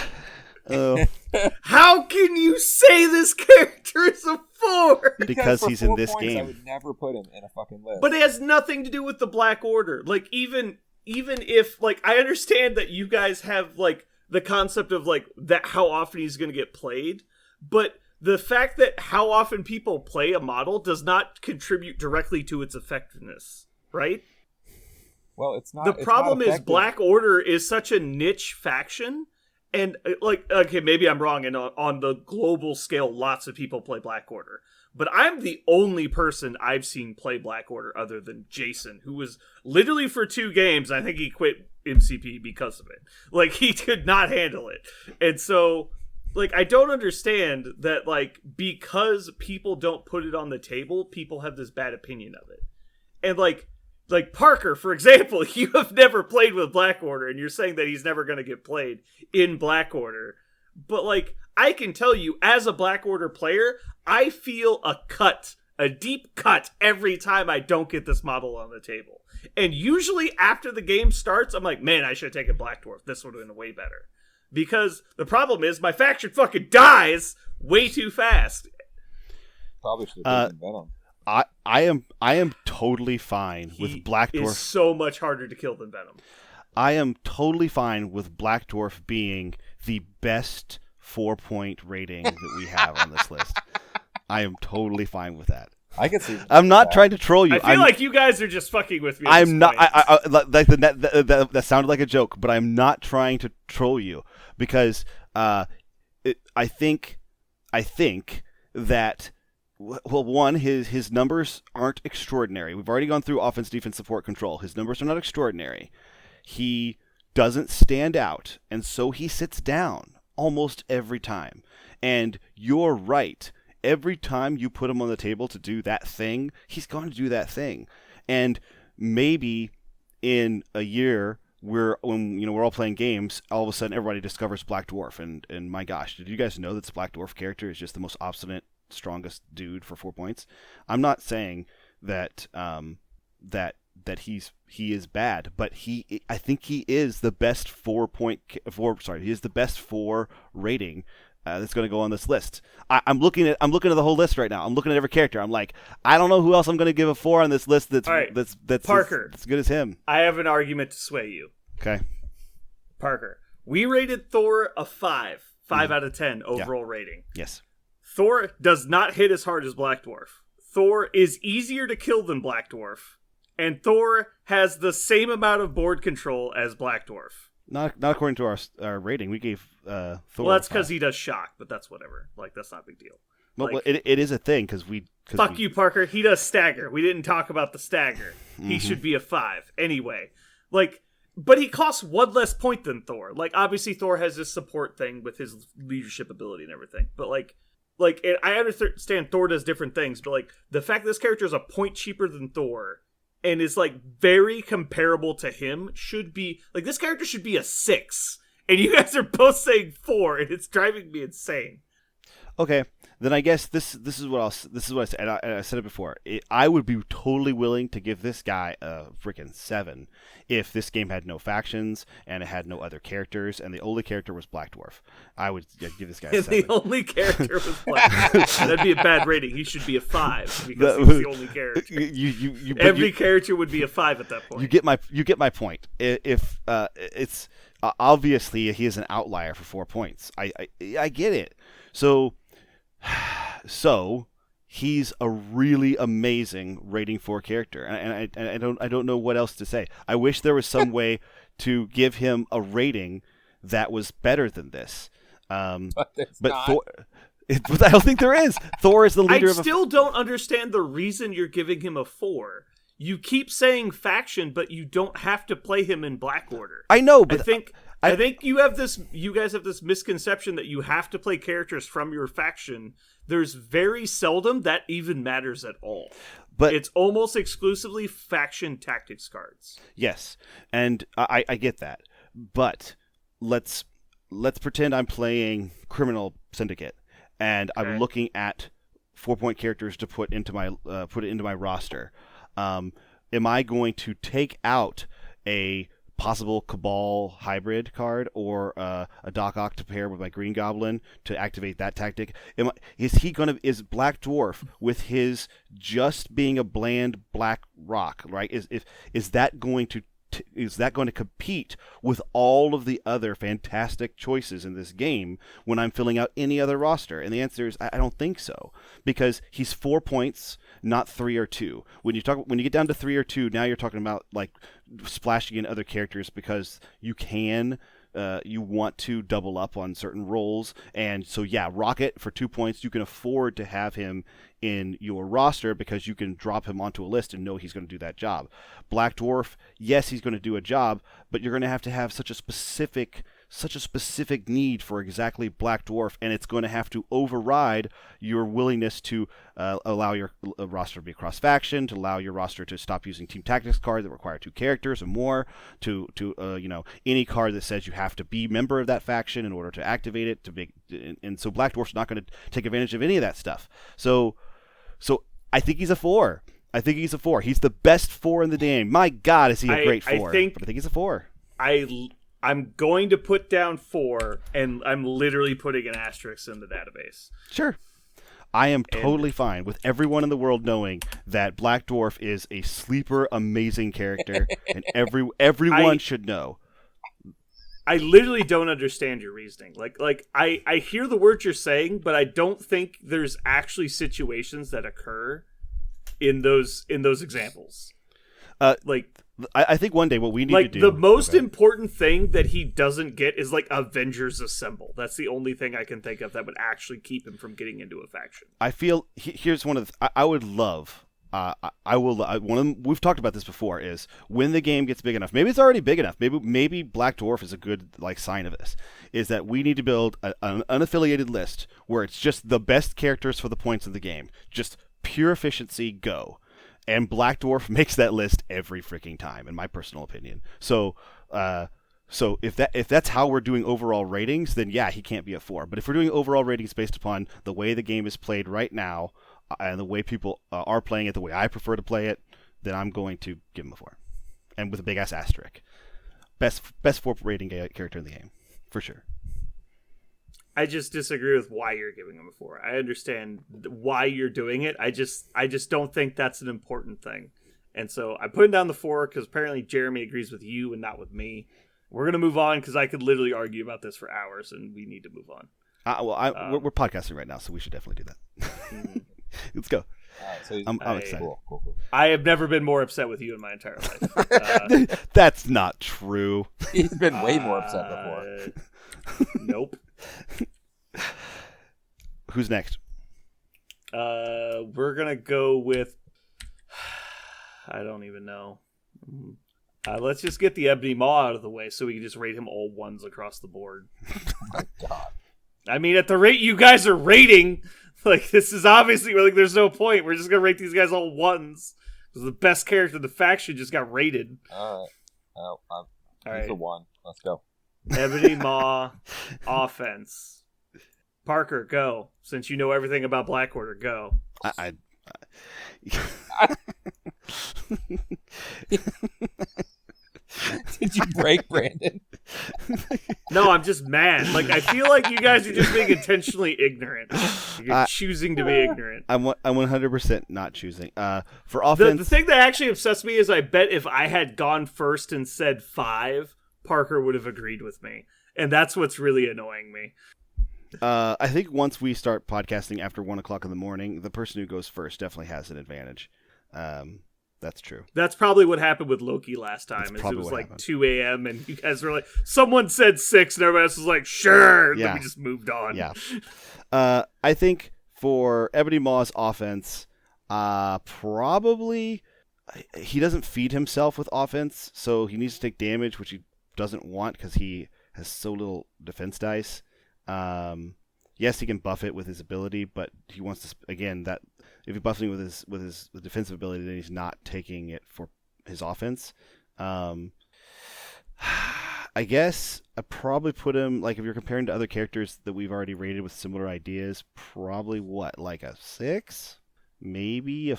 S3: How can you say this character is a 4?
S2: Because he's in this
S4: points,
S2: game.
S4: I would never put him in a fucking list.
S3: But it has nothing to do with the Black Order. Like, even if, like, I understand that you guys have, like, the concept of, like, that how often he's going to get played, but the fact that how often people play a model does not contribute directly to its effectiveness, right?
S4: Well, it's not.
S3: The problem is Black Order is such a niche faction, and, like, okay, maybe I'm wrong, and on the global scale, lots of people play Black Order. But I'm the only person I've seen play Black Order other than Jason, who was literally for 2 games. I think he quit MCP because of it. Like, he could not handle it. And so, like, I don't understand that, like, because people don't put it on the table, people have this bad opinion of it. And, like Parker, for example, you have never played with Black Order, and you're saying that he's never going to get played in Black Order. But, like, I can tell you, as a Black Order player, I feel a deep cut every time I don't get this model on the table. And usually after the game starts, I'm like, man, I should have taken Black Dwarf. This would have been way better. Because the problem is my faction fucking dies way too fast.
S4: Probably should have taken Venom.
S2: I am totally fine with Black Dwarf.
S3: Is so much harder to kill than Venom.
S2: I am totally fine with Black Dwarf being the best 4-point rating that we have on this list. I am totally fine with that.
S4: I can see.
S2: I'm not trying to troll you.
S3: I feel like you guys are just fucking with me.
S2: I'm not. Like that sounded like a joke, but I'm not trying to troll you because I think that. Well, one, his numbers aren't extraordinary. We've already gone through offense, defense, support, control. His numbers are not extraordinary. He doesn't stand out, and so he sits down almost every time. And you're right. Every time you put him on the table to do that thing, he's going to do that thing. And maybe in a year, when we're all playing games, all of a sudden everybody discovers Black Dwarf, and my gosh, did you guys know that this Black Dwarf character is just the most obstinate, strongest dude for 4 points? I'm not saying that that he is bad, but I think he is the best 4 he is the best 4 rating that's going to go on this list. I'm looking at the whole list right now. I'm looking at every character. I'm like, I don't know who else I'm going to give a 4 on this list that's
S3: Parker.
S2: as good as him.
S3: I have an argument to sway you.
S2: Okay.
S3: Parker, we rated Thor a 5 out of 10 overall rating.
S2: Yes.
S3: Thor does not hit as hard as Black Dwarf. Thor is easier to kill than Black Dwarf. And Thor has the same amount of board control as Black Dwarf.
S2: Not according to our rating. We gave Thor.
S3: Well, that's because he does shock, but that's whatever. Like, that's not a big deal.
S2: Well, like, it is a thing because
S3: fuck you, Parker. He does stagger. We didn't talk about the stagger. He should be a 5 anyway. Like, but he costs 1 less point than Thor. Like, obviously Thor has this support thing with his leadership ability and everything. But like I understand Thor does different things, but like the fact that this character is a point cheaper than Thor and is like very comparable to him should be like, this character should be a 6, and you guys are both saying 4, and it's driving me insane.
S2: Okay, then I guess this is what I said. And I said it before. I would be totally willing to give this guy a freaking 7 if this game had no factions and it had no other characters and the only character was Black Dwarf. I would give this guy a 7.
S3: The only character was Black Dwarf. That'd be a bad rating. He should be a 5 because he's the only character. Every character would be a 5 at that point.
S2: You get my point. If it's obviously he is an outlier for 4 points. I get it. So he's a really amazing rating 4 character, and I don't know what else to say. I wish there was some way to give him a rating that was better than this. But Thor, I don't think there is. Thor is the leader. I
S3: still don't understand the reason you're giving him a 4. You keep saying faction, but you don't have to play him in Black Order.
S2: I know, but
S3: I think you guys have this misconception that you have to play characters from your faction. There's very seldom that even matters at all. But it's almost exclusively faction tactics cards.
S2: Yes, and I get that. But let's pretend I'm playing Criminal Syndicate, and I'm looking at 4-point characters to put into my roster. Am I going to take out a possible Cabal hybrid card or a Doc Ock to pair with my Green Goblin to activate that tactic? Is Black Dwarf, with his just being a bland black rock, right? Is that going to compete with all of the other fantastic choices in this game when I'm filling out any other roster? And the answer is I don't think so, because he's 4 points, not 3 or 2. When you get down to 3 or 2, now you're talking about like splashing in other characters because you can. You want to double up on certain roles, and so Rocket for 2 points, you can afford to have him in your roster because you can drop him onto a list and know he's going to do that job. Black Dwarf, yes, he's going to do a job, but you're going to have such a specific need for exactly Black Dwarf, and it's going to have to override your willingness to allow your roster to be cross-faction, to allow your roster to stop using team tactics cards that require 2 characters or more, to any card that says you have to be a member of that faction in order to activate it. And so Black Dwarf's not going to take advantage of any of that stuff. So I think he's a 4. He's the best 4 in the game. My God, is he a great 4? But I think he's a 4.
S3: I'm going to put down 4, and I'm literally putting an asterisk in the database.
S2: Sure. I am totally fine with everyone in the world knowing that Black Dwarf is a sleeper, amazing character, and everyone should know.
S3: I literally don't understand your reasoning. Like I hear the words you're saying, but I don't think there's actually situations that occur in those examples.
S2: I think one day what we need to do...
S3: the most important thing that he doesn't get is, Avengers Assemble. That's the only thing I can think of that would actually keep him from getting into a faction.
S2: I feel... Here's one of the... I would love... we've talked about this before, is when the game gets big enough, maybe it's already big enough, maybe Black Dwarf is a good sign of this, is that we need to build an unaffiliated list where it's just the best characters for the points of the game. Just pure efficiency, go. And Black Dwarf makes that list every freaking time, in my personal opinion. So if that's how we're doing overall ratings, then he can't be a 4. But if we're doing overall ratings based upon the way the game is played right now, and the way people are playing it, the way I prefer to play it, then I'm going to give him a 4, and with a big ass asterisk. Best 4 rating character in the game, for sure.
S3: I just disagree with why you're giving him a 4. I understand why you're doing it. I just don't think that's an important thing. And so I'm putting down the 4 because apparently Jeremy agrees with you and not with me. We're going to move on because I could literally argue about this for hours, and we need to move on.
S2: We're podcasting right now, so we should definitely do that. Mm-hmm. Let's go.
S4: So
S2: I'm excited.
S4: Cool.
S3: I have never been more upset with you in my entire life.
S2: That's not true.
S4: He's been way more upset before.
S3: Nope.
S2: Who's next?
S3: We're gonna go with... I don't even know. Let's just get the Ebony Maw out of the way so we can just rate him all 1s across the board.
S4: Oh my God.
S3: I mean, at the rate you guys are rating, this is obviously there's no point. We're just gonna rate these guys all 1s because the best character in the faction just got rated.
S4: All right.
S3: All right.
S4: For 1. Let's go.
S3: Ebony Maw offense. Parker, go. Since you know everything about Black Order, go.
S4: Did you break Brandon?
S3: No, I'm just mad. Like, I feel like you guys are just being intentionally ignorant. You're choosing to be ignorant.
S2: I'm 100% not choosing. For offense,
S3: the thing that actually upsets me is I bet if I had gone first and said 5, Parker would have agreed with me. And that's what's really annoying me.
S2: I think once we start podcasting after 1 o'clock in the morning, the person who goes first definitely has an advantage. That's true.
S3: That's probably what happened with Loki last time. It was like happened. 2 a.m. and you guys were like, someone said 6 and everybody else was like, sure. And then we just moved on.
S2: Yeah. I think for Ebony Maw's offense, probably he doesn't feed himself with offense, so he needs to take damage, which he doesn't want because he has so little defense dice. Yes, he can buff it with his ability, but he wants to again that if he buffs it with his defensive ability, then he's not taking it for his offense. I guess I probably put him like if you're comparing to other characters that we've already rated with similar ideas, probably like a 6, maybe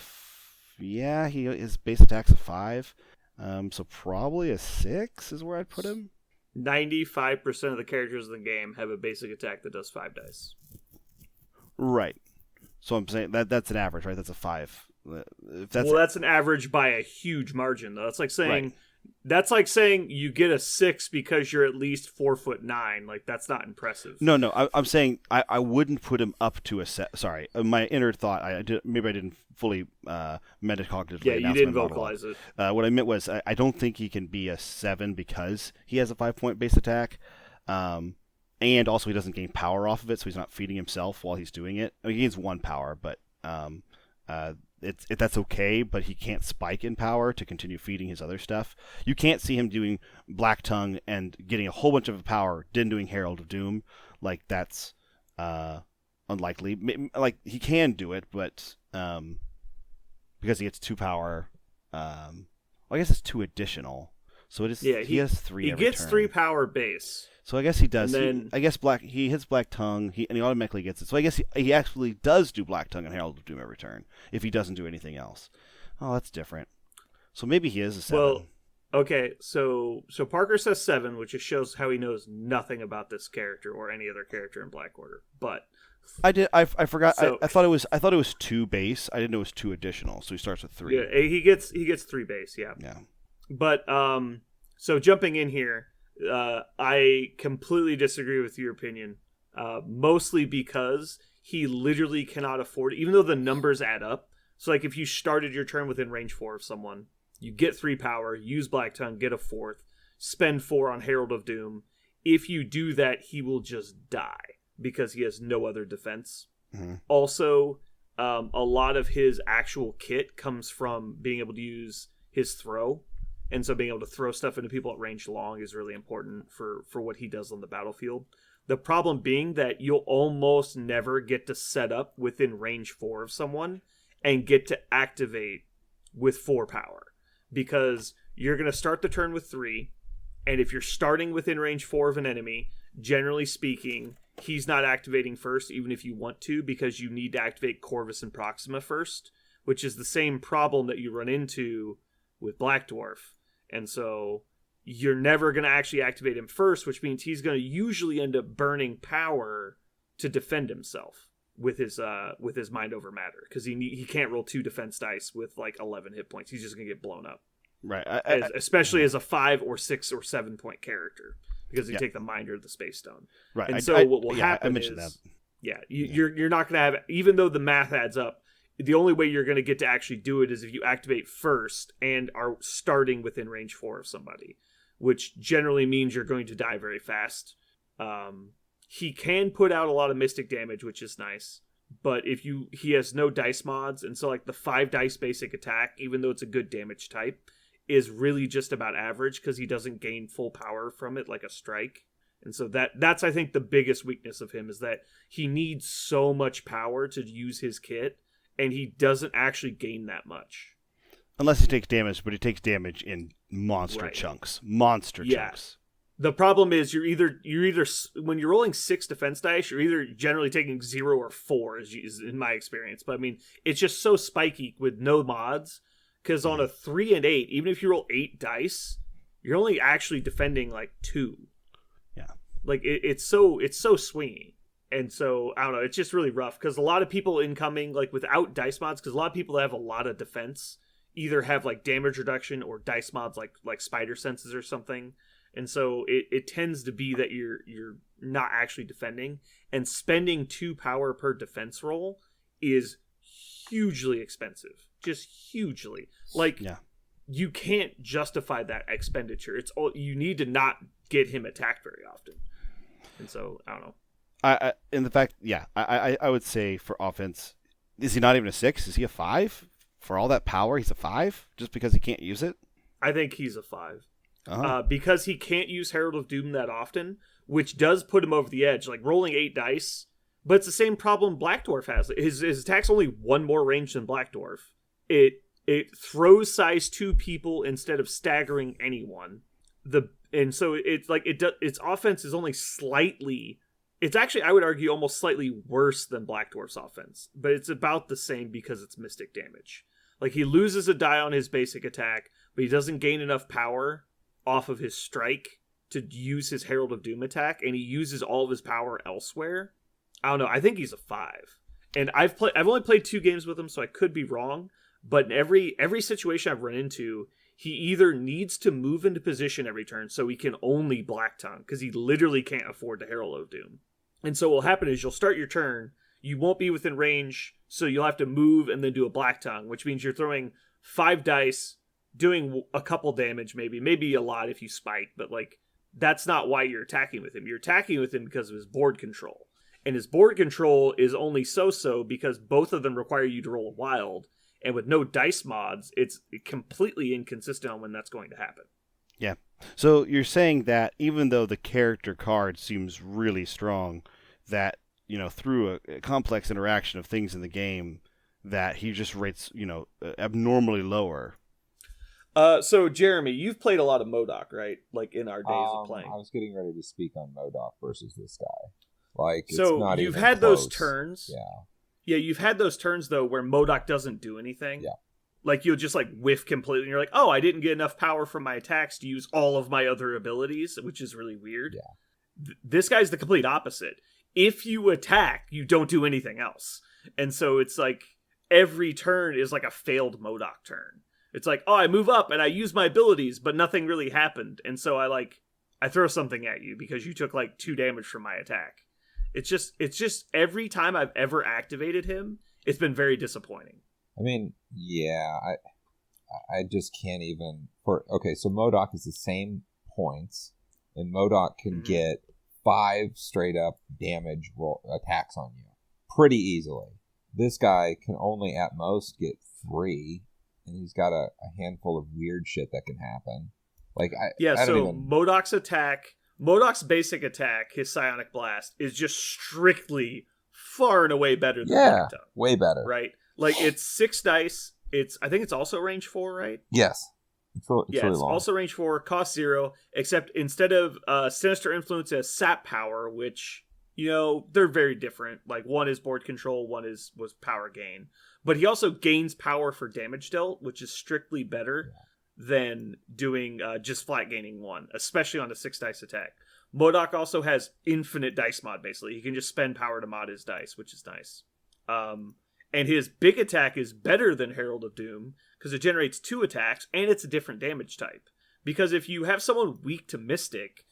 S2: his base attack's a 5, so probably a 6 is where I'd put him.
S3: 95% of the characters in the game have a basic attack that does 5 dice.
S2: Right. So I'm saying that's an average, right? That's a 5.
S3: That's an average by a huge margin, though. That's like saying you get a 6 because you're at least 4'9". Like that's not impressive.
S2: No. I'm saying I wouldn't put him up to a set. Sorry, my inner thought. Maybe I didn't fully metacognitively.
S3: Yeah, you didn't vocalize it.
S2: What I meant was I don't think he can be a 7 because he has a 5-point base attack. And also he doesn't gain power off of it, so he's not feeding himself while he's doing it. I mean, he gains 1 power, but that's okay, but he can't spike in power to continue feeding his other stuff. You can't see him doing Black Tongue and getting a whole bunch of power, then doing Herald of Doom. Like, that's unlikely. Like, he can do it, but because he gets 2 power, I guess it's 2 additional. So it is. Yeah, he has 3.
S3: He gets
S2: turn.
S3: 3 power base.
S2: So I guess he does.
S3: Then,
S2: I guess he hits Black Tongue, and he automatically gets it. So I guess he actually does do Black Tongue and Herald of Doom every turn if he doesn't do anything else. Oh, that's different. So maybe he is a 7.
S3: Well, okay. So Parker says 7, which just shows how he knows nothing about this character or any other character in Black Order. But
S2: I forgot. So, I thought it was 2 base. I didn't know it was 2 additional. So he starts with 3.
S3: Yeah, he gets 3 base. Yeah.
S2: Yeah.
S3: But so jumping in here. I completely disagree with your opinion, mostly because he literally cannot afford it, even though the numbers add up. So, like, if you started your turn within range 4 of someone, you get 3 power, use Black Tongue, get a 4th, spend 4 on Herald of Doom. If you do that, he will just die because he has no other defense. Mm-hmm. Also, a lot of his actual kit comes from being able to use his throw. And so being able to throw stuff into people at range long is really important for what he does on the battlefield. The problem being that you'll almost never get to set up within range 4 of someone and get to activate with 4 power. Because you're going to start the turn with 3, and if you're starting within range 4 of an enemy, generally speaking, he's not activating first, even if you want to, because you need to activate Corvus and Proxima first, which is the same problem that you run into with Black Dwarf. And so you're never going to actually activate him first, which means he's going to usually end up burning power to defend himself with his mind over matter, because he can't roll 2 defense dice with like 11 hit points. He's just going to get blown up.
S2: Right.
S3: Especially as a 5 or 6 or 7 point character, because you take the Minder of the Space Stone.
S2: Right.
S3: And what will happen is, you're not going to have, even though the math adds up, the only way you're going to get to actually do it is if you activate first and are starting within range 4 of somebody, which generally means you're going to die very fast. He can put out a lot of mystic damage, which is nice, but he has no dice mods, and so like the 5 dice basic attack, even though it's a good damage type, is really just about average because he doesn't gain full power from it like a strike. And so that's I think the biggest weakness of him is that he needs so much power to use his kit, and he doesn't actually gain that much.
S2: Unless he takes damage, but he takes damage in monster chunks. Chunks.
S3: The problem is you're either when you're rolling 6 defense dice, you're either generally taking 0 or 4, is in my experience. But I mean, it's just so spiky with no mods, because on a 3 and 8, even if you roll 8 dice, you're only actually defending like 2.
S2: Yeah,
S3: like it's so swingy, and so I don't know. It's just really rough because a lot of people incoming like without dice mods, because a lot of people that have a lot of defense either have like damage reduction or dice mods like spider senses or something. And so it tends to be that you're not actually defending, and spending 2 power per defense roll is hugely expensive, just hugely. Like, you can't justify that expenditure. It's all you need to not get him attacked very often. And so I don't know.
S2: I would say for offense, is he not even a 6? Is he a 5? For all that power, he's a 5 just because he can't use it.
S3: I think he's a 5. Because he can't use Herald of Doom that often, which does put him over the edge. Like rolling 8 dice, but it's the same problem Black Dwarf has. His attack's only 1 more range than Black Dwarf. It throws size 2 people instead of staggering anyone. And so it's like its offense is only slightly. It's actually, I would argue, almost slightly worse than Black Dwarf's offense, but it's about the same because it's mystic damage. Like, he loses a die on his basic attack, but he doesn't gain enough power off of his strike to use his Herald of Doom attack, and he uses all of his power elsewhere. I don't know. I think he's a 5, and I've only played 2 games with him, so I could be wrong. But in every situation I've run into, he either needs to move into position every turn, so he can only Black Tongue because he literally can't afford the Herald of Doom. And so what will happen is you'll start your turn, you won't be within range, so you'll have to move and then do a Black Tongue, which means you're throwing 5 dice. Doing a couple damage, maybe a lot if you spike, but like that's not why you're attacking with him. You're attacking with him because of his board control, and his board control is only so because both of them require you to roll a wild, and with no dice mods, it's completely inconsistent on when that's going to happen.
S2: Yeah. So you're saying that even though the character card seems really strong, that through a complex interaction of things in the game, that he just rates abnormally lower.
S3: So Jeremy, you've played a lot of MODOK, right? Like in our days of playing.
S4: I was getting ready to speak on MODOK versus this guy. Like,
S3: so
S4: it's not
S3: you've
S4: even
S3: had
S4: close.
S3: those turns.
S4: Yeah,
S3: you've had those turns though where MODOK doesn't do anything.
S4: Yeah,
S3: like you'll just like whiff completely, and you're like, oh, I didn't get enough power from my attacks to use all of my other abilities, which is really weird.
S4: Yeah,
S3: this guy's the complete opposite. If you attack, you don't do anything else, and so it's like every turn is like a failed MODOK turn. It's like, oh, I move up and I use my abilities, but nothing really happened. And so I throw something at you because you took like 2 damage from my attack. It's just every time I've ever activated him, it's been very disappointing.
S4: I mean, yeah, I just can't even. Okay, so MODOK is the same points, and MODOK can get 5 straight up damage attacks on you pretty easily. This guy can only at most get 3. And he's got a handful of weird shit that can happen.
S3: MODOK's basic attack, his Psionic Blast, is just strictly far and away better than
S4: Black Tongue. Way better.
S3: Right? Like, it's 6 dice. I think it's also range 4, right?
S4: Yes. It's really long.
S3: Also range 4, cost 0, except instead of Sinister Influence, it has Sap Power, which, they're very different. Like, one is board control, one was power gain. But he also gains power for damage dealt, which is strictly better than doing just flat gaining 1, especially on a 6 dice attack. MODOK also has infinite dice mod, basically. He can just spend power to mod his dice, which is nice. And his big attack is better than Herald of Doom, because it generates 2 attacks, and it's a different damage type. Because if you have someone weak to Mystic,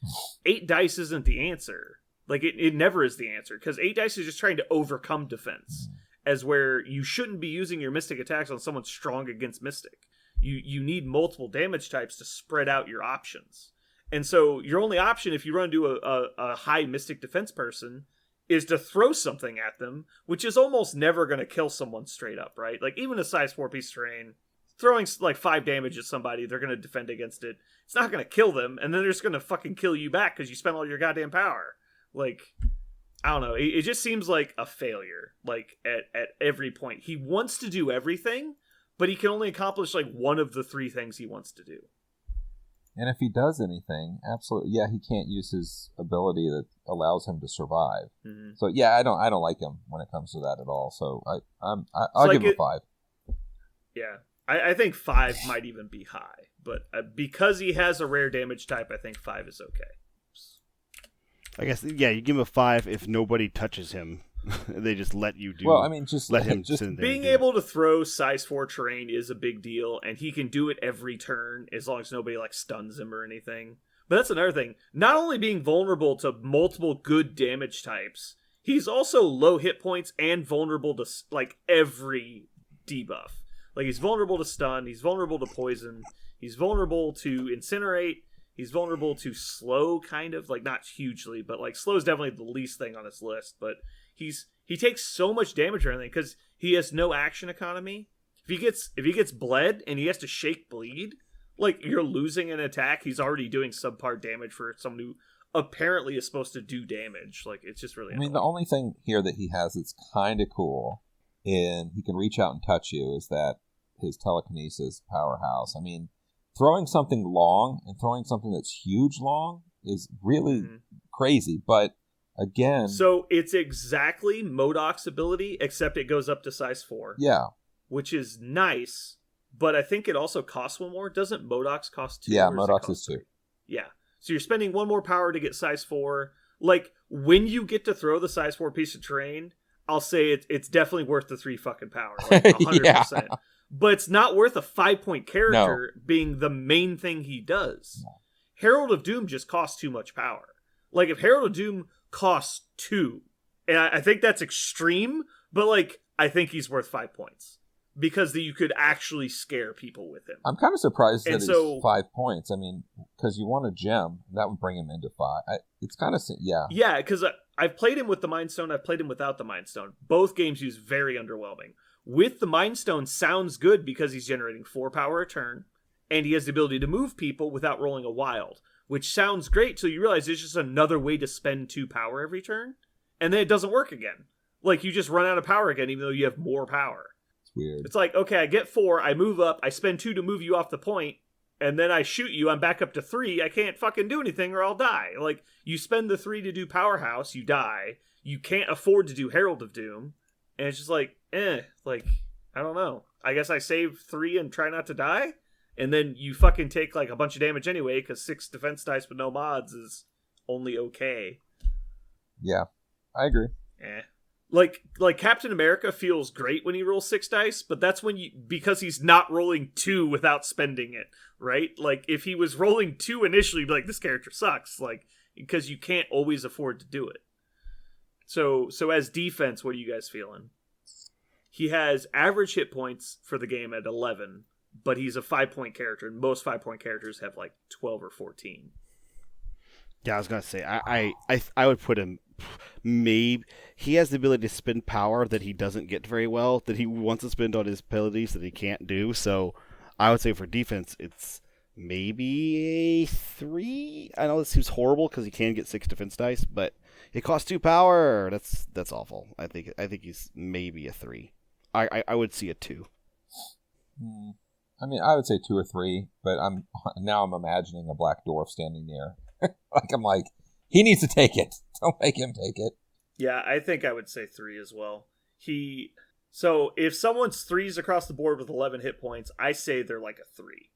S3: 8 dice isn't the answer. Like, it never is the answer, because 8 dice is just trying to overcome defense. As where you shouldn't be using your Mystic attacks on someone strong against Mystic. You need multiple damage types to spread out your options. And so your only option if you run into a high Mystic defense person is to throw something at them, which is almost never going to kill someone straight up, right? Like, even a size 4 piece terrain, throwing like 5 damage at somebody, they're going to defend against it. It's not going to kill them, and then they're just going to fucking kill you back because you spent all your goddamn power. Like, I don't know. It just seems like a failure, like, at every point. He wants to do everything, but he can only accomplish, like, one of the 3 things he wants to do.
S4: And if he does anything, absolutely, yeah, he can't use his ability that allows him to survive. Mm-hmm. So yeah, I don't like him when it comes to that at all. So I'll give him a 5.
S3: Yeah, I think 5 might even be high, but because he has a rare damage type, I think 5 is okay.
S2: I guess, yeah, you give him a 5 if nobody touches him. They just let you do.
S4: Well, I mean, just
S2: let him
S4: just
S3: being able to throw size 4 terrain is a big deal, and he can do it every turn as long as nobody like stuns him or anything. But that's another thing. Not only being vulnerable to multiple good damage types, he's also low hit points and vulnerable to like every debuff. Like he's vulnerable to stun, he's vulnerable to poison, he's vulnerable to incinerate. He's vulnerable to slow, kind of, like not hugely, but like slow is definitely the least thing on his list. But he takes so much damage or anything because he has no action economy. If he gets bled and he has to shake bleed, like you're losing an attack, he's already doing subpar damage for someone who apparently is supposed to do damage. Like it's just really.
S4: I mean, the only thing here that he has that's kind of cool, and he can reach out and touch you, is that his telekinesis powerhouse. I mean. Throwing something long and throwing something that's huge long is really crazy, but again...
S3: So it's exactly MODOK's ability, except it goes up to size 4.
S4: Yeah.
S3: Which is nice, but I think it also costs 1 more. Doesn't MODOK's cost 2?
S4: Yeah, MODOK's is 2.
S3: Yeah. So you're spending 1 more power to get size 4. Like, when you get to throw the size 4 piece of terrain, I'll say it's definitely worth the 3 fucking power. Like, 100%. Yeah. But it's not worth a 5-point character being the main thing he does. No. Herald of Doom just costs too much power. Like, if Herald of Doom costs 2, and I think that's extreme, but, like, I think he's worth 5 points. Because you could actually scare people with him.
S4: I'm kind of surprised that he's 5 points. I mean, because you want a gem, that would bring him into 5. It's kind of, yeah.
S3: Yeah, because I've played him with the Mind Stone, I've played him without the Mind Stone. Both games use very underwhelming. With the Mind Stone sounds good because he's generating 4 power a turn, and he has the ability to move people without rolling a wild, which sounds great till you realize it's just another way to spend 2 power every turn, and then it doesn't work again. Like, you just run out of power again, even though you have more power.
S4: It's weird.
S3: It's like, okay, I get 4, I move up, I spend 2 to move you off the point, and then I shoot you, I'm back up to 3, I can't fucking do anything or I'll die. Like, you spend the 3 to do Powerhouse, you die, you can't afford to do Herald of Doom, and it's just like, like, I don't know. I guess I save 3 and try not to die? And then you fucking take, like, a bunch of damage anyway, because 6 defense dice with no mods is only okay.
S4: Yeah, I agree.
S3: Like Captain America feels great when he rolls 6 dice, but that's because he's not rolling 2 without spending it, right? Like, if he was rolling 2 initially, you'd be like, this character sucks, like, because you can't always afford to do it. So as defense, what are you guys feeling? He has average hit points for the game at 11, but he's a 5-point character, and most 5-point characters have like 12 or 14.
S2: Yeah, I was gonna say I would put him. Maybe he has the ability to spend power that he doesn't get very well, that he wants to spend on his abilities that he can't do. So I would say for defense, it's maybe a 3. I know this seems horrible because he can get 6 defense dice, but it costs 2 power. That's awful. I think he's maybe a 3. I would see a 2.
S4: I mean, I would say 2 or 3, but I'm imagining a black dwarf standing near. I'm like, he needs to take it. Don't make him take it.
S3: Yeah, I think I would say 3 as well. So if someone's 3s across the board with 11 hit points, I say they're like a 3,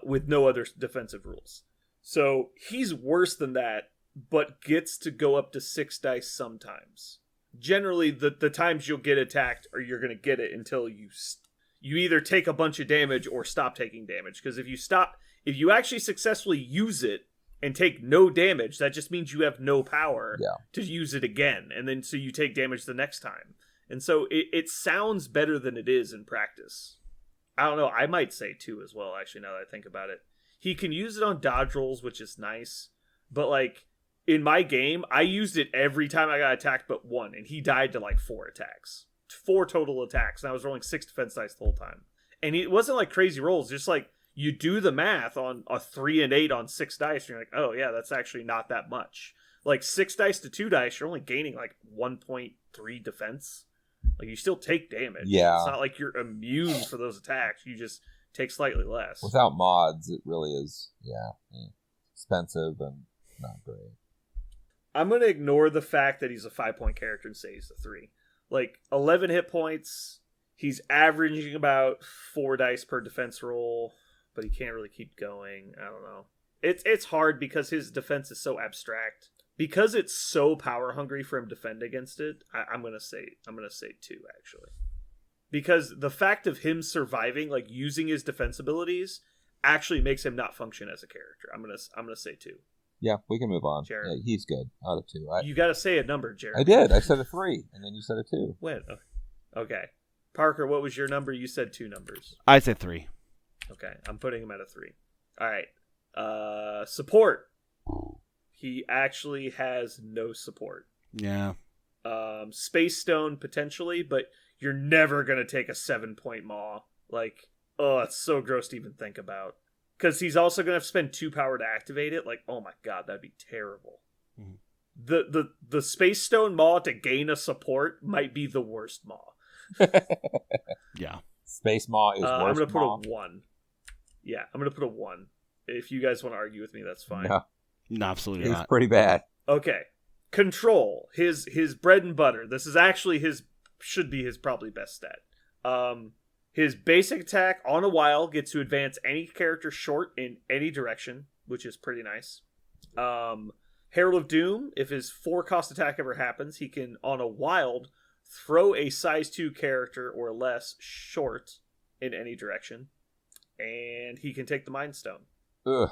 S3: with no other defensive rules. So he's worse than that, but gets to go up to 6 dice sometimes. Generally, the times you'll get attacked, or you're going to get it until you either take a bunch of damage or stop taking damage. Because if you actually successfully use it and take no damage, that just means you have no power to use it again. And then so you take damage the next time. And so it sounds better than it is in practice. I don't know. I might say 2 as well, actually, now that I think about it. He can use it on dodge rolls, which is nice. But, like, in my game, I used it every time I got attacked but 1, and he died to, like, 4 attacks. 4 total attacks, and I was rolling 6 defense dice the whole time. And it wasn't, like, crazy rolls. Just, like, you do the math on a 3 and 8 on 6 dice, and you're like, oh, yeah, that's actually not that much. Like, 6 dice to 2 dice, you're only gaining, like, 1.3 defense. Like, you still take damage.
S4: Yeah.
S3: It's not like you're immune for those attacks. You just take slightly less.
S4: Without mods, it really is, expensive and not great.
S3: I'm going to ignore the fact that he's a 5-point character and say he's a 3. Like, 11 hit points, he's averaging about 4 dice per defense roll, but he can't really keep going. I don't know. It's hard because his defense is so abstract. Because it's so power hungry for him to defend against it, I'm gonna say 2 actually. Because the fact of him surviving, like using his defense abilities, actually makes him not function as a character. I'm gonna say 2.
S4: Yeah, we can move on.
S3: Jared.
S4: Yeah, he's good out of 2.
S3: You got to say a number, Jared.
S4: I did. I said a 3, and then you said a 2.
S3: When? Okay. Parker, what was your number? You said 2 numbers.
S2: I said 3.
S3: Okay, I'm putting him at a 3. All right. Support. He actually has no support.
S2: Yeah.
S3: Space Stone potentially, but you're never gonna take a 7-point Maw. Like, oh, it's so gross to even think about. Because he's also gonna have to spend 2 power to activate it. Like, oh my god, that'd be terrible. Mm-hmm. The Space Stone Maw to gain a support might be the worst Maw.
S2: Yeah.
S4: Space Maw is worse.
S3: I'm gonna put a 1. Yeah, I'm gonna put a 1. If you guys want to argue with me, that's fine.
S2: No, absolutely not.
S4: It's pretty bad.
S3: Okay. Control. His bread and butter. This is actually should be his probably best stat. His basic attack on a while gets to advance any character short in any direction, which is pretty nice. Herald of Doom, if his 4-cost attack ever happens, he can, on a wild, throw a size 2 character or less short in any direction. And he can take the Mind Stone.
S4: Ugh.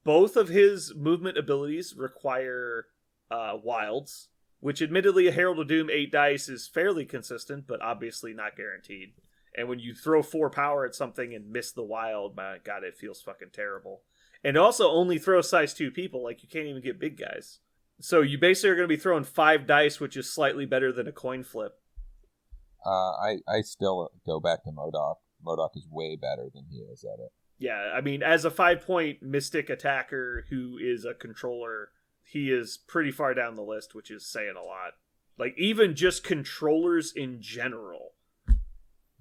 S3: Both of his movement abilities require wilds, which admittedly a Herald of Doom 8 dice is fairly consistent, but obviously not guaranteed. And when you throw 4 power at something and miss the wild, my god, it feels fucking terrible. And also only throw size 2 people, like you can't even get big guys. So you basically are going to be throwing 5 dice, which is slightly better than a coin flip.
S4: I still go back to MODOK. MODOK is way better than he is at it.
S3: Yeah, I mean, as a 5-point mystic attacker who is a controller, he is pretty far down the list, which is saying a lot. Like, even just controllers in general.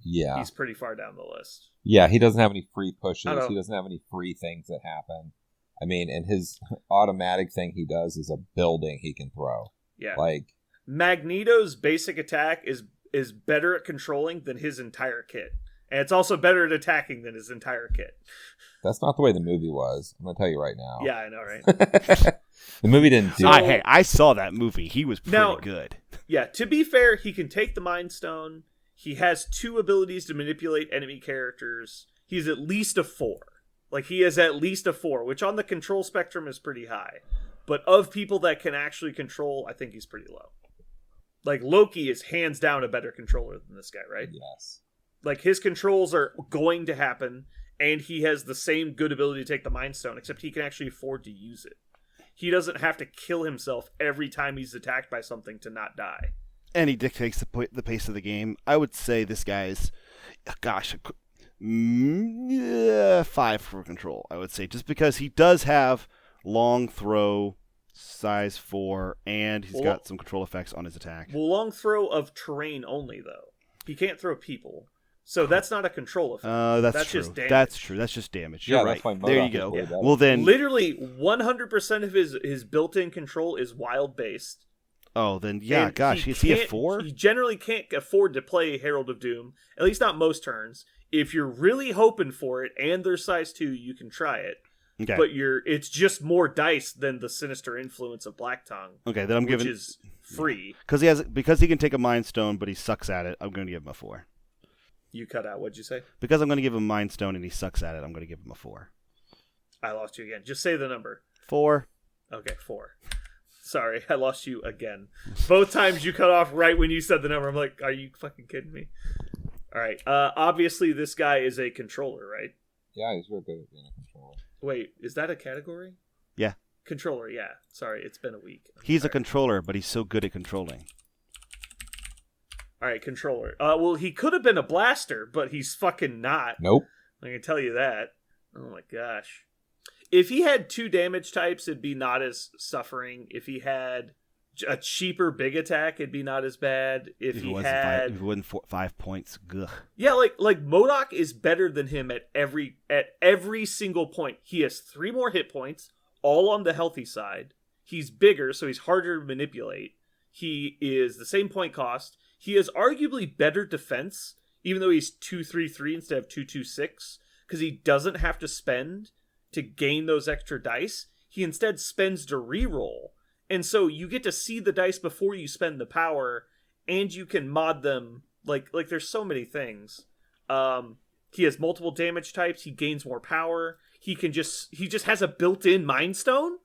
S4: Yeah.
S3: He's pretty far down the list.
S4: Yeah, he doesn't have any free pushes. He doesn't have any free things that happen. I mean, and his automatic thing he does is a building he can throw.
S3: Yeah.
S4: Like,
S3: Magneto's basic attack is better at controlling than his entire kit. And it's also better at attacking than his entire kit.
S4: That's not the way the movie was. I'm going to tell you right now.
S3: Yeah, I know, right?
S4: The movie didn't do it.
S2: Hey, I saw that movie. He was pretty good.
S3: Yeah, to be fair, he can take the Mind Stone. He has 2 abilities to manipulate enemy characters. He's at least a 4. Like, he is at least a 4, which on the control spectrum is pretty high. But of people that can actually control, I think he's pretty low. Like, Loki is hands down a better controller than this guy, right?
S4: Yes.
S3: Like, his controls are going to happen, and he has the same good ability to take the Mind Stone, except he can actually afford to use it. He doesn't have to kill himself every time he's attacked by something to not die.
S2: And he dictates the pace of the game. I would say this guy's, 5 for control, I would say. Just because he does have long throw, size 4, and he's got some control effects on his attack.
S3: Well, long throw of terrain only, though. He can't throw people. So that's not a control effect.
S2: That's true.
S3: Just damage.
S2: That's true. That's just damage. You're right. There you go.
S4: Yeah.
S2: Well, then,
S3: literally 100% of his built-in control is wild-based.
S2: Oh, then yeah.
S3: And
S2: gosh, is he a 4?
S3: He generally can't afford to play Herald of Doom. At least not most turns. If you're really hoping for it and they're size 2, you can try it.
S2: Okay.
S3: But it's just more dice than the sinister influence of Black Tongue.
S2: Okay, then which
S3: is free
S2: because he can take a Mind Stone, but he sucks at it. I'm going to give him a 4.
S3: You cut out. What'd you say?
S2: Because I'm going to give him Mind Stone and he sucks at it. I'm going to give him a 4.
S3: I lost you again. Just say the number.
S2: 4.
S3: Okay, 4. Sorry, I lost you again. Both times you cut off right when you said the number. I'm like, are you fucking kidding me? All right. Obviously, this guy is a controller, right?
S4: Yeah, he's real good at being a controller.
S3: Wait, is that a category?
S2: Yeah.
S3: Controller, yeah. Sorry, it's been a week.
S2: He's a controller, but he's so good at controlling.
S3: All right, controller. Well, he could have been a blaster, but he's fucking not.
S4: Nope.
S3: I can tell you that. Oh my gosh. If he had 2 damage types, it'd be not as suffering. If he had a cheaper big attack, it'd be not as bad. If he had,
S2: if it wasn't 5 points, ugh.
S3: Yeah, like MODOK is better than him at every single point. He has 3 more hit points, all on the healthy side. He's bigger, so he's harder to manipulate. He is the same point cost. He has arguably better defense, even though he's 2-3-3 instead of 2-2-6, because he doesn't have to spend to gain those extra dice. He instead spends to reroll. And so you get to see the dice before you spend the power, and you can mod them. Like there's so many things. He has multiple damage types. He gains more power. He just has a built-in Mind Stone.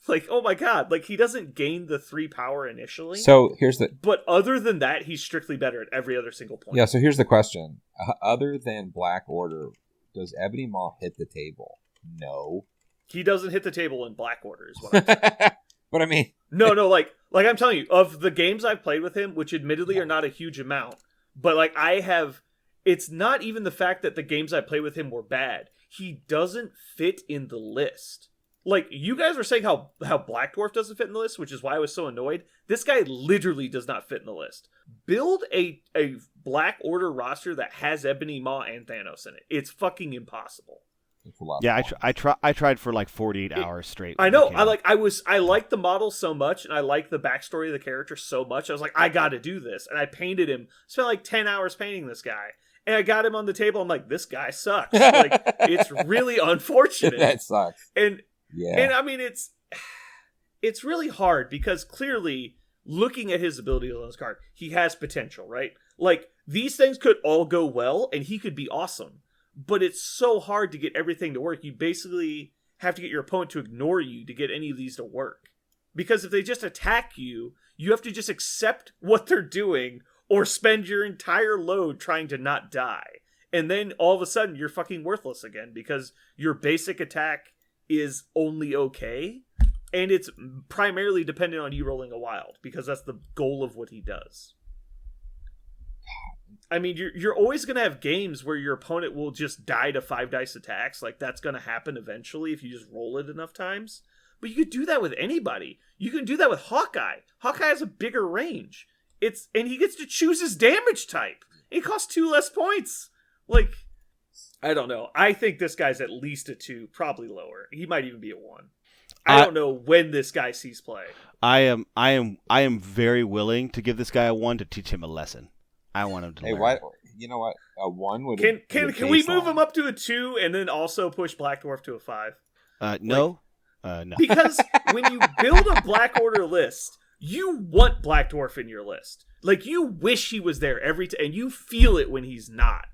S3: Like, oh my god, like he doesn't gain the 3 power initially.
S4: So here's the.
S3: But other than that, he's strictly better at every other single point.
S4: Yeah. So here's the question: other than Black Order, does Ebony Maw hit the table? No.
S3: He doesn't hit the table in Black Order. Is what I'm saying.
S4: But I mean,
S3: no, like I'm telling you, of the games I've played with him, which admittedly are not a huge amount, but like it's not even the fact that the games I played with him were bad. He doesn't fit in the list. Like, you guys were saying how Black Dwarf doesn't fit in the list, which is why I was so annoyed. This guy literally does not fit in the list. Build a Black Order roster that has Ebony Maw and Thanos in it. It's fucking impossible.
S2: Yeah, I tried for like 48 hours straight.
S3: I know. I like the model so much, and I like the backstory of the character so much. I was like, I got to do this, and I painted him. Spent like 10 hours painting this guy, and I got him on the table. I'm like, this guy sucks. Like, it's really unfortunate.
S4: That sucks.
S3: And I mean, it's really hard because clearly, looking at his ability on this card, he has potential, right? Like, these things could all go well, and he could be awesome. But it's so hard to get everything to work. You basically have to get your opponent to ignore you to get any of these to work. Because if they just attack you, you have to just accept what they're doing or spend your entire load trying to not die. And then all of a sudden, you're fucking worthless again because your basic attack is only okay. And it's primarily dependent on you rolling a wild because that's the goal of what he does. I mean, you're always going to have games where your opponent will just die to 5 dice attacks. Like, that's going to happen eventually if you just roll it enough times. But you could do that with anybody. You can do that with Hawkeye. Hawkeye has a bigger range. And he gets to choose his damage type. It costs 2 less points. Like, I don't know. I think this guy's at least a 2, probably lower. He might even be a 1. I don't know when this guy sees play.
S2: I am very willing to give this guy a 1 to teach him a lesson. I want him to learn.
S4: Why? You know what? A 1 would.
S3: Can we move him up to a 2 and then also push Black Dwarf to a 5?
S2: No. No.
S3: Because when you build a Black Order list, you want Black Dwarf in your list. Like, you wish he was there every time, and you feel it when he's not.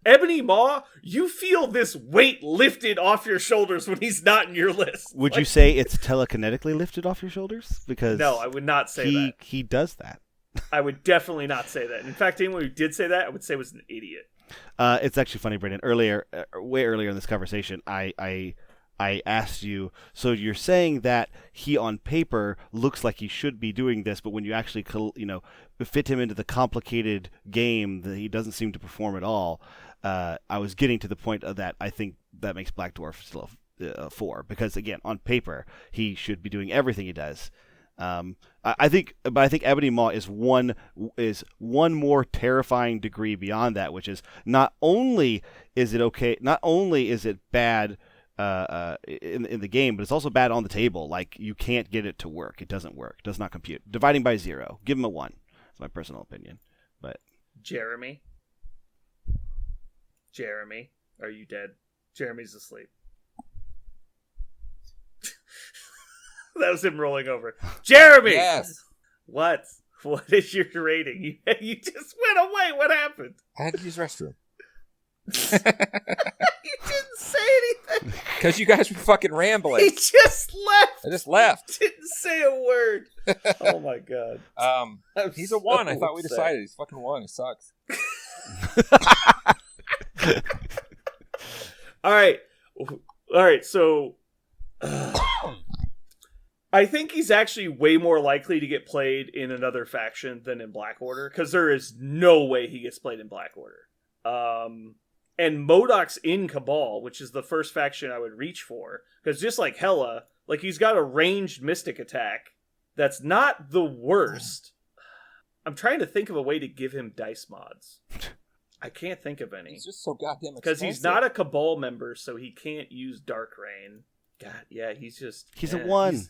S3: Ebony Maw, you feel this weight lifted off your shoulders when he's not in your list.
S2: Would you say it's telekinetically lifted off your shoulders? Because
S3: no, I would not say that.
S2: He does that.
S3: I would definitely not say that. In fact, anyone who did say that, I would say was an idiot.
S2: It's actually funny, Brandon. Way earlier in this conversation, I asked you, so you're saying that he on paper looks like he should be doing this, but when you actually, fit him into the complicated game, that he doesn't seem to perform at all. I was getting to the point of that. I think that makes Black Dwarf still a 4 because, again, on paper, he should be doing everything he does. I think Ebony Maw is one more terrifying degree beyond that, which is not only is it bad in the game, but it's also bad on the table. Like, you can't get it to work. It doesn't work. It does not compute. Dividing by 0. Give him a 1. That's my personal opinion. But
S3: Jeremy, are you dead? Jeremy's asleep. That was him rolling over. Jeremy!
S4: Yes.
S3: What? What is your rating? You just went away. What happened?
S4: I had to use the restroom.
S3: You didn't say anything.
S4: Because you guys were fucking rambling.
S3: He just left.
S4: I just left.
S3: Didn't say a word. Oh my god.
S4: He's a 1. I thought we decided. He's fucking 1. He sucks.
S3: All right. So, I think he's actually way more likely to get played in another faction than in Black Order, because there is no way he gets played in Black Order. And MODOK's in Cabal, which is the first faction I would reach for, because just like Hela, like, he's got a ranged Mystic attack that's not the worst. I'm trying to think of a way to give him dice mods. I can't think of any.
S4: He's just so goddamn expensive.
S3: Because he's not a Cabal member, so he can't use Dark Rain. God, yeah, he's
S2: a 1.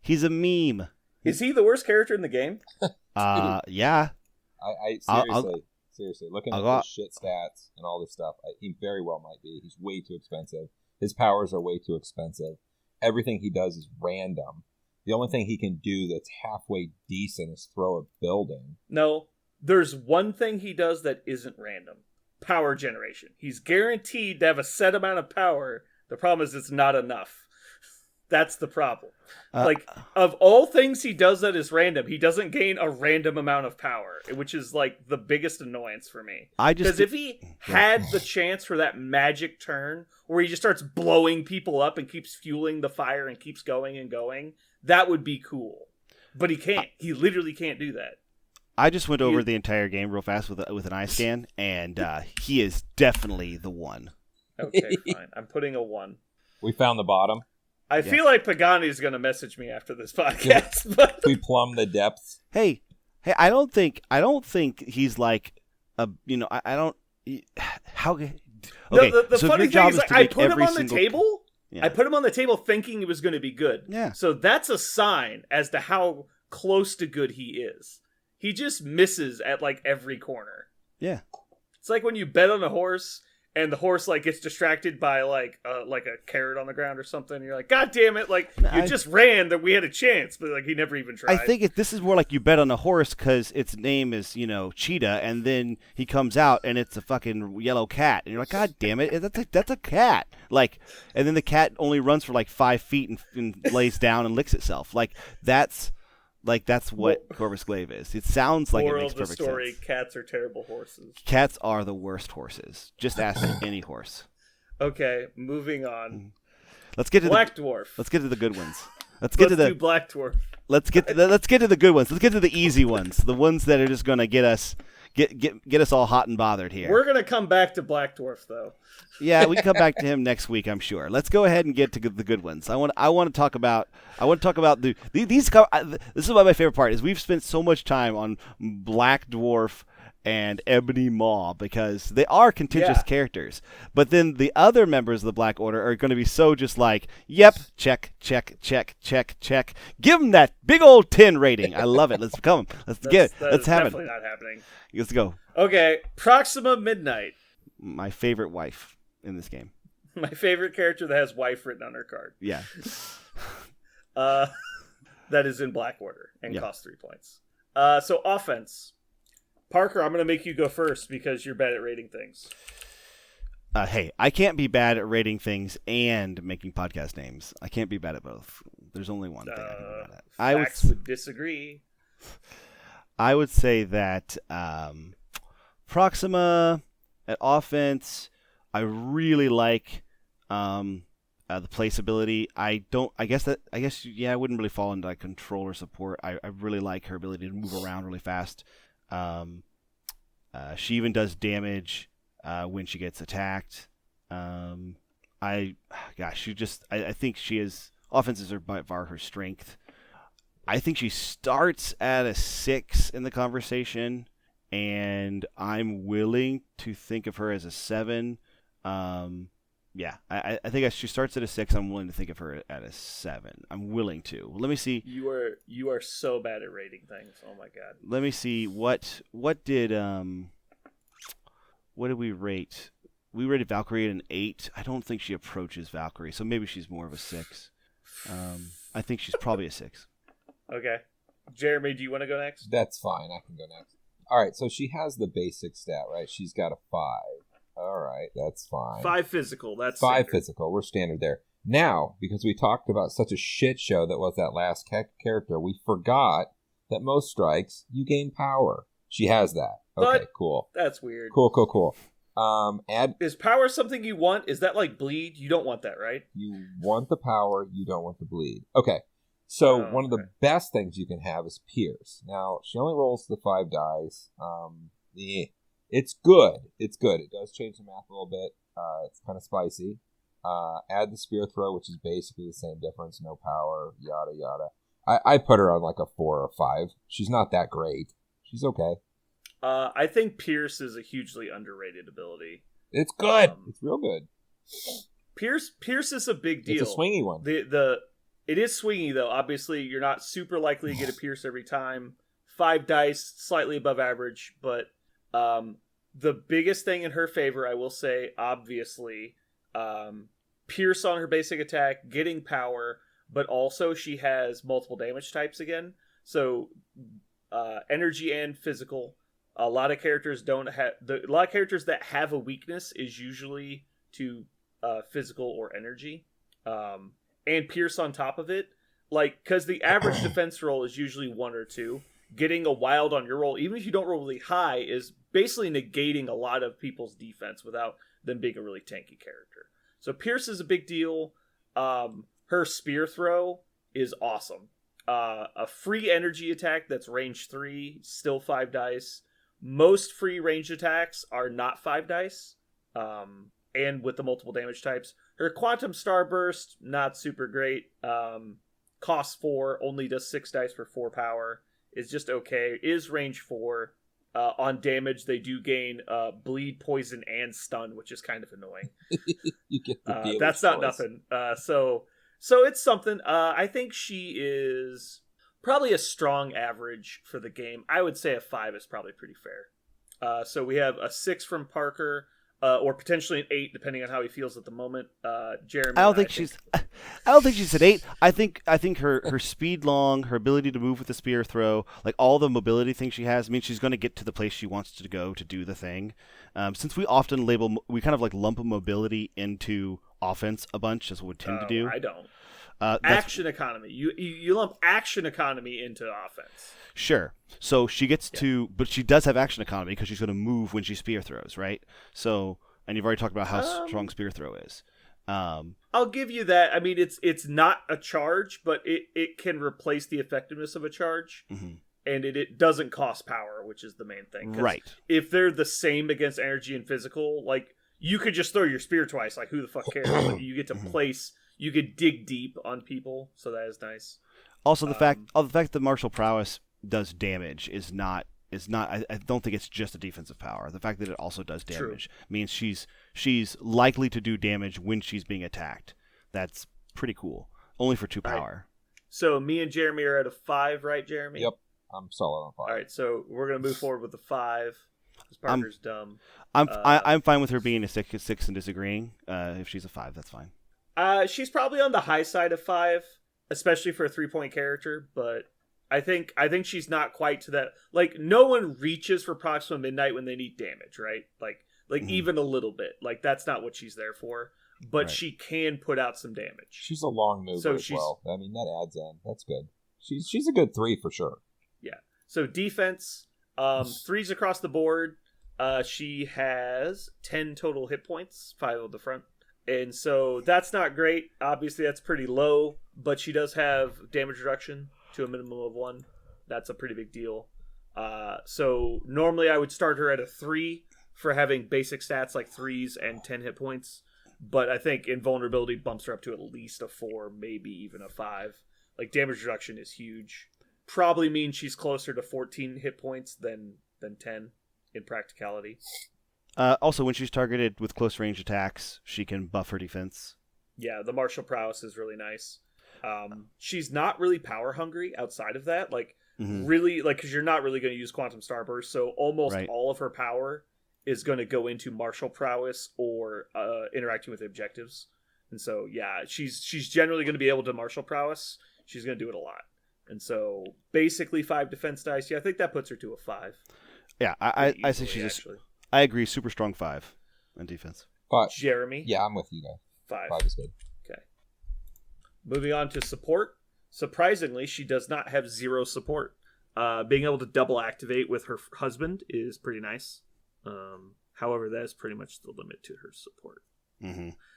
S2: He's a meme.
S3: Is he the worst character in the game?
S2: Yeah.
S4: Seriously, looking at his shit stats and all this stuff, he very well might be. He's way too expensive. His powers are way too expensive. Everything he does is random. The only thing he can do that's halfway decent is throw a building.
S3: No, there's one thing he does that isn't random. Power generation. He's guaranteed to have a set amount of power. The problem is it's not enough. That's the problem. Of all things he does that is random, he doesn't gain a random amount of power, which is like the biggest annoyance for me. Because if he had the chance for that magic turn where he just starts blowing people up and keeps fueling the fire and keeps going and going, that would be cool. But he can't. He literally can't do that.
S2: I just went over the entire game real fast with an eye scan, and he is definitely the 1.
S3: Okay, fine. I'm putting a 1.
S4: We found the bottom.
S3: I feel like Pagani is going to message me after this podcast. But
S4: we plumb the depths.
S2: Hey, I don't think he's like I don't. How? Okay.
S3: The funny thing is, like, I put him on the table.
S2: Yeah.
S3: I put him on the table thinking he was going to be good.
S2: Yeah.
S3: So that's a sign as to how close to good he is. He just misses at like every corner.
S2: Yeah.
S3: It's like when you bet on a horse and the horse like gets distracted by like a carrot on the ground or something. And you're like, God damn it! Like you just ran that we had a chance, but like he never even tried.
S2: I think this is more like you bet on a horse because its name is Cheetah, and then he comes out and it's a fucking yellow cat, and you're like, God damn it, that's a cat. Like, and then the cat only runs for like 5 feet and lays down and licks itself. Like that's what Corvus Glaive is. It sounds like it makes perfect sense. Moral of the story,
S3: cats are terrible horses.
S2: Cats are the worst horses. Just ask any horse.
S3: Okay, moving on.
S2: Let's get to
S3: Black Dwarf.
S2: Let's get to the good ones.
S3: Let's do Black Dwarf.
S2: Let's get to the good ones. Let's get to the easy ones. The ones that are just going to get us all hot and bothered here.
S3: We're going to come back to Black Dwarf though.
S2: Yeah, we can come back to him next week, I'm sure. Let's go ahead and get to the good ones. I want to talk about these. This is my favorite part is we've spent so much time on Black Dwarf and Ebony Maw because they are contentious characters. But then the other members of the Black Order are going to be so just like, yep, check, check, check, check, check. Give them that big old 10 rating. I love it. Let's come. Let's get it. Let's have it.
S3: Definitely not happening.
S2: Let's go.
S3: Okay, Proxima Midnight.
S2: My favorite wife in this game.
S3: My favorite character that has wife written on her card.
S2: Yeah.
S3: That is in Black Order and costs 3 points. So offense. Parker, I'm going to make you go first because you're bad at rating things.
S2: Hey, I can't be bad at rating things and making podcast names. I can't be bad at both. There's only one thing I can be bad at.
S3: Facts would disagree.
S2: I would say that Proxima at offense, I really like the place ability. I wouldn't really fall into like controller support. I really like her ability to move around really fast. She even does damage when she gets attacked. I think she is offenses are by far her strength. I think she starts at a 6 in the conversation, and I'm willing to think of her as a 7. I think she starts at a 6. I'm willing to think of her at a 7. I'm willing to. Let me see.
S3: You are so bad at rating things. Oh my god.
S2: Let me see what did we rate? We rated Valkyrie at an 8. I don't think she approaches Valkyrie, so maybe she's more of a 6. I think she's probably a 6.
S3: Okay. Jeremy, do you want to go next?
S4: That's fine. I can go next. All right, so she has the basic stat, right? She's got a 5. All right, that's fine.
S3: 5 physical. That's
S4: 5
S3: standard.
S4: physical. We're standard there. Now, because we talked about such a shit show that was that last character, we forgot that most strikes, you gain power. She has that. Okay,
S3: but
S4: cool.
S3: That's weird.
S4: Cool.
S3: Is power something you want? Is that like bleed? You don't want that, right?
S4: You want the power, you don't want the bleed. Okay. So one of the best things you can have is Pierce. Now, she only rolls the 5 dice. It's good. It's good. It does change the math a little bit. It's kind of spicy. Add the Spear Throw, which is basically the same difference. No power, yada, yada. I put her on like a 4 or 5. She's not that great. She's okay.
S3: I think Pierce is a hugely underrated ability.
S4: It's good. It's real good.
S3: Pierce is a big deal.
S4: It's a swingy one.
S3: It is swingy though. Obviously, you're not super likely to get a Pierce every time. 5 dice, slightly above average, but the biggest thing in her favor, I will say, obviously, Pierce on her basic attack, getting power, but also she has multiple damage types again. So energy and physical. A lot of characters don't have a lot of characters that have a weakness is usually to physical or energy, and Pierce on top of it, like because the average defense roll is usually 1 or 2. Getting a wild on your roll, even if you don't roll really high, is basically negating a lot of people's defense without them being a really tanky character. So Pierce is a big deal. Her spear throw is awesome. A free energy attack that's range 3, still 5 dice. Most free range attacks are not 5 dice, and with the multiple damage types. Her Quantum Starburst, not super great. Costs 4, only does 6 dice for 4 power. Is just okay. Is range 4. On damage, they do gain bleed, poison, and stun, which is kind of annoying.
S4: You get the
S3: that's not nothing. So it's something. I think she is probably a strong average for the game. I would say a 5 is probably pretty fair. So we have a 6 from Parker, or potentially an 8, depending on how he feels at the moment. Jeremy,
S2: I don't think she's an 8. I think her speed long, her ability to move with the spear throw, like all the mobility things she has, means she's going to get to the place she wants to go to do the thing. Since we often we kind of like lump mobility into offense a bunch, as we would tend to do.
S3: I don't. Action economy. You lump action economy into offense.
S2: Sure. So she gets to, but she does have action economy because she's going to move when she spear throws, right? So, and you've already talked about how strong spear throw is.
S3: I'll give you that. I mean, it's not a charge, but it can replace the effectiveness of a charge, and it doesn't cost power, which is the main thing.
S2: Right.
S3: If they're the same against energy and physical, like you could just throw your spear twice. Like who the fuck cares? Like, you get to place. You could dig deep on people, so that is nice.
S2: Also, the fact that martial prowess does damage is not. I don't think it's just a defensive power. The fact that it also does damage means she's likely to do damage when she's being attacked. That's pretty cool. Only for 2 power.
S3: Right. So me and Jeremy are at a 5, right, Jeremy?
S4: Yep, I'm solid on 5.
S3: All right, so we're gonna move forward with a 5. Because Parker's dumb.
S2: I'm fine with her being a 6 and disagreeing. If she's a 5, that's fine.
S3: She's probably on the high side of 5, especially for a 3-point character, but I think she's not quite to that. Like, no one reaches for Proxima Midnight when they need damage, right? Like even a little bit. Like, that's not what she's there for. But she can put out some damage.
S4: She's a long mover as well. I mean, that adds in. That's good. She's a good 3 for sure.
S3: Yeah. So defense, 3s across the board. She has 10 total hit points, 5 on the front. And so that's not great. Obviously, that's pretty low. But she does have damage reduction to a minimum of 1. That's a pretty big deal. So normally I would start her at a 3 for having basic stats like 3s and 10 hit points. But I think invulnerability bumps her up to at least a 4, maybe even a 5. Like, damage reduction is huge. Probably means she's closer to 14 hit points than 10 in practicality.
S2: Also, when she's targeted with close range attacks, she can buff her defense.
S3: Yeah, the martial prowess is really nice. She's not really power hungry outside of that. Like, really, like, because you're not really going to use Quantum Starburst, so almost all of her power is going to go into martial prowess or interacting with objectives. And so, yeah, she's generally going to be able to martial prowess. She's going to do it a lot. And so, basically 5 defense dice. Yeah, I think that puts her to a 5.
S2: Yeah, I say she's actually. I agree, super strong 5 on defense.
S4: But
S3: Jeremy?
S4: Yeah, I'm with you guys. 5 is good.
S3: Okay. Moving on to support. Surprisingly, she does not have 0 support. Being able to double activate with her husband is pretty nice. However, that is pretty much the limit to her support.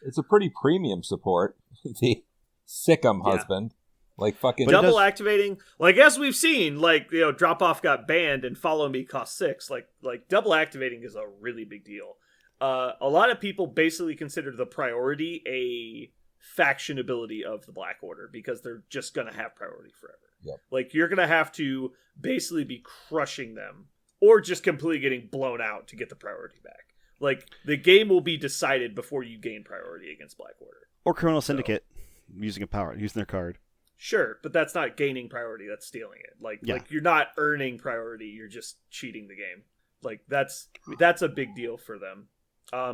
S4: It's a pretty premium support. The Sick'em husband. Like fucking
S3: double activating, like as we've seen, like, you know, Drop Off got banned and Follow Me cost 6. Like double activating is a really big deal. A lot of people basically consider the priority a faction ability of the Black Order because they're just gonna have priority forever.
S4: Yep.
S3: Like, you're going to have to basically be crushing them or just completely getting blown out to get the priority back. Like, the game will be decided before you gain priority against Black Order.
S2: Or Criminal Syndicate using their card.
S3: Sure, but that's not gaining priority, that's stealing it. Like you're not earning priority, you're just cheating the game. Like, that's a big deal for them.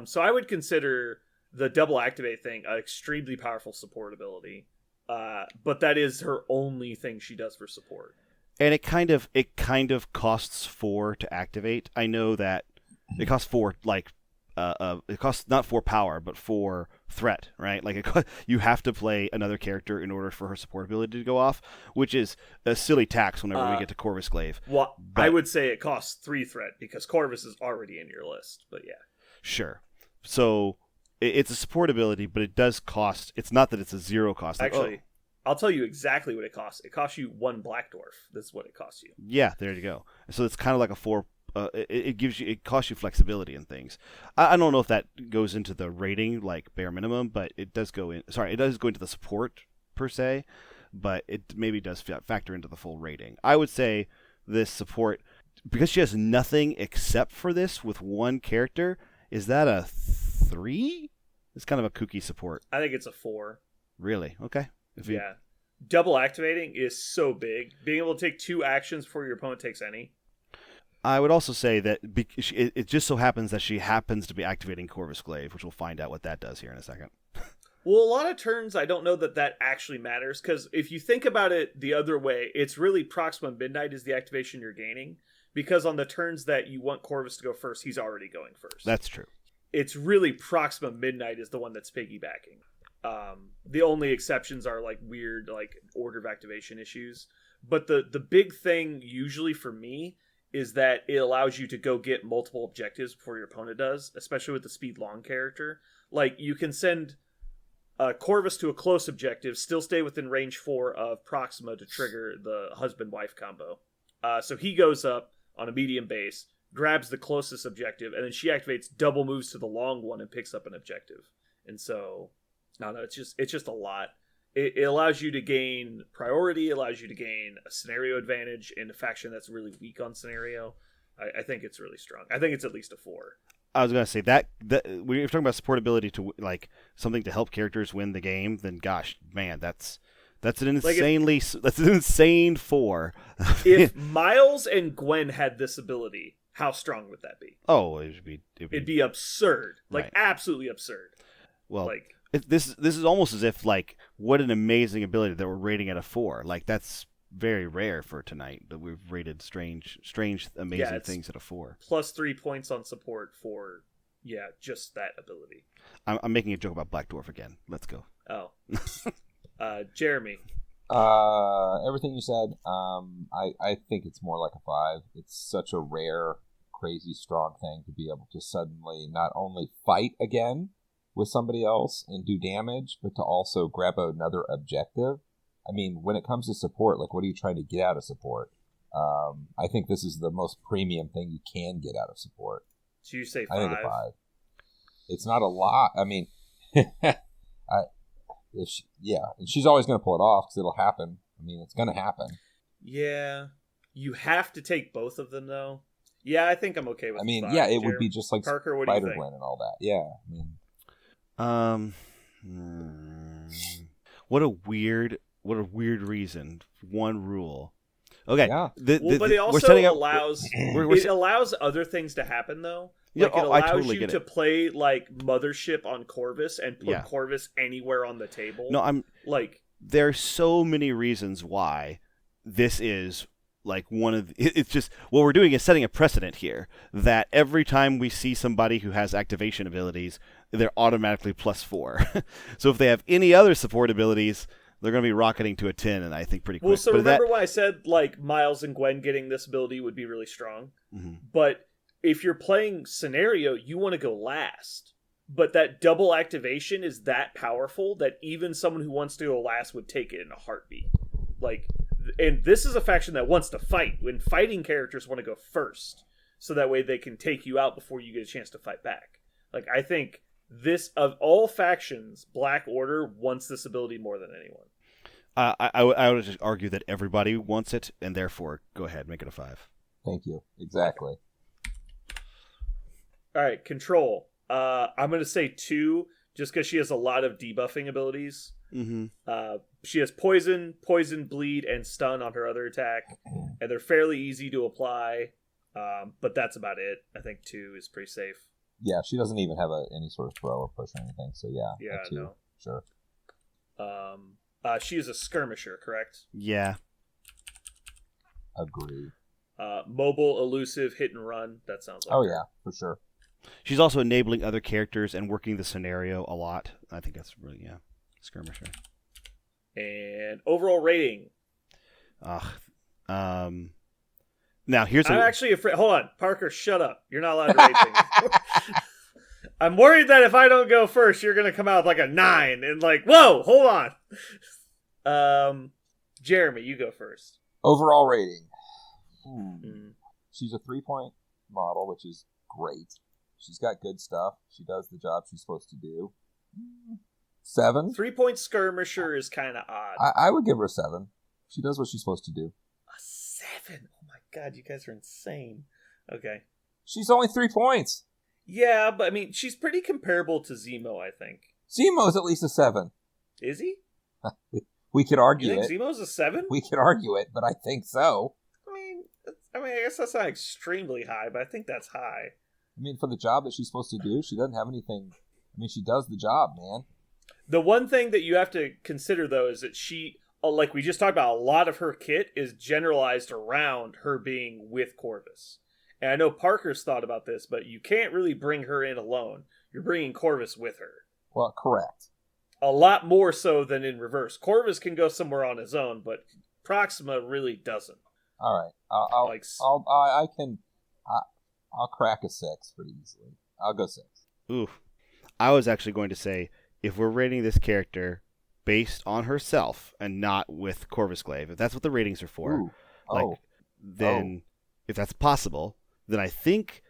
S3: So I would consider the double activate thing an extremely powerful support ability. But that is her only thing she does for support.
S2: And it kind of costs 4 to activate. I know that it costs 4, like, it costs not 4 power, but 4 threat, right? Like, you have to play another character in order for her support ability to go off, which is a silly tax whenever we get to Corvus Glaive.
S3: Well, I would say it costs 3 threat because Corvus is already in your list, but yeah.
S2: Sure. So it's a support ability, but it does cost. It's not that it's a 0 cost. Like,
S3: actually, I'll tell you exactly what it costs. It costs you 1 Black Dwarf. That's what it costs you.
S2: Yeah, there you go. So it's kind of like a 4. It costs you flexibility and things. I don't know if that goes into the rating like bare minimum, but it does go in. Sorry, it does go into the support per se, but it maybe does factor into the full rating. I would say this support, because she has nothing except for this with 1 character. Is that a 3? It's kind of a kooky support.
S3: I think it's a 4.
S2: Really? Okay.
S3: Yeah. Double activating is so big. Being able to take 2 actions before your opponent takes any.
S2: I would also say that it just so happens that she happens to be activating Corvus Glaive, which we'll find out what that does here in a second.
S3: Well, a lot of turns, I don't know that actually matters, because if you think about it the other way, it's really Proxima Midnight is the activation you're gaining, because on the turns that you want Corvus to go first, he's already going first.
S2: That's true.
S3: It's really Proxima Midnight is the one that's piggybacking. The only exceptions are like weird like order of activation issues. But the big thing usually for me is that it allows you to go get multiple objectives before your opponent does, especially with the speed long character. Like, you can send Corvus to a close objective, still stay within range 4 of Proxima to trigger the husband-wife combo. So he goes up on a medium base, grabs the closest objective, and then she activates double moves to the long one and picks up an objective. And so, no, it's just a lot. It allows you to gain priority, allows you to gain a scenario advantage in a faction that's really weak on scenario. I think it's really strong. I think it's at least a 4.
S2: I was going to say that when you're talking about supportability to like something to help characters win the game, then gosh, man, that's an insanely that's an insane 4.
S3: If Miles and Gwen had this ability, how strong would that be?
S2: Oh, it'd be
S3: absurd, like
S2: right.
S3: Absolutely absurd.
S2: Well, like this is almost as if like what an amazing ability that we're rating at a 4. Like, that's very rare for tonight that we've rated strange, amazing things at a 4.
S3: Plus 3 points on support for just that ability.
S2: I'm making a joke about Black Dwarf again. Let's go.
S3: Oh, Jeremy.
S4: Everything you said. I think it's more like a 5. It's such a rare, crazy strong thing to be able to suddenly not only fight again with somebody else and do damage, but to also grab another objective. I mean, when it comes to support, like, what are you trying to get out of support? I think this is the most premium thing you can get out of support.
S3: So you say 5?
S4: I think a 5. It's not a lot. I mean, and she's always going to pull it off because it'll happen. I mean, it's going to happen.
S3: Yeah, you have to take both of them though. Yeah, I think I'm okay with.
S4: I mean,
S3: 5.
S4: yeah, it would be just like
S3: Parker, what do you think?
S4: Spider-Gwen and all that. Yeah, I mean.
S2: What a weird reason. 1 rule. Okay.
S3: Yeah. But it also allows other things to happen though. Like, it allows you to play like Mothership on Corvus and put Corvus anywhere on the table.
S2: No, there are so many reasons why this is like one of it's just what we're doing is setting a precedent here that every time we see somebody who has activation abilities, they're automatically +4. So if they have any other support abilities, they're going to be rocketing to a 10, and I think pretty quick.
S3: Well, so remember why I said like Miles and Gwen getting this ability would be really strong?
S2: Mm-hmm.
S3: But if you're playing scenario, you want to go last. But that double activation is that powerful that even someone who wants to go last would take it in a heartbeat. Like, and this is a faction that wants to fight. When fighting characters want to go first, so that way they can take you out before you get a chance to fight back. Like, I think this, of all factions, Black Order wants this ability more than anyone.
S2: I would just argue that everybody wants it, and therefore go ahead, make it a 5.
S4: Thank you. Exactly.
S3: All right, control. I'm going to say 2, just because she has a lot of debuffing abilities.
S2: Mm-hmm.
S3: She has poison, bleed, and stun on her other attack, and they're fairly easy to apply. But that's about it. I think 2 is pretty safe.
S4: Yeah, she doesn't even have any sort of throw or push or anything. So yeah, 2,
S3: no.
S4: Sure.
S3: She is a skirmisher, correct?
S2: Yeah.
S4: Agree.
S3: Mobile, elusive, hit and run. That sounds like.
S4: Oh yeah, for sure.
S2: She's also enabling other characters and working the scenario a lot. I think that's really skirmisher.
S3: And overall rating.
S2: Now here's.
S3: I'm actually afraid. Hold on, Parker, shut up. You're not allowed to rate things. I'm worried that if I don't go first, you're gonna come out with like a 9 and like, whoa, hold on. Jeremy, you go first.
S4: Overall rating. She's a 3-point model, which is great. She's got good stuff. She does the job she's supposed to do. 7.
S3: 3-point skirmisher is kind of odd.
S4: I would give her a 7. She does what she's supposed to do.
S3: A 7? Oh my god, you guys are insane. Okay.
S4: She's only 3 points.
S3: Yeah, but I mean, she's pretty comparable to Zemo, I think.
S4: Zemo's at least a 7.
S3: Is he?
S4: We could argue
S3: you
S4: it.
S3: think Zemo's a 7?
S4: We could argue it, but I think so.
S3: I guess that's not extremely high, but I think that's high.
S4: I mean, for the job that she's supposed to do, she doesn't have anything. I mean, she does the job, man.
S3: The one thing that you have to consider, though, is that she, like we just talked about, a lot of her kit is generalized around her being with Corvus. And I know Parker's thought about this, but you can't really bring her in alone. You're bringing Corvus with her.
S4: Well, correct.
S3: A lot more so than in reverse. Corvus can go somewhere on his own, but Proxima really doesn't.
S4: All right, I'll crack a 6 pretty easily. I'll go 6.
S2: Ooh, I was actually going to say, if we're rating this character based on herself and not with Corvus Glaive, if that's what the ratings are for, then if that's possible, then I think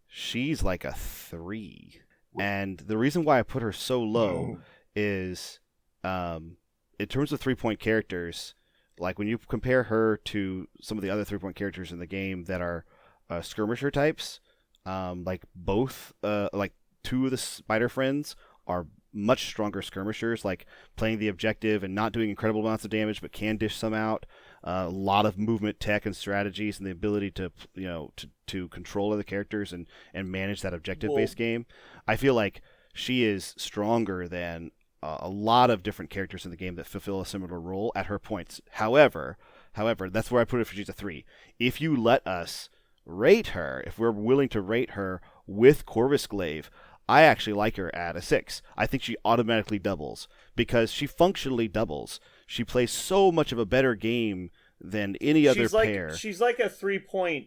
S2: she's like a 3. And the reason why I put her so low is, in terms of 3-point characters, like when you compare her to some of the other 3-point characters in the game that are skirmisher types, like 2 of the Spider Friends are much stronger skirmishers, like playing the objective and not doing incredible amounts of damage, but can dish some out. A lot of movement tech and strategies, and the ability to control other characters and manage that objective-based game. I feel like she is stronger than a lot of different characters in the game that fulfill a similar role at her points. However, that's where I put it for she's a 3. If you let us rate her, if we're willing to rate her with Corvus Glaive, I actually like her at a 6. I think she automatically doubles because she functionally doubles. She plays so much of a better game than any other pair.
S3: She's like a 3-point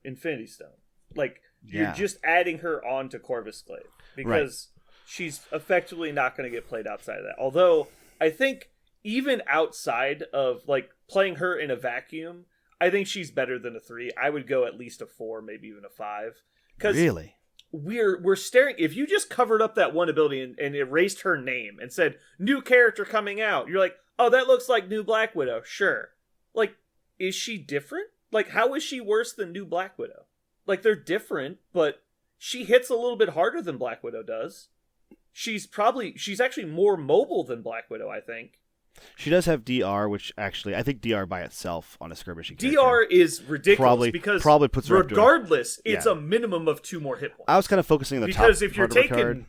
S3: Infinity Stone. Like, you're just adding her on to Corvus Glaive because she's effectively not going to get played outside of that. Although, I think even outside of, like, playing her in a vacuum, I think she's better than a 3. I would go at least a 4, maybe even a 5.
S2: Really?
S3: We're staring. If you just covered up that one ability and erased her name and said new character coming out, you're like, oh, that looks like new Black Widow. Sure. Like, is she different? Like, how is she worse than new Black Widow? Like, they're different, but she hits a little bit harder than Black Widow does. She's actually more mobile than Black Widow, I think.
S2: She does have DR, which actually, I think DR by itself on a skirmishing character
S3: DR is ridiculous because
S2: probably puts her
S3: regardless, it's a minimum of 2 more hit points.
S2: I was kind of focusing on the
S3: because
S2: top
S3: if you're
S2: part of her
S3: taking,
S2: card.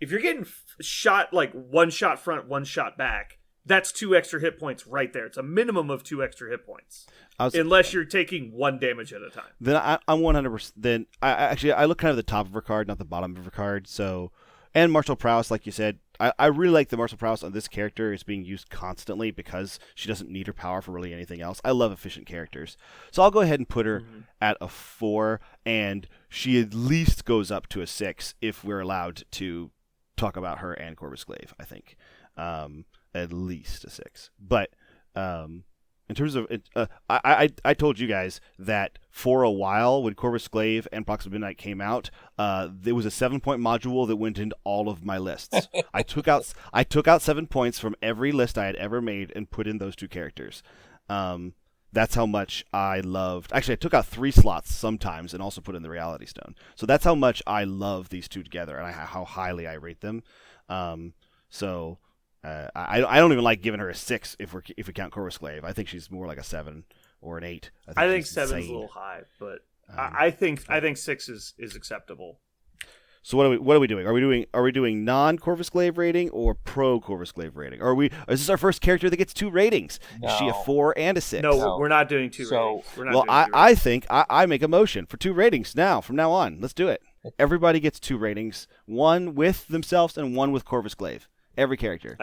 S3: if you're getting shot like 1 shot front, 1 shot back, that's 2 extra hit points right there. It's a minimum of 2 extra hit points, unless you're taking 1 damage at a time.
S2: Then I'm 100%. Then I look kind of at the top of her card, not the bottom of her card. So, and martial prowess, like you said. I really like the martial prowess on this character. It's being used constantly because she doesn't need her power for really anything else. I love efficient characters. So I'll go ahead and put her at a 4, and she at least goes up to a 6 if we're allowed to talk about her and Corvus Glaive, I think. At least a 6. But, and In terms of it, I told you guys that for a while when Corvus Glaive and Proxima Midnight came out, there was a 7-point module that went into all of my lists. I took out 7 points from every list I had ever made and put in those 2 characters. That's how much I loved. Actually, I took out 3 slots sometimes and also put in the Reality Stone. So that's how much I love these 2 together and how highly I rate them. I don't even like giving her a 6 if we count Corvus Glaive. I think she's more like a 7 or an 8.
S3: I think 7 is a little high, but I think 6 is acceptable.
S2: So what are we doing? Are we doing non-Corvus Glaive rating or pro Corvus Glaive rating? Is this our first character that gets 2 ratings?
S4: No.
S2: Is she a 4 and a 6?
S3: No, we're not doing 2 ratings.
S2: I think I make a motion for 2 ratings from now on. Let's do it. Everybody gets 2 ratings, 1 with themselves and 1 with Corvus Glaive. Every character.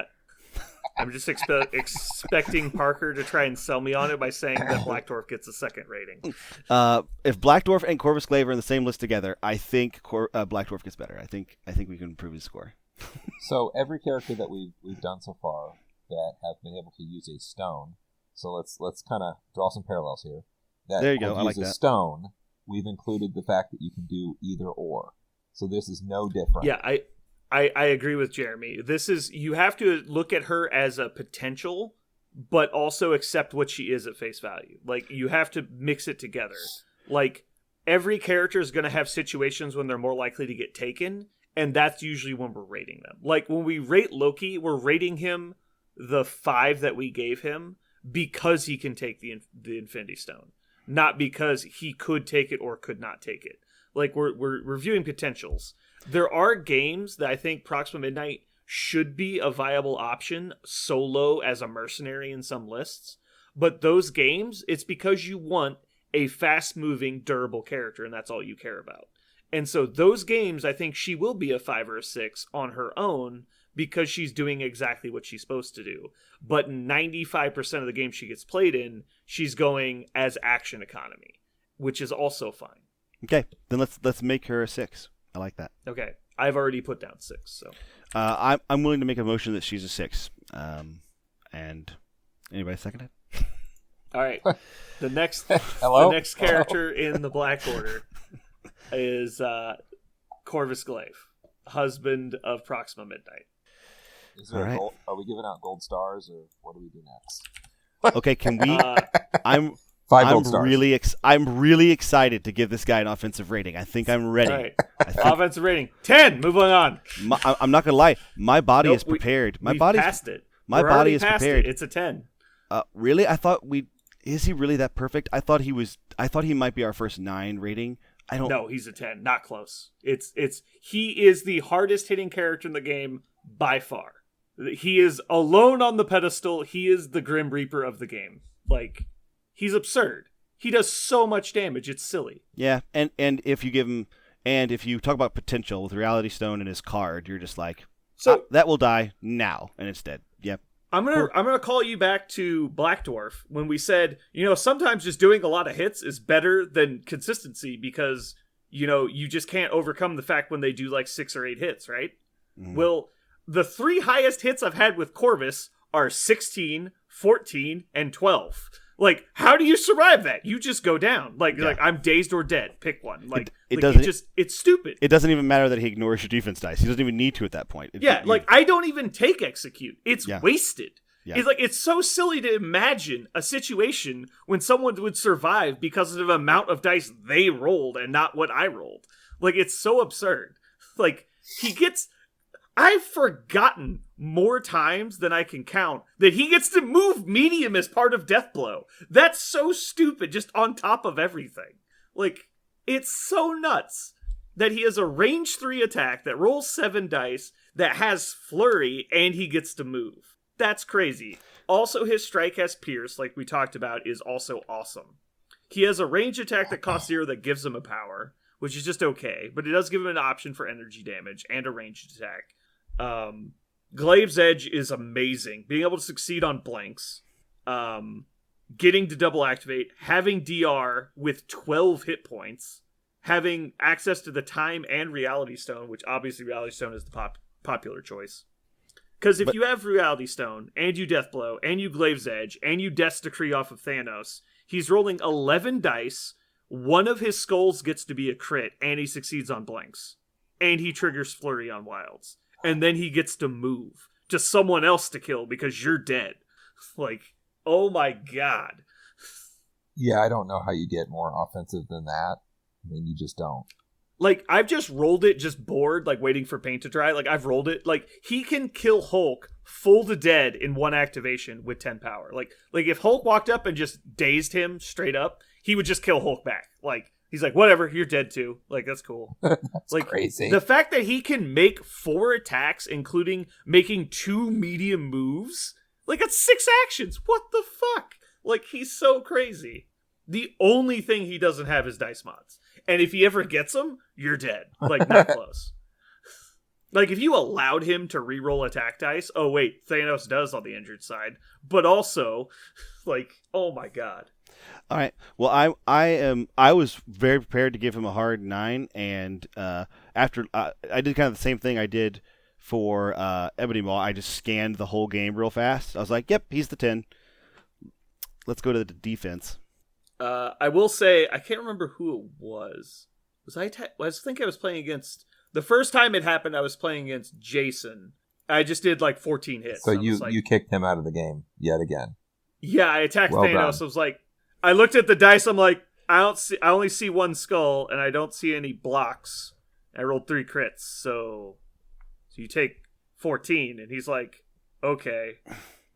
S3: I'm just expecting Parker to try and sell me on it by saying that Black Dwarf gets a 2nd rating.
S2: If Black Dwarf and Corvus Glaive are in the same list together, I think Black Dwarf gets better. I think we can improve his score.
S4: So every character that we've done so far that have been able to use a stone. So let's kind of draw some parallels here.
S2: There you go. I like that.
S4: Stone. We've included the fact that you can do either or. So this is no different.
S3: Yeah, I agree with Jeremy. You have to look at her as a potential, but also accept what she is at face value. Like, you have to mix it together. Like, every character is going to have situations when they're more likely to get taken, and that's usually when we're rating them. Like, when we rate Loki, we're rating him the 5 that we gave him because he can take the Infinity Stone, not because he could take it or could not take it. Like, we're reviewing potentials. There are games that I think Proxima Midnight should be a viable option solo as a mercenary in some lists. But those games, it's because you want a fast-moving, durable character, and that's all you care about. And so those games, I think she will be a 5 or a 6 on her own because she's doing exactly what she's supposed to do. But 95% of the games she gets played in, she's going as action economy, which is also fine.
S2: Okay, then let's make her a 6. I like that.
S3: Okay, I've already put down 6. So
S2: I'm willing to make a motion that she's a 6. And anybody second it?
S3: All right. The next
S4: Hello?
S3: The next character in the Black Order is Corvus Glaive, husband of Proxima Midnight.
S4: Is there are we giving out gold stars, or what do we do next?
S2: Okay, can we? I'm
S4: 5 gold stars.
S2: I'm really excited to give this guy an offensive rating. I think I'm ready.
S3: All right. Offensive rating 10. Moving on.
S2: I'm not gonna lie. My body is prepared. My body's
S3: passed it.
S2: My body is
S3: past
S2: prepared.
S3: It's a 10.
S2: Really? I thought Is he really that perfect? I thought he might be our first 9 rating.
S3: No, he's a 10. Not close. He is the hardest hitting character in the game by far. He is alone on the pedestal. He is the Grim Reaper of the game. Like, he's absurd. He does so much damage. It's silly.
S2: Yeah, and if you give him, and if you talk about potential with Reality Stone and his card, you're just like, so that will die now, and it's dead. Yep.
S3: I'm gonna call you back to Black Dwarf when we said, sometimes just doing a lot of hits is better than consistency because, you just can't overcome the fact when they do like 6 or 8 hits, right? Mm. Well, the 3 highest hits I've had with Corvus are 16, 14, and 12. Like, how do you survive that? You just go down. Like I'm dazed or dead. Pick one. It's stupid.
S2: It doesn't even matter that he ignores your defense dice. He doesn't even need to at that point.
S3: I don't even take execute. It's wasted.
S2: Yeah.
S3: It's so silly to imagine a situation when someone would survive because of the amount of dice they rolled and not what I rolled. Like, it's so absurd. Like, I've forgotten more times than I can count that he gets to move medium as part of Deathblow. That's so stupid, just on top of everything. Like, it's so nuts that he has a range 3 attack that rolls 7 dice, that has flurry, and he gets to move. That's crazy. Also, his strike has pierce, like we talked about, is also awesome. He has a range attack that costs 0 that gives him a power, which is just okay, but it does give him an option for energy damage and a ranged attack. Glaive's Edge is amazing. Being able to succeed on blanks, getting to double activate, having DR with 12 hit points, having access to the time and Reality Stone, which obviously Reality Stone is the popular choice. Because if you have Reality Stone, and you Death Blow, and you Glaive's Edge, and you Death Decree off of Thanos, he's rolling 11 dice. One of his skulls gets to be a crit, and he succeeds on blanks. And he triggers Flurry on wilds. And then he gets to move to someone else to kill because you're dead. Like, oh my god.
S4: Yeah, I don't know how you get more offensive than that. I mean, you just don't.
S3: Like, I've just rolled it just bored, like, waiting for paint to dry. Like, I've rolled it. Like, he can kill Hulk full to dead in one activation with 10 power. Like if Hulk walked up and just dazed him straight up, he would just kill Hulk back. Like, he's like, whatever, you're dead too. Like, that's cool.
S4: That's
S3: like,
S4: crazy.
S3: The fact that he can make 4 attacks, including making 2 medium moves, like, that's 6 actions. What the fuck? Like, he's so crazy. The only thing he doesn't have is dice mods. And if he ever gets them, you're dead. Like, not close. Like, if you allowed him to reroll attack dice, oh wait, Thanos does on the injured side. But also, like, oh my god.
S2: All right. Well, I was very prepared to give him a hard 9, and after I did kind of the same thing I did for Ebony Maw. I just scanned the whole game real fast. I was like, yep, he's the 10. Let's go to the defense.
S3: I will say, I can't remember who it was. I think I was playing against... The first time it happened, I was playing against Jason. I just did like 14 hits.
S4: So you kicked him out of the game yet again.
S3: Yeah, I attacked Thanos.
S4: Done.
S3: I was like... I looked at the dice, I'm like, I only see 1 skull, and I don't see any blocks. I rolled 3 crits, so you take 14, and he's like, okay...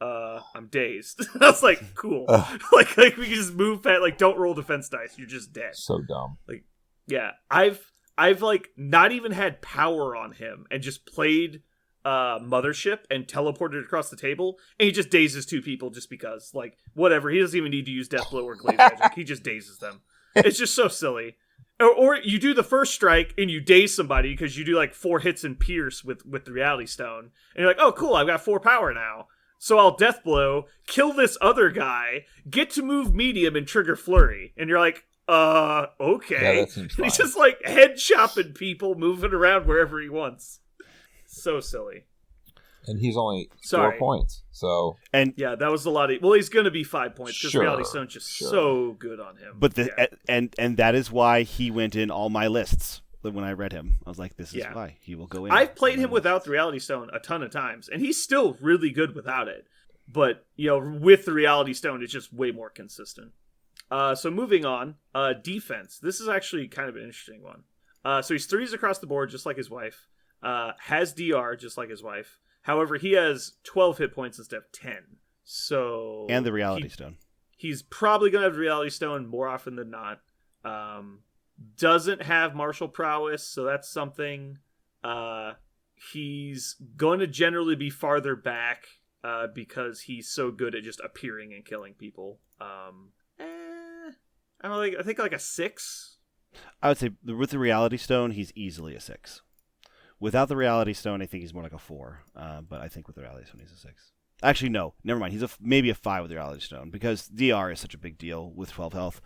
S3: I'm dazed. I was like, cool. Like we can just move fast. Like, don't roll defense dice. You're just dead.
S4: So dumb.
S3: Like, yeah, I've like not even had power on him and just played Mothership and teleported across the table, and he just dazes 2 people just because. Like, whatever. He doesn't even need to use Death Blow or Glaive Magic. He just dazes them. It's just so silly. Or you do the first strike and you daze somebody because you do like 4 hits and pierce with the Reality Stone, and you're like, oh cool, I've got 4 power now. So I'll Death Blow, kill this other guy, get to move medium, and trigger Flurry. And you're like, okay.
S4: Yeah, that seems fine.
S3: He's just like head chopping people, moving around wherever he wants. So silly.
S4: And he's only 4 points. So
S3: yeah, that was a lot of... Well, he's going to be 5 points because Reality Stone's just so good on him.
S2: But and that is why he went in all my lists. When I read him, I was like, this is why he will go in.
S3: I've played him without the Reality Stone a ton of times, and he's still really good without it. But, with the Reality Stone, it's just way more consistent. So moving on, defense. This is actually kind of an interesting one. So he's 3s across the board, just like his wife. Has DR, just like his wife. However, he has 12 hit points instead of 10. So...
S2: And the Reality Stone.
S3: He's probably going to have the Reality Stone more often than not. Doesn't have martial prowess, so that's something. He's going to generally be farther back because he's so good at just appearing and killing people. I don't know, I think like a 6.
S2: I would say with the Reality Stone, he's easily a 6. Without the Reality Stone, I think he's more like a 4. But I think with the Reality Stone, he's a 6. Actually, no, never mind. He's maybe a 5 with the Reality Stone because DR is such a big deal with 12 health.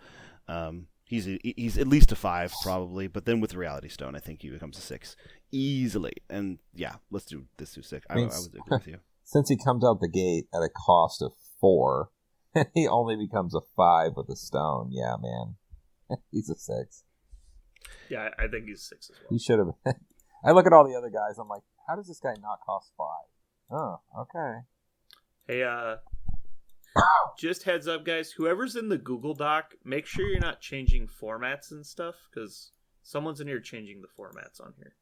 S2: He's at least a 5 probably, but then with the Reality Stone, I think he becomes a 6 easily. And yeah, let's do 6. I would agree with you.
S4: Since he comes out the gate at a cost of 4, he only becomes a 5 with a stone. Yeah, man, he's a 6.
S3: Yeah, I think he's 6 as well.
S4: He should have. I look at all the other guys. I'm like, how does this guy not cost 5? Oh, okay.
S3: Hey, just heads up, guys. Whoever's in the Google Doc, make sure you're not changing formats and stuff, because someone's in here changing the formats on here.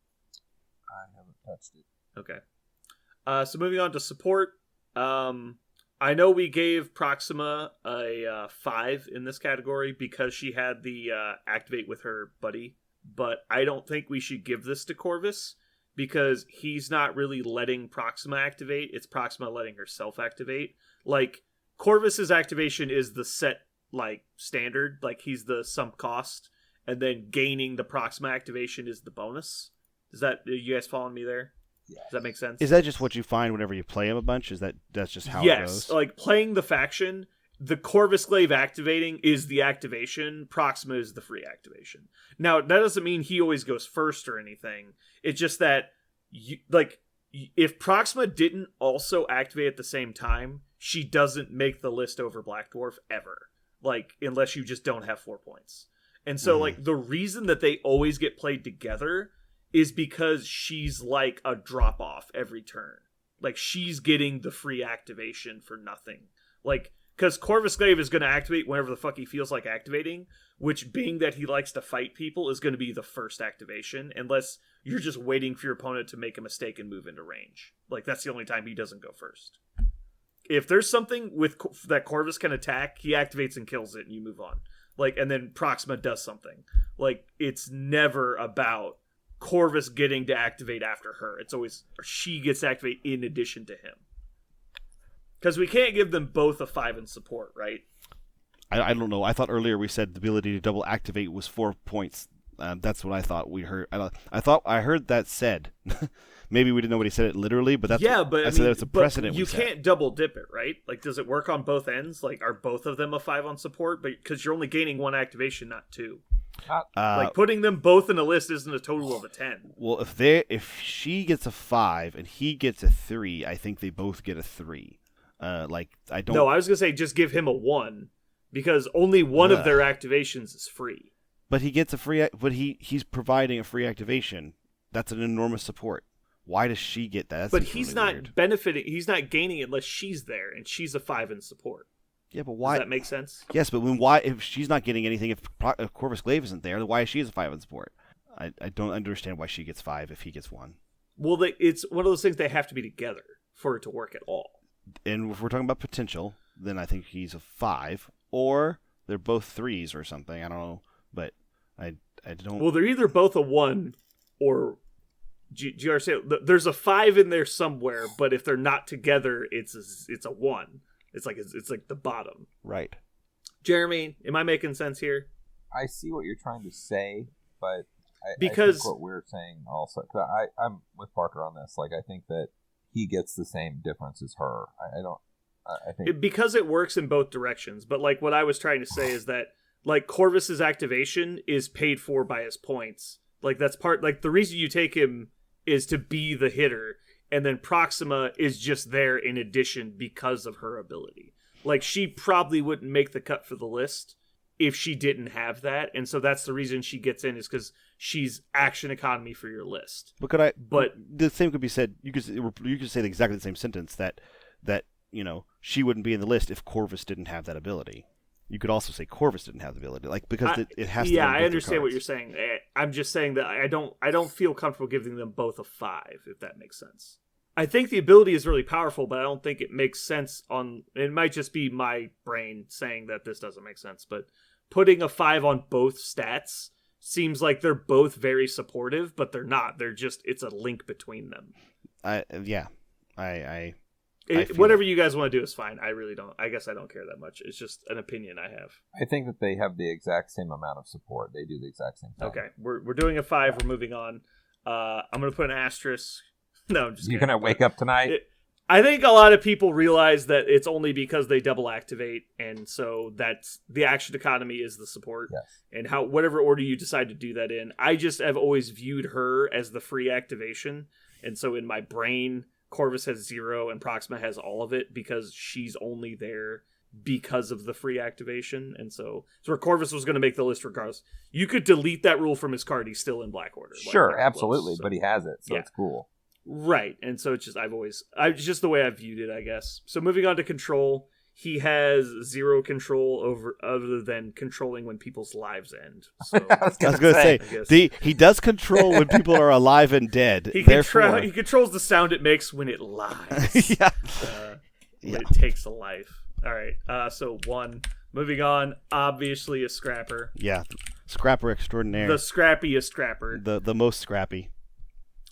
S4: I haven't touched it.
S3: Okay. So moving on to support. I know we gave Proxima a 5 in this category because she had the activate with her buddy, but I don't think we should give this to Corvus because he's not really letting Proxima activate. It's Proxima letting herself activate. Like, Corvus's activation is the set, like, standard. Like, he's the sunk cost. And then gaining the Proxima activation is the bonus. Are you guys following me there?
S4: Yes.
S3: Does that make sense?
S2: Is that just what you find whenever you play him a bunch? That's just how it goes?
S3: Yes. Like, playing the faction, the Corvus Glaive activating is the activation. Proxima is the free activation. Now, that doesn't mean he always goes first or anything. It's just that, if Proxima didn't also activate at the same time, she doesn't make the list over Black Dwarf ever. Like, unless you just don't have 4 points. And so, like, the reason that they always get played together is because she's like a drop-off every turn. Like, she's getting the free activation for nothing. Like, because Corvus Glaive is going to activate whenever the fuck he feels like activating, which, being that he likes to fight people, is going to be the first activation, unless you're just waiting for your opponent to make a mistake and move into range. Like, that's the only time he doesn't go first. If there's something with that Corvus can attack, he activates and kills it, and you move on. Like, and then Proxima does something. Like, it's never about Corvus getting to activate after her. It's always she gets to activate in addition to him. Because we can't give them both a 5 in support, right?
S2: I don't know. I thought earlier we said the ability to double activate was 4 points. That's what I thought we heard. I thought I heard that said. Maybe we didn't know what he said it literally, but that's
S3: but
S2: I said it's a precedent.
S3: You can't double dip it, right? Like, does it work on both ends? Like, are both of them a 5 on support? But because you're only gaining 1 activation, not 2. Like, putting them both in a list isn't a total of a 10.
S2: Well, if she gets a 5 and he gets a 3, I think they both get a 3. Like, I don't.
S3: No, I was gonna say just give him a 1 because only one of their activations is free.
S2: But he gets a free. But he's providing a free activation. That's an enormous support. Why does she get that?
S3: But he's really not weird. Benefiting. He's not gaining it unless she's there, and she's a 5 in support.
S2: Yeah, but why?
S3: Does that make sense?
S2: Yes, but why? If she's not getting anything, if Corvus Glaive isn't there, then why is she a 5 in support? I don't understand why she gets 5 if he gets 1.
S3: Well, it's one of those things they have to be together for it to work at all.
S2: And if we're talking about potential, then I think he's a 5, or they're both 3s or something. I don't know, but I don't.
S3: Well, they're either both a 1 or. Do you understand? There's a 5 in there somewhere, but if they're not together, it's a 1. It's like the bottom.
S2: Right.
S3: Jeremy, am I making sense here?
S4: I see what you're trying to say, but I think what we're saying also. Cause I'm with Parker on this. Like, I think that he gets the same difference as her. I think
S3: because it works in both directions. But like what I was trying to say is that like Corvus's activation is paid for by his points. Like that's part. Like the reason you take him is to be the hitter, and then Proxima is just there in addition because of her ability. Like she probably wouldn't make the cut for the list if she didn't have that, and so that's the reason she gets in is because she's action economy for your list.
S2: But the same could be said. You could say exactly the same sentence that she wouldn't be in the list if Corvus didn't have that ability. You could also say Corvus didn't have the ability, like because it has to.
S3: Yeah, I understand what you're saying. I'm just saying that I don't feel comfortable giving them both a 5, if that makes sense. I think the ability is really powerful, but I don't think it makes sense it might just be my brain saying that this doesn't make sense, but putting a 5 on both stats seems like they're both very supportive, but they're not. They're just, it's a link between them. Whatever you guys want to do is fine. I really don't. I guess I don't care that much. It's just an opinion I have.
S4: I think that they have the exact same amount of support. They do the exact same thing.
S3: Okay, we're doing a 5. We're moving on. I'm going to put an asterisk. No, I'm just
S4: kidding. You're going to wake up tonight?
S3: I think a lot of people realize that it's only because they double activate, and so that's the action economy is the support.
S4: Yes.
S3: And whatever order you decide to do that in. I just have always viewed her as the free activation, and so in my brain, Corvus has 0 and Proxima has all of it because she's only there because of the free activation. And so where Corvus was going to make the list regardless. You could delete that rule from his card. He's still in Black Order.
S4: Sure, absolutely. But he has it, so it's cool.
S3: Right. And so it's just, it's just the way I've viewed it, I guess. So moving on to control, he has 0 control over other than controlling when people's lives end. So,
S2: I was going to say, he does control when people are alive and dead.
S3: He controls the sound it makes when it lies.
S2: Yeah.
S3: When it takes a life. All right. So 1. Moving on, obviously a scrapper.
S2: Yeah. Scrapper extraordinaire.
S3: The scrappiest scrapper.
S2: The most scrappy.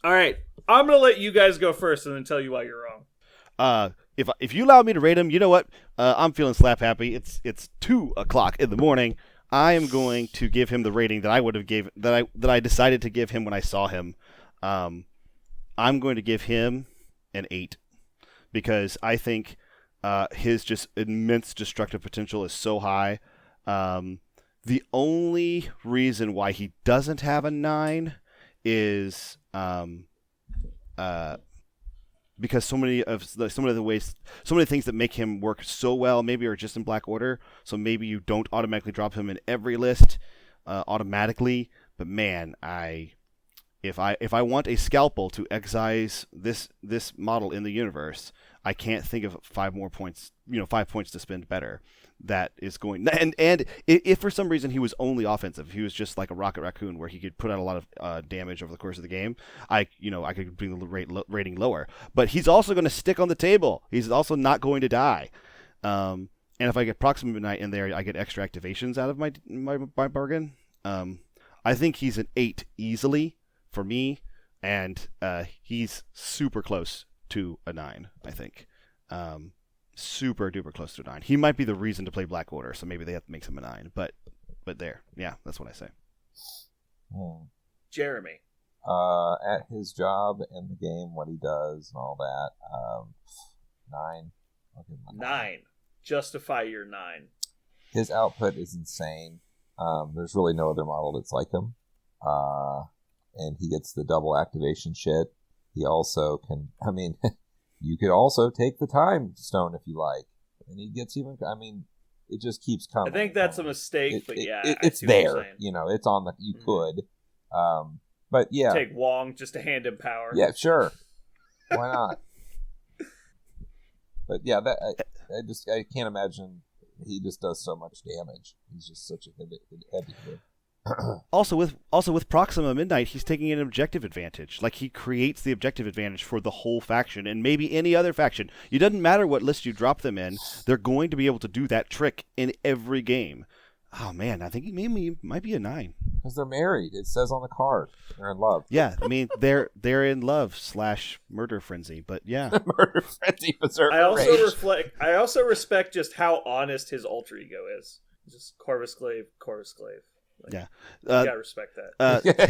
S3: All right. I'm going to let you guys go first and then tell you why you're wrong.
S2: If you allow me to rate him, you know what? I'm feeling slap happy. It's 2:00 in the morning. I am going to give him the rating that I would have that I decided to give him when I saw him. I'm going to give him an 8 because I think his just immense destructive potential is so high. The only reason why he doesn't have a 9 is because so many of the things that make him work so well maybe are just in Black Order. So maybe you don't automatically drop him in every list automatically. But man, if I want a scalpel to excise this model in the universe, I can't think of 5 points to spend better. That is going, and if for some reason he was only offensive, he was just like a Rocket Raccoon where he could put out a lot of damage over the course of the game, I could bring the rating lower. But he's also going to stick on the table. He's also not going to die. And if I get Proxima Midnight in there, I get extra activations out of my bargain. I think he's an 8 easily for me, and he's super close to a 9, I think. Super duper close to a 9. He might be the reason to play Black Order, so maybe they have to make him a 9. But there, yeah, that's what I say.
S3: Jeremy,
S4: at his job in the game, what he does and all that, 9. I'll give him a
S3: 9. Justify your 9.
S4: His output is insane. There's really no other model that's like him. And he gets the double activation shit. He also can, you could also take the time stone if you like. And he gets even, it just keeps coming.
S3: I think that's a mistake, but
S4: it's there. It's on the, you could. But yeah.
S3: Take Wong just to hand him power.
S4: Yeah, sure. Why not? But yeah, I can't imagine he just does so much damage. He's just such a heavy hitter.
S2: Also with Proxima Midnight, he's taking an objective advantage. Like, he creates the objective advantage for the whole faction and maybe any other faction. It doesn't matter what list you drop them in; they're going to be able to do that trick in every game. Oh man, I think he might be a 9
S4: because they're married. It says on the card they're in love.
S2: Yeah, they're in love / murder frenzy. But yeah,
S4: murder frenzy berserker.
S3: I also respect just how honest his alter ego is. Just Corvus Glaive. Like,
S2: yeah,
S3: you gotta respect that.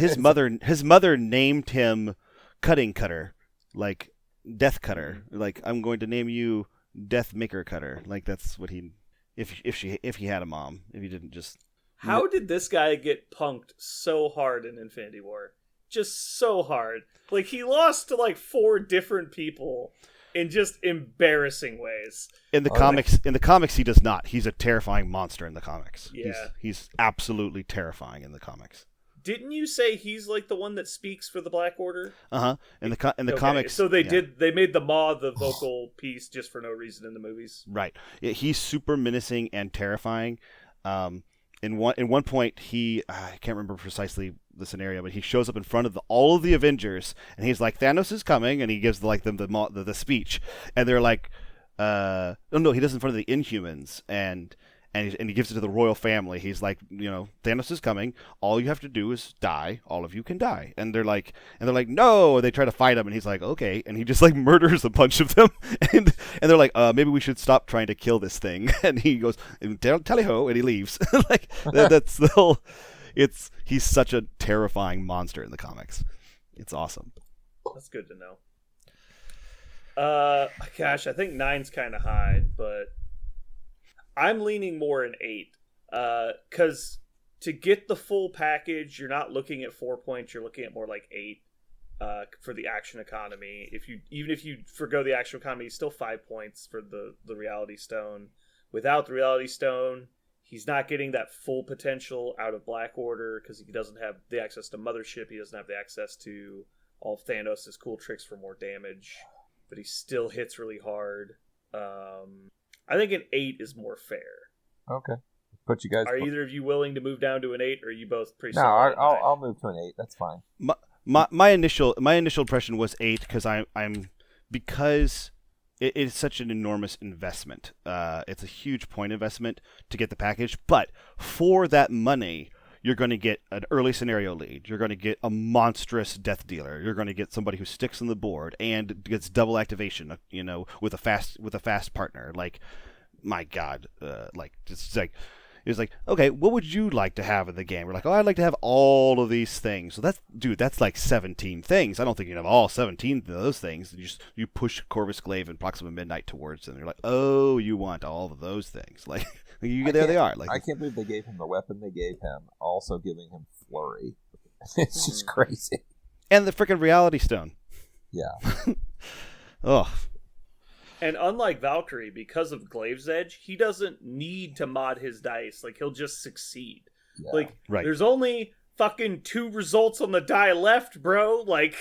S2: His mother named him Cutting Cutter, like Death Cutter. Like, I'm going to name you Death Maker Cutter. Like, that's what he. If he had a mom, if he didn't just.
S3: How did this guy get punked so hard in Infinity War? Just so hard. Like, he lost to like 4 different people in just embarrassing ways.
S2: In the comics, he does not. He's a terrifying monster in the comics.
S3: Yeah,
S2: he's absolutely terrifying in the comics.
S3: Didn't you say he's like the one that speaks for the Black Order?
S2: In the comics.
S3: So they made the Maw the vocal piece just for no reason in the movies.
S2: Right. He's super menacing and terrifying. In one point, I can't remember precisely the scenario, but he shows up in front of all of the Avengers, and he's like, "Thanos is coming," and he gives them the speech, and they're like, "No, he does it in front of the Inhumans," and he gives it to the royal family. He's like, "Thanos is coming. All you have to do is die. All of you can die." And they're like, "No!" They try to fight him, and he's like, "Okay," and he just like murders a bunch of them, and they're like, "Maybe we should stop trying to kill this thing." And he goes, "Tally-ho," and he leaves. Like, that's the whole. He's such a terrifying monster in the comics. It's awesome.
S3: That's good to know. Gosh, I think 9's kind of high, but I'm leaning more in 8. Because to get the full package, you're not looking at 4 points. You're looking at more like 8 for the action economy. Even if you forgo the action economy, it's still 5 points for the Reality Stone. Without the Reality Stone, he's not getting that full potential out of Black Order because he doesn't have the access to Mothership. He doesn't have the access to all of Thanos' cool tricks for more damage. But he still hits really hard. I think an 8 is more fair.
S4: Okay. Put you guys.
S3: Are either of you willing to move down to an 8, or are you both pretty?
S4: No, I'll move to an 8. That's fine.
S2: My initial impression was 8 because it is such an enormous investment. It's a huge point investment to get the package, but for that money, you're going to get an early scenario lead. You're going to get a monstrous death dealer. You're going to get somebody who sticks on the board and gets double activation. With a fast partner. Like, my God, it's like, okay, what would you like to have in the game? We're like, I'd like to have all of these things. So that's like 17 things. I don't think you have all 17 of those things. You push Corvus Glaive and Proxima Midnight towards them. You're like, oh, you want all of those things. Like, there they are. Like,
S4: I can't believe they gave him the weapon they gave him, also giving him Flurry. It's just crazy.
S2: And the freaking Reality Stone.
S4: Yeah.
S2: Ugh.
S3: And unlike Valkyrie, because of Glaive's Edge, he doesn't need to mod his dice. Like, he'll just succeed. Yeah. Like, there's only fucking 2 results on the die left, bro. Like,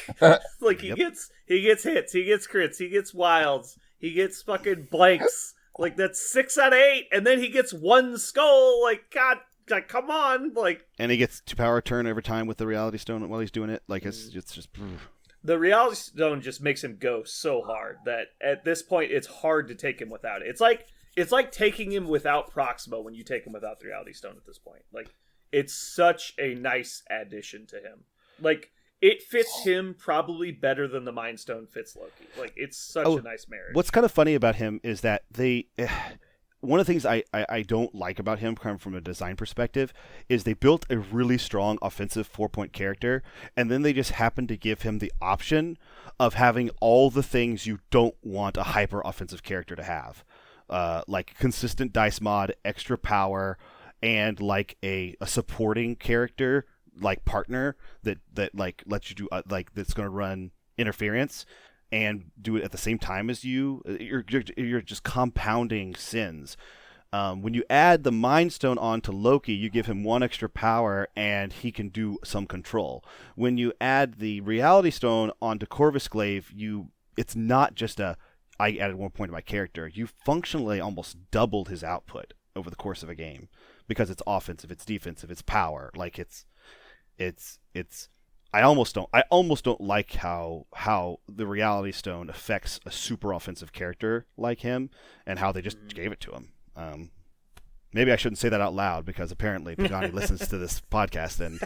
S3: he gets hits, he gets crits, he gets wilds, he gets fucking blanks. Like, that's 6 out of 8, and then he gets 1 skull. Like, God, like, come on. Like,
S2: and he gets 2 power turn every time with the Reality Stone while he's doing it. Like, it's just.
S3: The Reality Stone just makes him go so hard that at this point it's hard to take him without it. It's like taking him without Proxima when you take him without the Reality Stone at this point. Like, it's such a nice addition to him. Like, it fits him probably better than the Mind Stone fits Loki. Like, it's such a nice marriage.
S2: What's kind of funny about him is that one of the things I don't like about him, coming from a design perspective, is they built a really strong offensive 4-point character, and then they just happened to give him the option of having all the things you don't want a hyper offensive character to have. Like consistent dice mod, extra power, and like a supporting character like partner that like lets you do that's going to run interference and do it at the same time as you. You're just compounding sins. When you add the Mind Stone onto Loki, you give him 1 extra power and he can do some control. When you add the Reality Stone onto Corvus Glaive, it's not just I added 1 point to my character. You functionally almost doubled his output over the course of a game because it's offensive, it's defensive, it's power. Like it's. I almost don't like how the Reality Stone affects a super offensive character like him and how they just gave it to him. Maybe I shouldn't say that out loud because apparently Pagani listens to this podcast and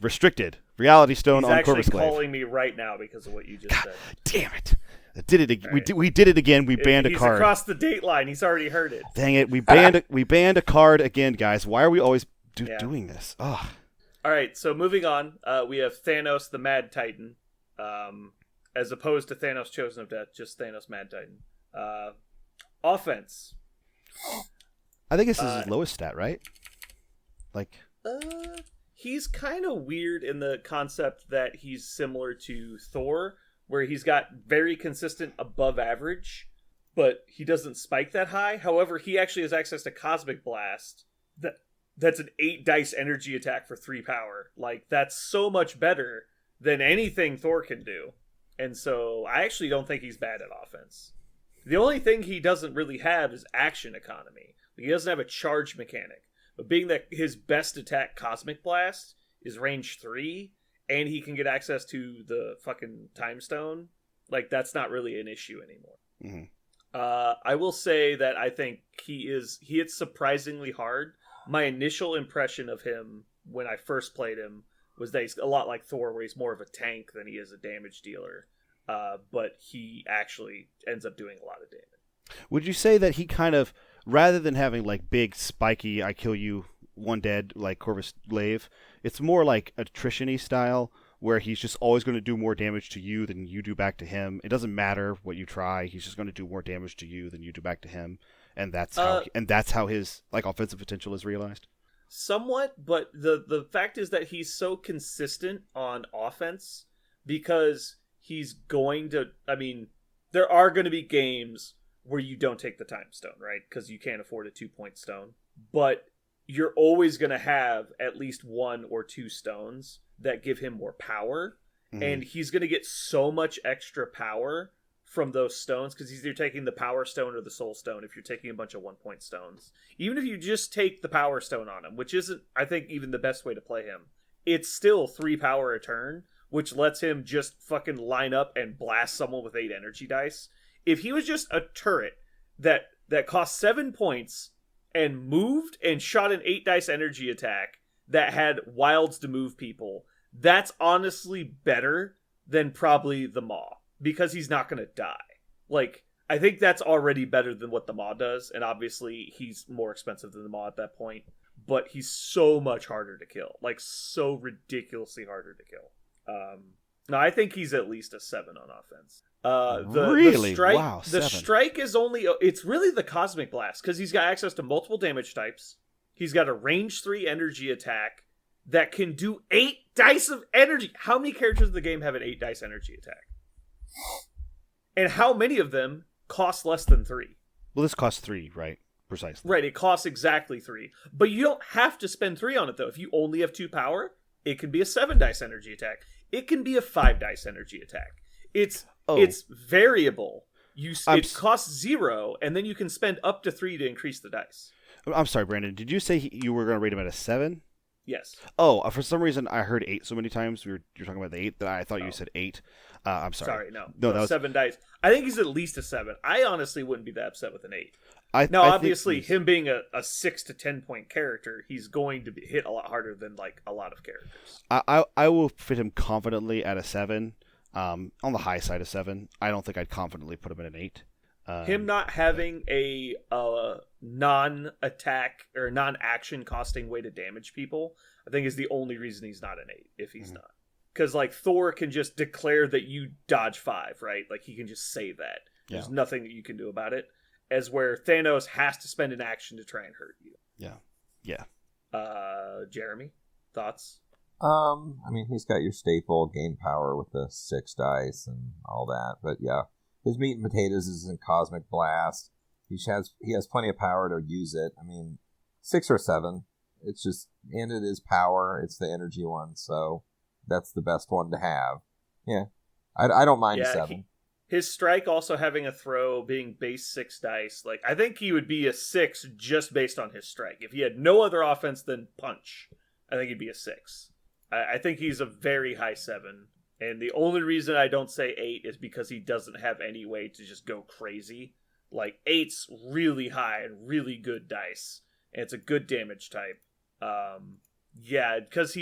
S2: restricted Reality Stone
S3: He's
S2: on Corvus Glaive.
S3: He's actually calling me right now because of what you just said.
S2: Damn it! I did it again. Right. We did it again. We banned a card.
S3: He's across the date line. He's already heard it.
S2: Dang it! We banned a card again, guys. Why are we always doing this? Ugh.
S3: All right, so moving on, we have Thanos the Mad Titan, as opposed to Thanos Chosen of Death, just Thanos Mad Titan. Offense.
S2: I think this is his lowest stat, right? Like,
S3: he's kind of weird in the concept that he's similar to Thor, where he's got very consistent above average, but he doesn't spike that high. However, he actually has access to Cosmic Blast. That's an 8 dice energy attack for 3 power. Like, that's so much better than anything Thor can do. And so I actually don't think he's bad at offense. The only thing he doesn't really have is action economy. He doesn't have a charge mechanic. But being that his best attack, Cosmic Blast, is range 3, and he can get access to the fucking Time Stone, like, that's not really an issue anymore.
S2: Mm-hmm.
S3: I will say that I think he hits surprisingly hard. My initial impression of him when I first played him was that he's a lot like Thor, where he's more of a tank than he is a damage dealer. But he actually ends up doing a lot of damage.
S2: Would you say that he kind of, rather than having like big, spiky, I kill you, 1 dead, like Corvus Glaive, it's more like attrition-y style, where he's just always going to do more damage to you than you do back to him. It doesn't matter what you try; he's just going to do more damage to you than you do back to him. And that's how his like offensive potential is realized.
S3: Somewhat, but the fact is that he's so consistent on offense because he's going to. I mean, there are going to be games where you don't take the Time Stone, right? Because you can't afford a 2-point stone. But you're always going to have at least 1 or 2 stones that give him more power, and he's going to get so much extra power from those stones, because he's either taking the Power Stone or the Soul Stone if you're taking a bunch of 1-point stones. Even if you just take the Power Stone on him, which isn't, I think, even the best way to play him, it's still 3 power a turn, which lets him just fucking line up and blast someone with 8 energy dice. If he was just a turret that cost 7 points and moved and shot an 8 dice energy attack that had wilds to move people, that's honestly better than probably the Maw. Because he's not going to die. Like, I think that's already better than what the Maw does, and obviously he's more expensive than the Maw at that point, but he's so much harder to kill. Like, so ridiculously harder to kill. No, I think he's at least a 7 on offense.
S2: Really?
S3: The strike,
S2: wow, 7.
S3: The strike is only... It's really the Cosmic Blast, because he's got access to multiple damage types. He's got a range 3 energy attack that can do 8 dice of energy. How many characters in the game have an 8 dice energy attack? And how many of them cost less than 3?
S2: Well, this costs 3, right? Precisely.
S3: Right, it costs exactly 3. But you don't have to spend 3 on it, though. If you only have 2 power, it can be a 7 dice energy attack. It can be a 5 dice energy attack. It's variable. It costs 0, and then you can spend up to 3 to increase the dice.
S2: I'm sorry, Brandon. Did you say you were going to rate him at a 7?
S3: Yes.
S2: Oh, for some reason I heard 8 so many times. You're talking about the 8 that I thought you said 8. I'm sorry.
S3: Sorry, no, that was 7 dice. I think he's at least a 7. I honestly wouldn't be that upset with an 8. Obviously, him being a 6 to 10 point character, he's going to hit a lot harder than like a lot of characters.
S2: I will fit him confidently at a 7. On the high side of 7. I don't think I'd confidently put him at an 8.
S3: Him not having a non-attack or non-action costing way to damage people, I think is the only reason he's not an 8. If he's not, because like Thor can just declare that you dodge 5, right? Like he can just say that. There's nothing that you can do about it. As where Thanos has to spend an action to try and hurt you.
S2: Yeah.
S3: Jeremy, thoughts?
S4: I mean, he's got your staple gain power with the 6 dice and all that, but yeah, his meat and potatoes is in Cosmic Blast. He has plenty of power to use it. I mean, 6 or 7. It's just, and it is power. It's the energy one, so that's the best one to have. Yeah, I don't mind 7.
S3: His strike also having a throw being base 6 dice. Like I think he would be a 6 just based on his strike. If he had no other offense than punch, I think he'd be a 6. I think he's a very high 7. And the only reason I don't say 8 is because he doesn't have any way to just go crazy. Like 8's really high and really good dice. And it's a good damage type. Because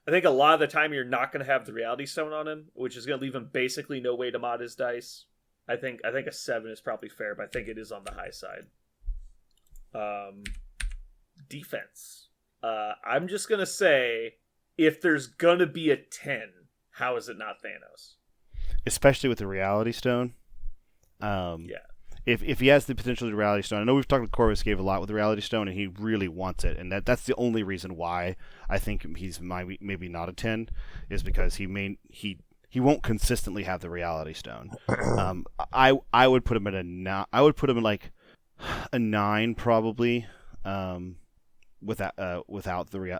S3: I think a lot of the time you're not going to have the Reality Stone on him, which is going to leave him basically no way to mod his dice. I think a 7 is probably fair, but I think it is on the high side. Defense. I'm just going to say, if there's going to be a 10, how is it not Thanos?
S2: Especially with the Reality Stone. If he has the potential to Reality Stone, I know we've talked with Corvus gave a lot with the Reality Stone, and he really wants it, and that's the only reason why I think he's maybe not a 10, is because he won't consistently have the Reality Stone. I would put him at a 9. I would put him in like a 9 probably, without the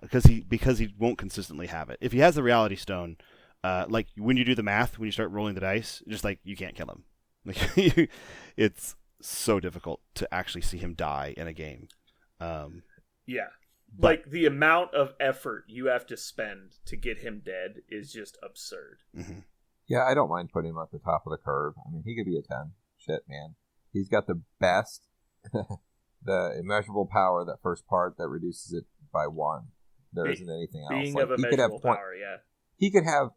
S2: because he won't consistently have it. If he has the Reality Stone, like when you do the math, when you start rolling the dice, just like you can't kill him. Like it's so difficult to actually see him die in a game.
S3: Like the amount of effort you have to spend to get him dead is just absurd.
S2: Mm-hmm.
S4: Yeah, I don't mind putting him at the top of the curve. I mean, he could be a 10. Shit, man. He's got the best, the immeasurable power, that first part that reduces it by 1. There isn't anything else.
S3: Being of immeasurable power, yeah.
S4: He could have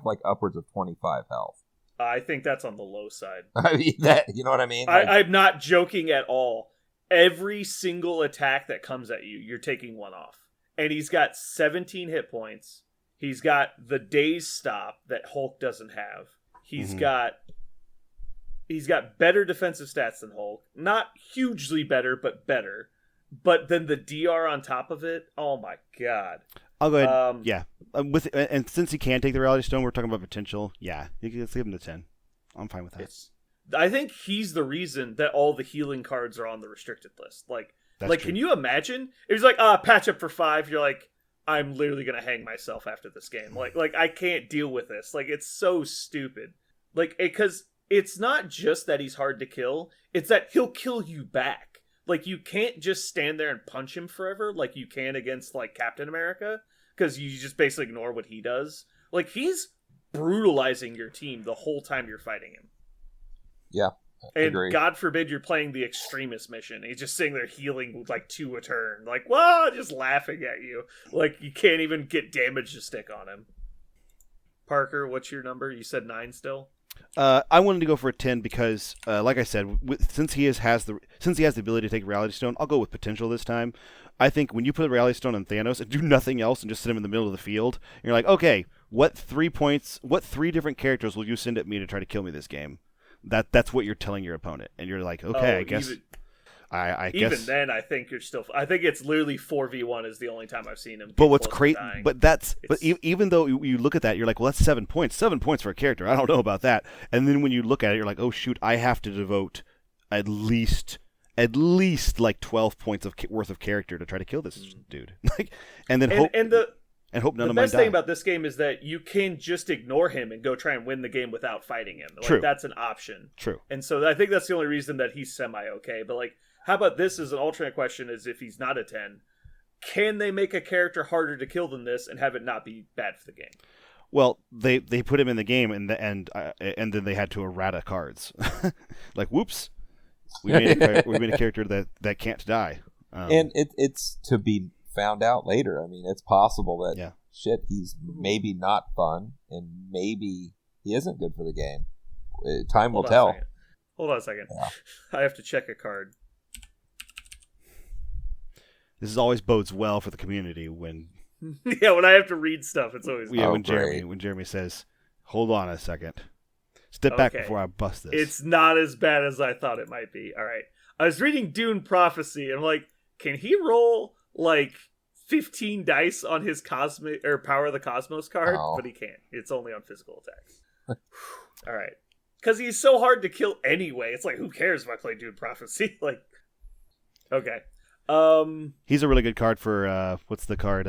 S4: like upwards of 25 health.
S3: I think that's on the low side.
S4: I mean, you know what I mean?
S3: Like, I'm not joking at all. Every single attack that comes at you, you're taking 1 off. And he's got 17 hit points. He's got the daze stop that Hulk doesn't have. He's got better defensive stats than Hulk. Not hugely better, but better. But then the DR on top of it, oh my god.
S2: I'll go ahead. And since he can take the Reality Stone, we're talking about potential. Yeah, let's give him the 10. I'm fine with that.
S3: I think he's the reason that all the healing cards are on the restricted list.
S2: That's true.
S3: Can you imagine? If he's like, patch up for 5, you're like, I'm literally gonna hang myself after this game. Like I can't deal with this. Like it's so stupid. Because it's not just that he's hard to kill; it's that he'll kill you back. Like, you can't just stand there and punch him forever like you can against, like, Captain America, because you just basically ignore what he does. Like, he's brutalizing your team the whole time you're fighting him.
S4: Yeah,
S3: and
S4: agree.
S3: God forbid you're playing the Extremist mission. He's just sitting there healing, like, 2 a turn. Like, whoa, just laughing at you. Like, you can't even get damage to stick on him. Parker, what's your number? You said 9 still?
S2: I wanted to go for a 10 because, like I said, since he has the ability to take Reality Stone, I'll go with potential this time. I think when you put a Reality Stone on Thanos and do nothing else and just sit him in the middle of the field, you're like, okay, what 3 different characters will you send at me to try to kill me this game? That's what you're telling your opponent, and you're like, okay, I guess. I
S3: even
S2: guess
S3: then, I think you're still. I think it's literally 4v1 is the only time I've seen him.
S2: But what's crazy? But even though you look at that, you're like, well, that's 7 points. 7 points for a character. I don't know about that. And then when you look at it, you're like, oh shoot, I have to devote at least like 12 points worth of character to try to kill this dude. and then hope none of mine die.
S3: The best thing about this game is that you can just ignore him and go try and win the game without fighting him. Like,
S2: True.
S3: That's an option.
S2: True.
S3: And so I think that's the only reason that he's semi-okay. But, like, how about this as an alternate question is if he's not a 10, can they make a character harder to kill than this and have it not be bad for the game?
S2: Well, they put him in the game and then they had to errata cards. Like, whoops. We made a character that can't die.
S4: And it's to be found out later. I mean, it's possible that he's maybe not fun and maybe he isn't good for the game. Time will tell.
S3: Hold on a second. Yeah. I have to check a card.
S2: This always bodes well for the community when
S3: when I have to read stuff, it's always
S2: when Jeremy says, "Hold on a second. Step back before I bust this."
S3: It's not as bad as I thought it might be. All right. I was reading Dune Prophecy, and I'm like, can he roll like 15 dice on his cosmic or Power of the Cosmos card?
S4: Oh.
S3: But he can't. It's only on physical attacks. All right. Because he's so hard to kill anyway. It's like, who cares if I play Dune Prophecy? Like, okay.
S2: He's a really good card for what's the card?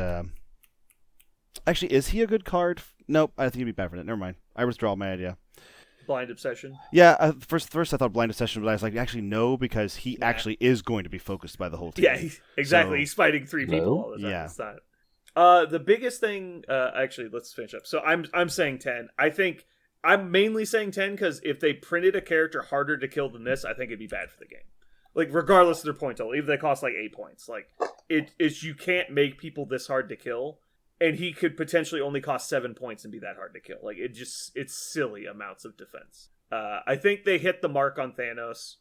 S2: Actually, is he a good card? Nope, I think he'd be bad for that. Never mind. I withdraw my idea.
S3: Blind Obsession.
S2: Yeah, first I thought Blind Obsession, but I was like, actually no, because he actually is going to be focused by the whole team.
S3: Yeah, exactly. So, he's fighting 3 people all the time.
S2: Yeah.
S3: It's not. The biggest thing. Actually, let's finish up. So I'm saying 10. I think I'm mainly saying 10 because if they printed a character harder to kill than this, I think it'd be bad for the game. Like, regardless of their point total, even if they cost like 8 points, like it's you can't make people this hard to kill, and he could potentially only cost 7 points and be that hard to kill. Like, it's silly amounts of defense. I think they hit the mark on Thanos.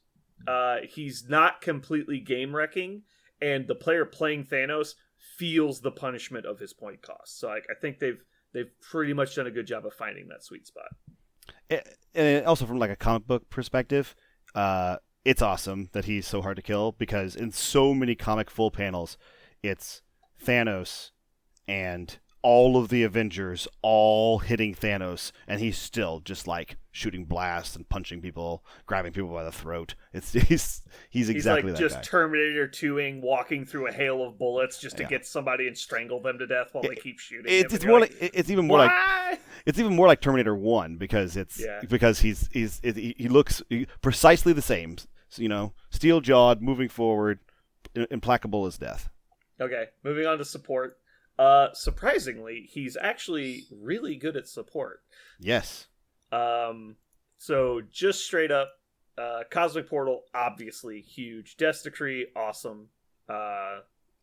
S3: He's not completely game wrecking, and the player playing Thanos feels the punishment of his point cost. So I think they've pretty much done a good job of finding that sweet spot.
S2: And also from like a comic book perspective, it's awesome that he's so hard to kill because in so many comic full panels, it's Thanos and all of the Avengers all hitting Thanos, and he's still just like shooting blasts and punching people, grabbing people by the throat. He's exactly
S3: like
S2: that
S3: just
S2: guy.
S3: Terminator 2ing, walking through a hail of bullets just to get somebody and strangle them to death while they keep shooting.
S2: It's even more like Terminator 1 because he looks precisely the same. So, steel-jawed, moving forward, implacable as death.
S3: Okay, moving on to support. Surprisingly, he's actually really good at support.
S2: Yes.
S3: So just straight up, Cosmic Portal, obviously huge. Death Decree, awesome.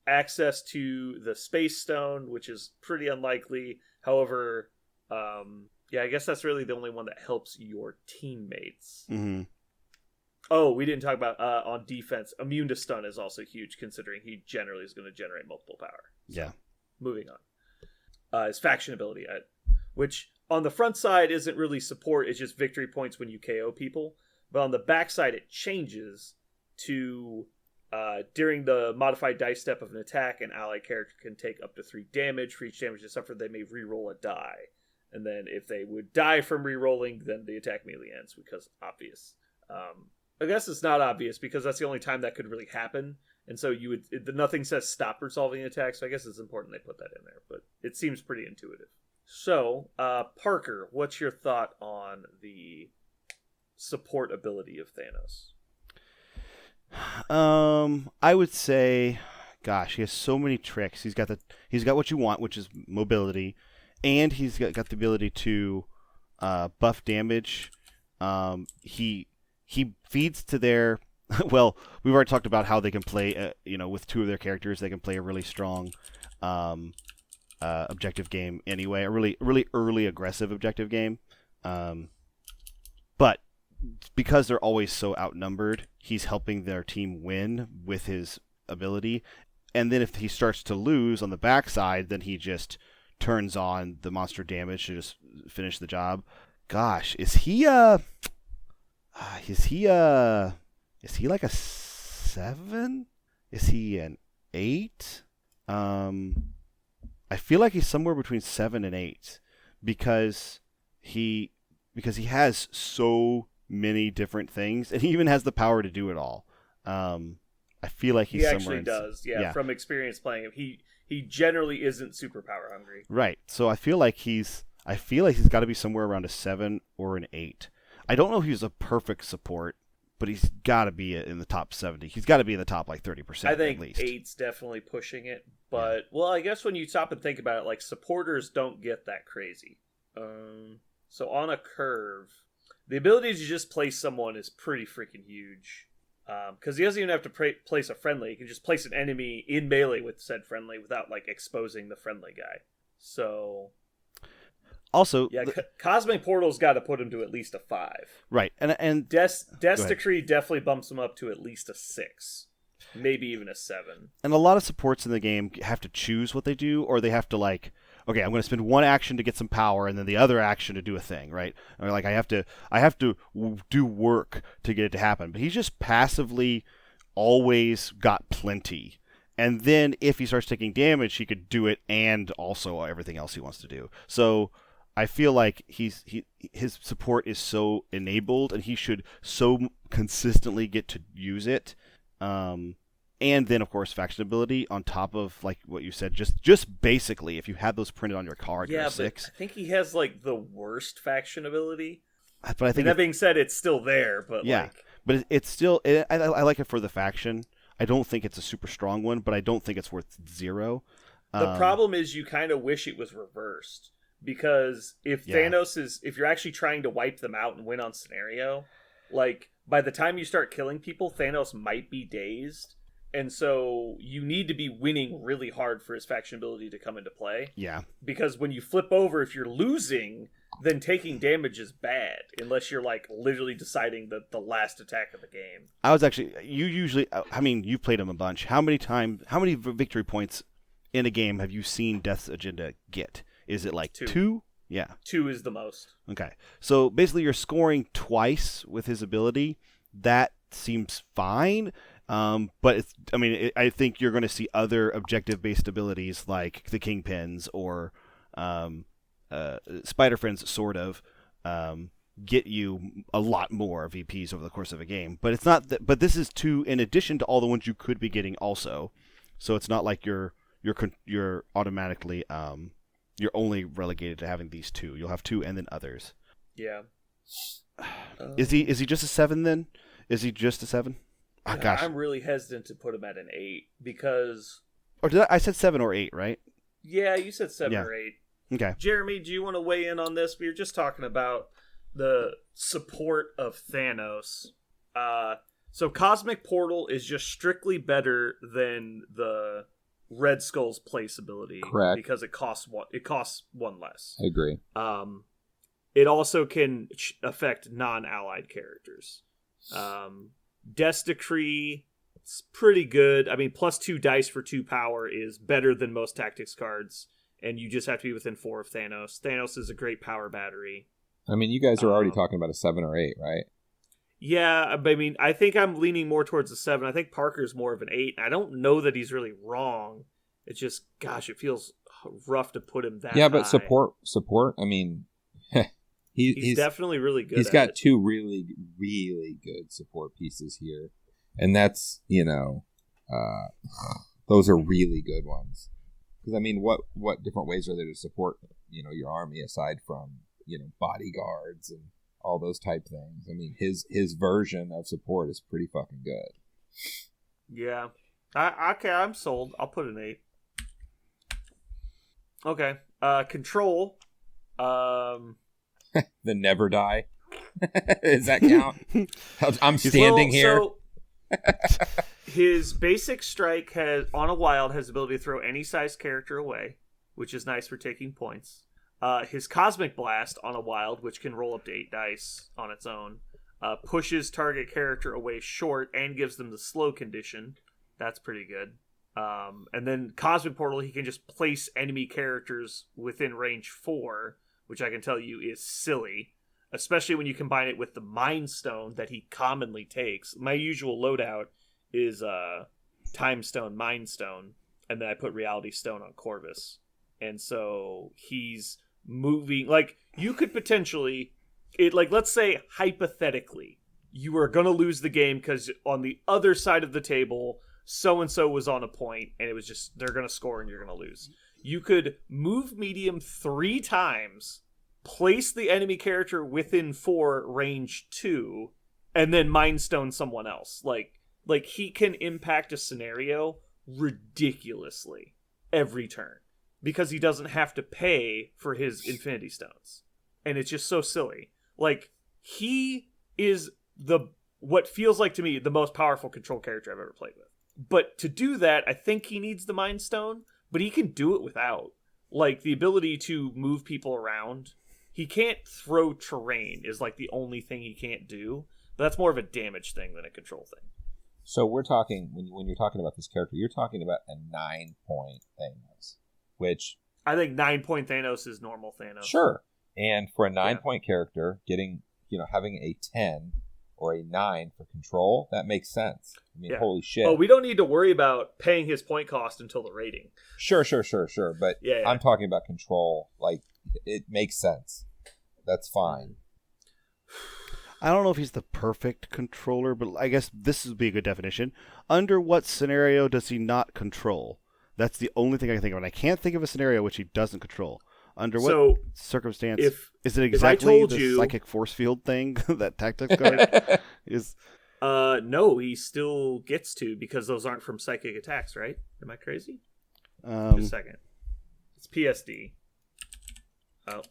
S3: Access to the Space Stone, which is pretty unlikely. However, I guess that's really the only one that helps your teammates.
S2: Mm-hmm.
S3: Oh, we didn't talk about on defense. Immune to stun is also huge, considering he generally is going to generate multiple power. So,
S2: yeah.
S3: Moving on. His faction ability, which on the front side isn't really support, it's just victory points when you KO people. But on the back side, it changes to during the modified dice step of an attack, an allied character can take up to 3 damage. For each damage they suffer, they may re-roll a die. And then if they would die from re-rolling, then the attack immediately ends, because obvious. I guess it's not obvious because that's the only time that could really happen. And so nothing says stop resolving an attack, so I guess it's important they put that in there. But it seems pretty intuitive. So, Parker, what's your thought on the support ability of Thanos?
S2: I would say, gosh, he has so many tricks. He's got what you want, which is mobility, and he's got the ability to buff damage. He feeds to their well. We've already talked about how they can play. With 2 of their characters, they can play a really strong objective game anyway. A really really early aggressive objective game. But because they're always so outnumbered, he's helping their team win with his ability. And then if he starts to lose on the backside, then he just turns on the monster damage to just finish the job. Gosh, is he like a 7? Is he an 8? I feel like he's somewhere between 7 and 8 because he has so many different things, and he even has the power to do it all. I feel like he
S3: actually does. Yeah, from experience playing him, he generally isn't super power hungry.
S2: Right. So I feel like he's got to be somewhere around a 7 or an 8. I don't know if he's a perfect support, but he's got to be in the top 70. He's got to be in the top like 30%.
S3: I think
S2: at least
S3: 8's definitely pushing it, but well, I guess when you stop and think about it, like supporters don't get that crazy. So on a curve, the ability to just place someone is pretty freaking huge. Because he doesn't even have to place a friendly. He can just place an enemy in melee with said friendly without like exposing the friendly guy. So,
S2: also,
S3: yeah, Cosmic Portal's got to put him to at least a 5.
S2: Right, and
S3: Death Decree definitely bumps him up to at least a 6, maybe even a 7.
S2: And a lot of supports in the game have to choose what they do, or they have to like, okay, I'm going to spend one action to get some power, and then the other action to do a thing, right? Or like I have to do work to get it to happen. But he's just passively always got plenty. And then if he starts taking damage, he could do it and also everything else he wants to do. So I feel like his support is so enabled, and he should so consistently get to use it. And then, of course, faction ability on top of, like what you said, just basically, if you had those printed on your card, you're a 6.
S3: I think he has, like, the worst faction ability.
S2: But I think
S3: that being said, it's still there. But
S2: yeah, but it's still... I like it for the faction. I don't think it's a super strong one, but I don't think it's worth 0.
S3: The problem is you kind of wish it was reversed. Because if if you're actually trying to wipe them out and win on scenario, like, by the time you start killing people, Thanos might be dazed. And so you need to be winning really hard for his faction ability to come into play.
S2: Yeah.
S3: Because when you flip over, if you're losing, then taking damage is bad. Unless you're like literally deciding the last attack of the game.
S2: I was actually... you've played him a bunch. How many victory points in a game have you seen Death's Agenda get? Is it like 2? Yeah. 2
S3: is the most.
S2: Okay. So basically you're scoring twice with his ability. That seems fine. But I think you're going to see other objective-based abilities like the Kingpins or Spider Friends, sort of, get you a lot more VPs over the course of a game. But it's not that. But this is 2 in addition to all the ones you could be getting also. So it's not like you're automatically you're only relegated to having these 2. You'll have 2 and then others.
S3: Yeah.
S2: Is he just a 7 then? Is he just a 7? Oh, gosh.
S3: I'm really hesitant to put him at an 8 because...
S2: Or I said 7 or 8, right?
S3: Yeah, you said 7 or 8.
S2: Okay.
S3: Jeremy, do you want to weigh in on this? We were just talking about the support of Thanos. So Cosmic Portal is just strictly better than the Red Skull's place ability.
S4: Correct.
S3: Because it costs one less.
S4: I agree.
S3: It also can affect non-allied characters. Death Decree, it's pretty good. I mean, plus 2 dice for 2 power is better than most tactics cards, and you just have to be within 4 of Thanos. Thanos is a great power battery.
S4: I mean, you guys are already talking about a 7 or 8, right?
S3: Yeah, I mean, I think I'm leaning more towards a 7. I think Parker's more of an 8. I don't know that he's really wrong. It's just, gosh, it feels rough to put him that high.
S4: Yeah, but support, I mean... He's
S3: definitely really good.
S4: He's got 2 really, really good support pieces here, and that's those are really good ones. Because I mean, what different ways are there to support your army aside from bodyguards and all those type things? I mean, his version of support is pretty fucking good.
S3: Yeah, okay, I'm sold. I'll put an 8. Okay, Control.
S4: The Never Die. Does that count? I'm standing here.
S3: So, his basic strike on a wild has the ability to throw any size character away, which is nice for taking points. His Cosmic Blast on a wild, which can roll up to 8 dice on its own, pushes target character away short and gives them the slow condition. That's pretty good. And then Cosmic Portal, he can just place enemy characters within range 4, which I can tell you is silly, especially when you combine it with the Mind Stone that he commonly takes. My usual loadout is Time Stone, Mind Stone, and then I put Reality Stone on Corvus. And so he's moving, like, you could potentially, let's say, hypothetically, you are going to lose the game because on the other side of the table, so-and-so was on a point, and it was just, they're going to score and you're going to lose. You could move medium 3 times, place the enemy character within 4, range 2, and then Mind Stone someone else. Like he can impact a scenario ridiculously every turn because he doesn't have to pay for his Infinity Stones. And it's just so silly. Like, he is what feels like to me the most powerful control character I've ever played with. But to do that, I think he needs the Mind Stone, but he can do it without. Like, the ability to move people around. He can't throw terrain is like the only thing he can't do. But that's more of a damage thing than a control thing.
S4: So we're talking, when you're talking about this character, you're talking about a 9-point Thanos, which...
S3: I think 9-point Thanos is normal Thanos.
S4: Sure. And for a 9-point character, getting, having a 10 or a 9 for control, that makes sense. I mean, holy shit.
S3: Oh, we don't need to worry about paying his point cost until the rating.
S4: Sure. But I'm talking about control. Like, it makes sense. That's fine.
S2: I don't know if he's the perfect controller, but I guess this would be a good definition. Under what scenario does he not control? That's the only thing I can think of. And I can't think of a scenario which he doesn't control. Under what circumstance? Is it exactly the psychic force field thing that Tactics card is?
S3: No, he still gets to, because those aren't from psychic attacks, right? Am I crazy? Just a second. It's PSD. Oh.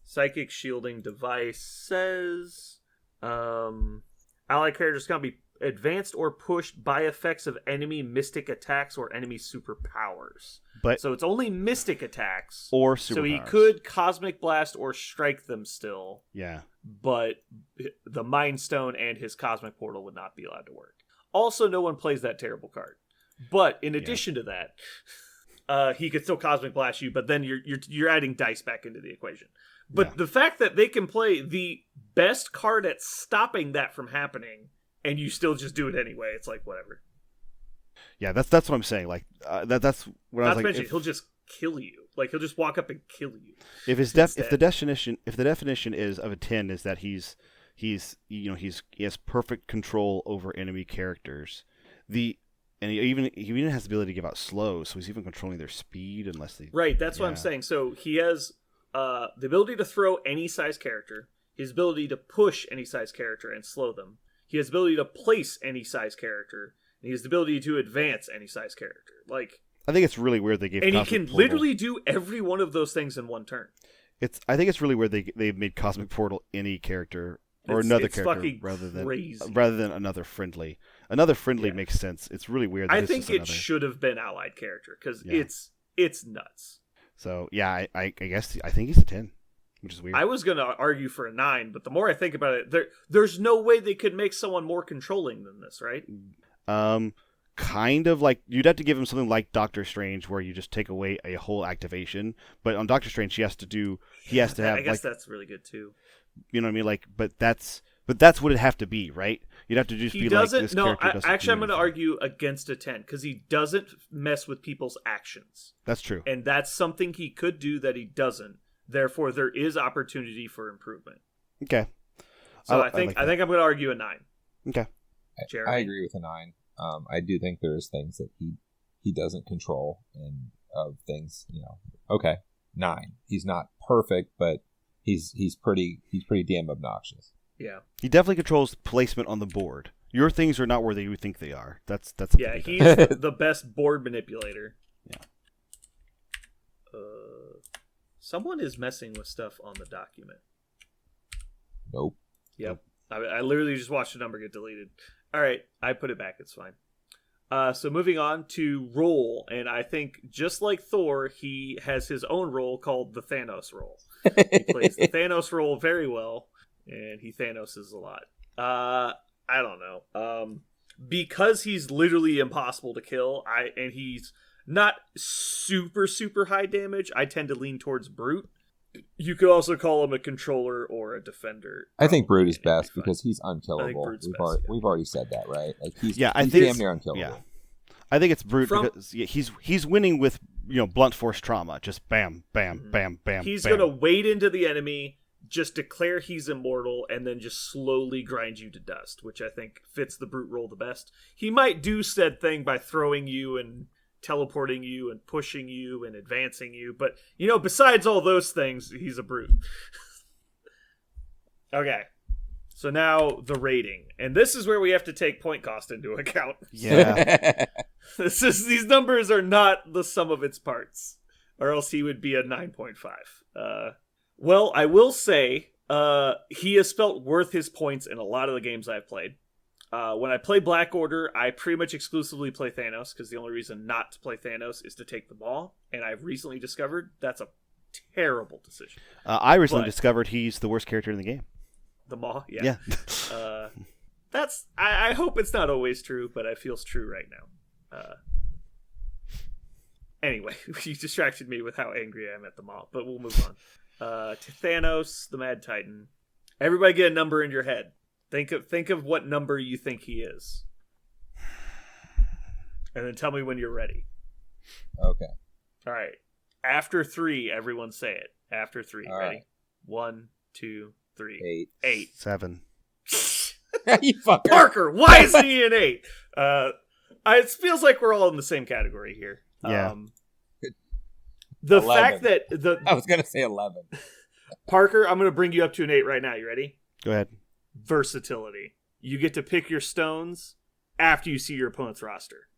S3: Psychic shielding device says allied characters can be advanced or pushed by effects of enemy mystic attacks or enemy superpowers. So it's only mystic attacks
S2: or superpowers.
S3: So he could Cosmic Blast or strike them still.
S2: Yeah.
S3: But the Mind Stone and his Cosmic Portal would not be allowed to work. Also, no one plays that terrible card. But in addition to that, he could still Cosmic Blast you, but then you're adding dice back into the equation. But the fact that they can play the best card at stopping that from happening, and you still just do it anyway, it's like, whatever.
S2: Yeah, that's what I'm saying. Like that's what I was like.
S3: Not to mention, he'll just kill you. Like, he'll just walk up and kill you.
S2: If the definition is of a 10 is that he has perfect control over enemy characters. And he even has the ability to give out slows, so he's even controlling their speed unless they...
S3: Right, that's what I'm saying. So he has the ability to throw any size character, his ability to push any size character and slow them, he has the ability to place any size character, and he has the ability to advance any size character. Like,
S2: I think it's really weird they gave...
S3: And he can literally do every one of those things in one turn.
S2: I think it's really weird they've made Cosmic Portal any character... Or another character rather than another friendly. Another friendly makes sense. It's really weird.
S3: I think it should have been allied character because it's nuts.
S2: So yeah, I guess I think he's a 10, which is weird.
S3: I was going to argue for a 9, but the more I think about it, there's no way they could make someone more controlling than this, right?
S2: Kind of like you'd have to give him something like Doctor Strange, where you just take away a whole activation. But on Doctor Strange, he has to have.
S3: I guess that's really good too.
S2: You know what I mean? Like, but that's what it'd have to be, right? You'd have to just be like this. No,
S3: actually, I'm going to argue against a 10 because he doesn't mess with people's actions.
S2: That's true,
S3: and that's something he could do that he doesn't. Therefore, there is opportunity for improvement.
S2: Okay,
S3: so I think I'm going to argue a 9.
S2: Okay,
S4: I agree with a 9. I do think there's things that he doesn't control, and of things, okay, 9. He's not perfect, but he's pretty damn obnoxious.
S3: Yeah,
S2: he definitely controls placement on the board. Your things are not where you think they are. That's
S3: he's the best board manipulator.
S2: Yeah.
S3: Someone is messing with stuff on the document.
S4: Nope.
S3: Yep. I literally just watched the number get deleted. All right, I put it back. It's fine. So moving on to role, and I think just like Thor, he has his own role called the Thanos role. He plays the Thanos role very well, and he Thanoses a lot. I don't know. Because he's literally impossible to kill, and he's not super high damage, I tend to lean towards Brute. You could also call him a controller or a defender.
S4: I think Brute is best because he's unkillable. We've already said that, right? Like he's damn near unkillable.
S2: Yeah. I think it's Brute because he's winning with blunt force trauma. Just bam, bam, bam, bam.
S3: He's gonna wade into the enemy, just declare he's immortal, and then just slowly grind you to dust, which I think fits the Brute role the best. He might do said thing by throwing you and teleporting you and pushing you and advancing you, but besides all those things, he's a Brute. Okay, so now the rating, and this is where we have to take point cost into account.
S2: Yeah.
S3: These numbers are not the sum of its parts, or else he would be a 9.5. Well, I will say he has felt worth his points in a lot of the games I've played. When I play Black Order, I pretty much exclusively play Thanos, because the only reason not to play Thanos is to take the ball, and I've recently discovered that's a terrible decision.
S2: I recently discovered he's the worst character in the game.
S3: The Maw? Yeah. That's. I hope it's not always true, but it feels true right now. Anyway, you distracted me with how angry I am at the Maw, but we'll move on. To Thanos, the Mad Titan. Everybody get a number in your head. Think of what number you think he is. And then tell me when you're ready.
S4: Okay.
S3: All right. After 3, everyone say it. After 3.
S4: All
S3: ready?
S4: right.
S3: 1, 2, 3.
S4: 8.
S2: 7.
S4: You fucker.
S3: Parker, why is he an 8? It feels like we're all in the same category here.
S2: Yeah.
S3: The
S4: 11.
S3: fact that
S4: I was going to say 11.
S3: Parker, I'm going to bring you up to an 8 right now. You ready?
S2: Go ahead.
S3: Versatility. You get to pick your stones after you see your opponent's roster.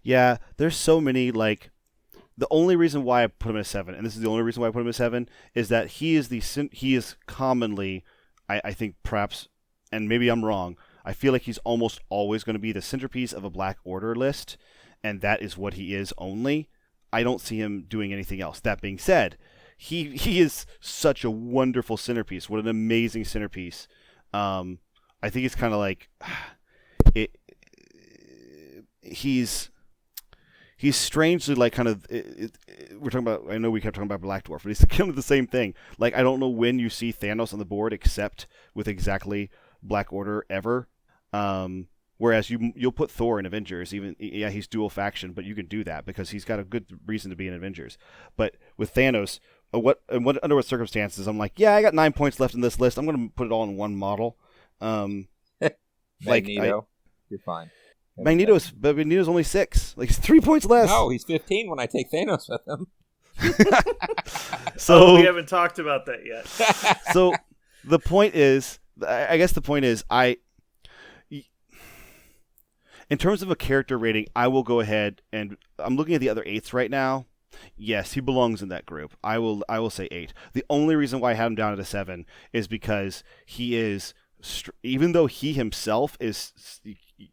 S2: Yeah, there's so many, the only reason why I put him at 7, and this is the only reason why I put him at 7, is that he is commonly, I think perhaps, and maybe I'm wrong, I feel like he's almost always going to be the centerpiece of a Black Order list, and that is what he is only. I don't see him doing anything else. That being said, he is such a wonderful centerpiece. What an amazing centerpiece. I think it's kind of like he's strangely we're talking about, I know we kept talking about Black Dwarf, but he's kind of the same thing. I don't know when you see Thanos on the board except with exactly Black Order ever. Whereas you'll put Thor in Avengers, he's dual faction, but you can do that because he's got a good reason to be in Avengers. But with Thanos, under what circumstances, I'm like, I got 9 points left in this list. I'm going to put it all in one model.
S4: Magneto, you're fine.
S2: Magneto's only 6. He's 3 points less.
S4: No, he's 15 when I take Thanos with him.
S2: So
S3: we haven't talked about that yet.
S2: So the point is, in terms of a character rating, I will go ahead and I'm looking at the other 8s right now. Yes, he belongs in that group. I will say 8. The only reason why I had him down at a 7 is because he is, even though he himself is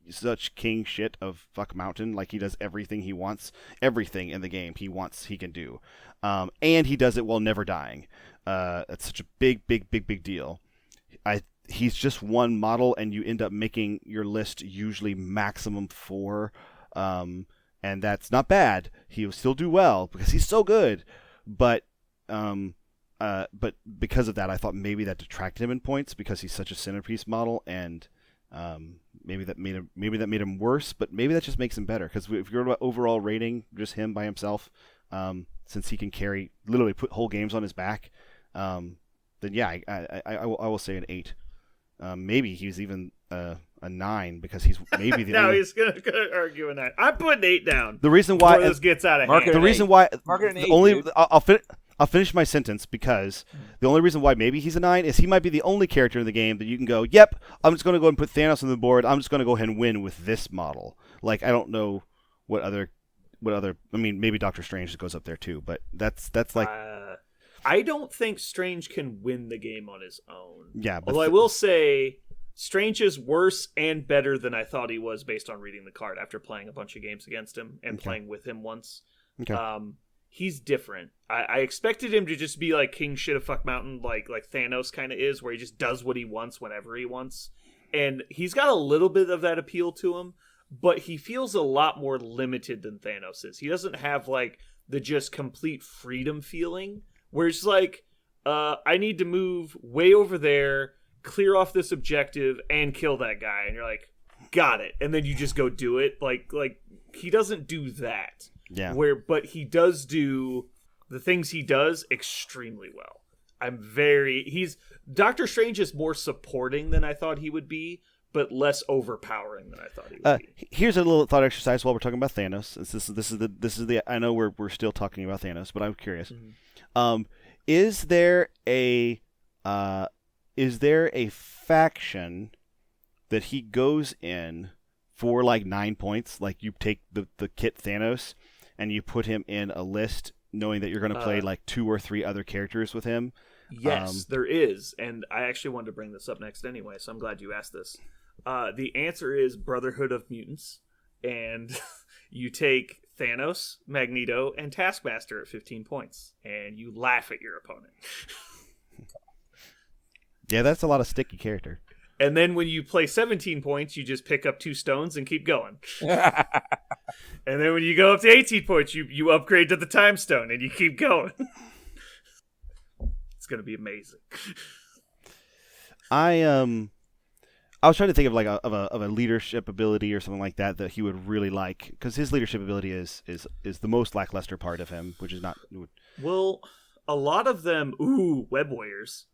S2: such king shit of fuck mountain, he does everything he wants, everything in the game he can do, and he does it while never dying. That's such a big deal. He's just one model, and you end up making your list usually maximum 4, and that's not bad. He'll still do well because he's so good, but because of that, I thought maybe that detracted him in points because he's such a centerpiece model, and maybe that made him worse. But maybe that just makes him better because if you're about overall rating, just him by himself, since he can put whole games on his back, then yeah, I will say an 8. Maybe he's even a 9 because he's maybe the
S3: no, he's gonna argue a 9. I'm putting 8 down.
S2: The reason why
S3: this gets out of hand.
S2: The reason why
S4: dude.
S2: I'll finish my sentence because the only reason why maybe he's a 9 is he might be the only character in the game that you can go, yep, I'm just going to go and put Thanos on the board. I'm just going to go ahead and win with this model. I don't know what other. I mean, maybe Doctor Strange goes up there too, but that's like.
S3: I don't think Strange can win the game on his own.
S2: Yeah, but
S3: although I will say Strange is worse and better than I thought he was based on reading the card after playing a bunch of games against him and playing with him once.
S2: Okay.
S3: He's different. I expected him to just be like king shit of fuck mountain, like Thanos kind of is, where he just does what he wants whenever he wants. And he's got a little bit of that appeal to him, but he feels a lot more limited than Thanos is. He doesn't have the just complete freedom feeling, where it's I need to move way over there, clear off this objective, and kill that guy. And you're like, got it. And then you just go do it. Like he doesn't do that.
S2: Yeah.
S3: But he does do the things he does extremely well. Doctor Strange is more supporting than I thought he would be, but less overpowering than I thought he would be.
S2: Here's a little thought exercise while we're talking about Thanos. This is the I know we're still talking about Thanos, but I'm curious. Mm-hmm. Is there a faction that he goes in for like 9 points? Like you take the kit Thanos and you put him in a list knowing that you're going to play like 2 or 3 other characters with him?
S3: Yes, there is. And I actually wanted to bring this up next anyway, so I'm glad you asked this. The answer is Brotherhood of Mutants. And you take Thanos, Magneto, and Taskmaster at 15 points. And you laugh at your opponent.
S2: Yeah, that's a lot of sticky character.
S3: And then when you play 17 points, you just pick up 2 stones and keep going. And then when you go up to 18 points, you upgrade to the time stone and you keep going. It's going to be amazing.
S2: I was trying to think of like of a leadership ability or something like that he would really like, because his leadership ability is the most lackluster part of him, which is not.
S3: Well, a lot of them, Web Warriors.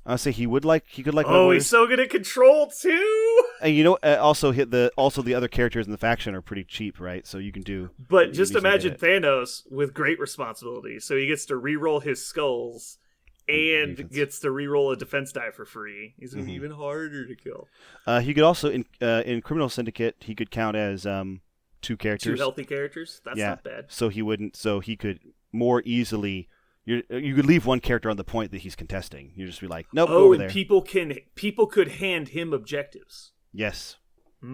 S2: I say he could like.
S3: Oh, he's so good at control too.
S2: And you know, also the other characters in the faction are pretty cheap, right? So you can do.
S3: But just imagine Thanos with great responsibility. So he gets to reroll his skulls and gets to reroll a defense die for free. He's gonna be even harder to kill.
S2: He could also in Criminal Syndicate he could count as 2 characters.
S3: 2 healthy characters. That's not bad.
S2: So he could more easily. You could leave one character on the point that he's contesting. You just be like, nope, go over there.
S3: People could hand him objectives.
S2: Yes.
S3: I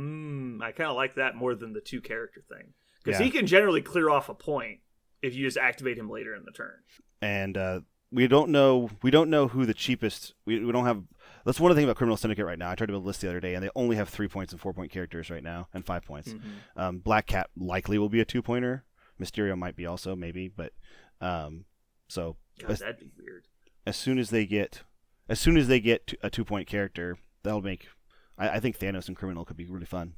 S3: kind of like that more than the 2 character thing, because he can generally clear off a point if you just activate him later in the turn.
S2: And we don't know who the cheapest. We don't have. That's one of the things about Criminal Syndicate right now. I tried to build a list the other day, and they only have 3 points and 4 point characters right now, and 5 points. Mm-hmm. Black Cat likely will be a 2-pointer. Mysterio might be also, maybe, but. So
S3: God, that'd be weird.
S2: As soon as they get a 2-point character, that'll make. I think Thanos and Criminal could be really fun.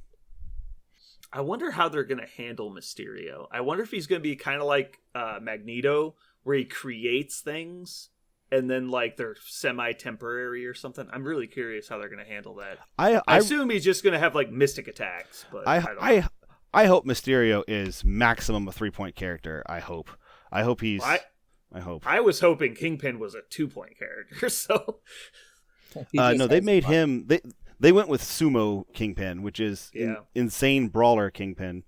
S3: I wonder how they're going to handle Mysterio. I wonder if he's going to be kind of like Magneto, where he creates things and then like they're semi-temporary or something. I'm really curious how they're going to handle that. I assume he's just going to have like mystic attacks, but I don't know.
S2: I hope Mysterio is maximum a 3-point character. I hope he's. I hope.
S3: I was hoping Kingpin was a 2-point character, so...
S2: no, they made him... They went with Sumo Kingpin, which is insane brawler Kingpin.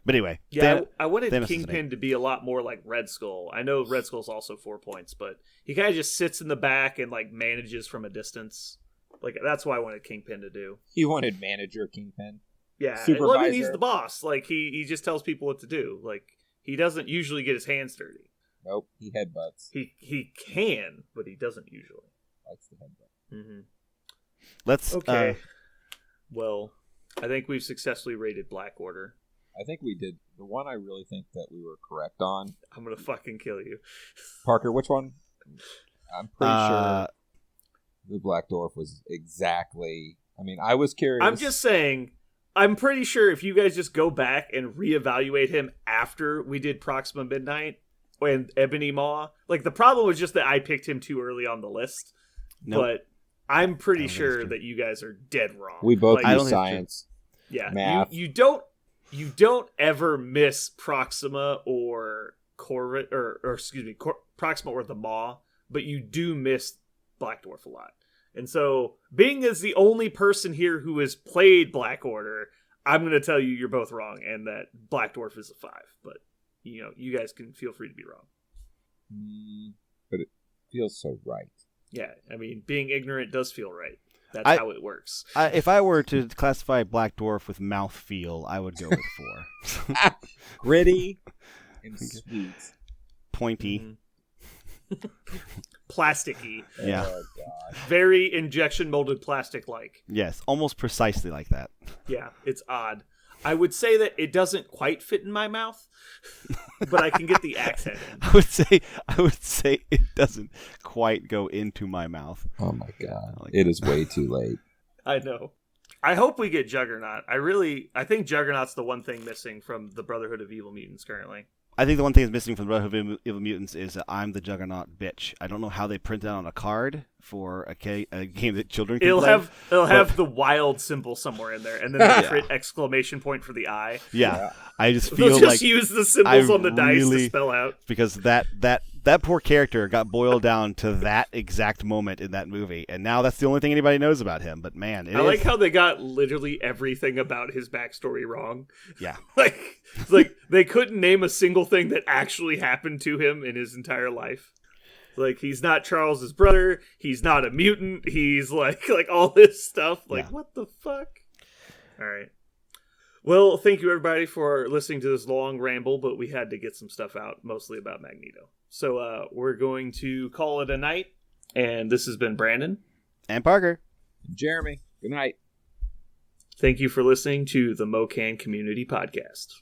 S2: But anyway.
S3: Yeah, I wanted Kingpin to be a lot more like Red Skull. I know Red Skull's also 4 points, but he kind of just sits in the back and like manages from a distance. Like, that's what I wanted Kingpin to do.
S4: You wanted manager Kingpin?
S3: Yeah. Supervisor. Well, I mean, he's the boss. Like, he just tells people what to do. Like, he doesn't usually get his hands dirty.
S4: Nope, he headbutts.
S3: He can, but he doesn't usually.
S4: Likes the headbutt.
S3: Mm-hmm.
S2: Let's.
S3: Okay. Well, I think we've successfully rated Black Order.
S4: I think we did. The one I really think that we were correct on.
S3: I'm gonna fucking kill you,
S4: Parker. Which one? I'm pretty sure the Black Dwarf was exactly. I mean, I was curious.
S3: I'm just saying. I'm pretty sure if you guys just go back and reevaluate him after we did Proxima Midnight. And Ebony Maw. Like, the problem was just that I picked him too early on the list. Nope. But I'm pretty sure that you guys are dead wrong.
S4: We both use science.
S3: Yeah.
S4: Math.
S3: You don't ever miss Proxima or Corvette, or excuse me, Proxima or the Maw, but you do miss Black Dwarf a lot. And so, being as the only person here who has played Black Order, I'm going to tell you you're both wrong, and that Black Dwarf is a 5. But you know, you guys can feel free to be wrong.
S4: But it feels so right.
S3: Yeah, I mean, being ignorant does feel right. That's how it works.
S2: If I were to classify Black Dwarf with mouthfeel, I would go with 4.
S4: Gritty and sweet.
S2: Pointy.
S3: Mm-hmm. Plasticky.
S2: Yeah.
S4: Oh, God.
S3: Very injection molded plastic like.
S2: Yes, almost precisely like that.
S3: Yeah, it's odd. I would say that it doesn't quite fit in my mouth, but I can get the accent in.
S2: I would say it doesn't quite go into my mouth.
S4: Oh my god. It is way too late.
S3: I know. I hope we get Juggernaut. I think Juggernaut's the one thing missing from the Brotherhood of Evil Mutants currently.
S2: I think the one thing that's missing from the Brotherhood of Evil Mutants is I'm the Juggernaut bitch. I don't know how they print that on a card for a game that children can play.
S3: It'll have the wild symbol somewhere in there, and then the crit exclamation point for the eye.
S2: Yeah. I just feel
S3: They'll just use the symbols on the dice to spell out.
S2: Because that poor character got boiled down to that exact moment in that movie, and now that's the only thing anybody knows about him. But man, I
S3: like how they got literally everything about his backstory wrong.
S2: Yeah,
S3: like they couldn't name a single thing that actually happened to him in his entire life. Like he's not Charles's brother. He's not a mutant. He's like all this stuff. What the fuck? All right. Well, thank you everybody for listening to this long ramble, but we had to get some stuff out, mostly about Magneto. So we're going to call it a night, and this has been Brandon.
S2: And Parker.
S4: Jeremy. Good night.
S3: Thank you for listening to the MoCan Community Podcast.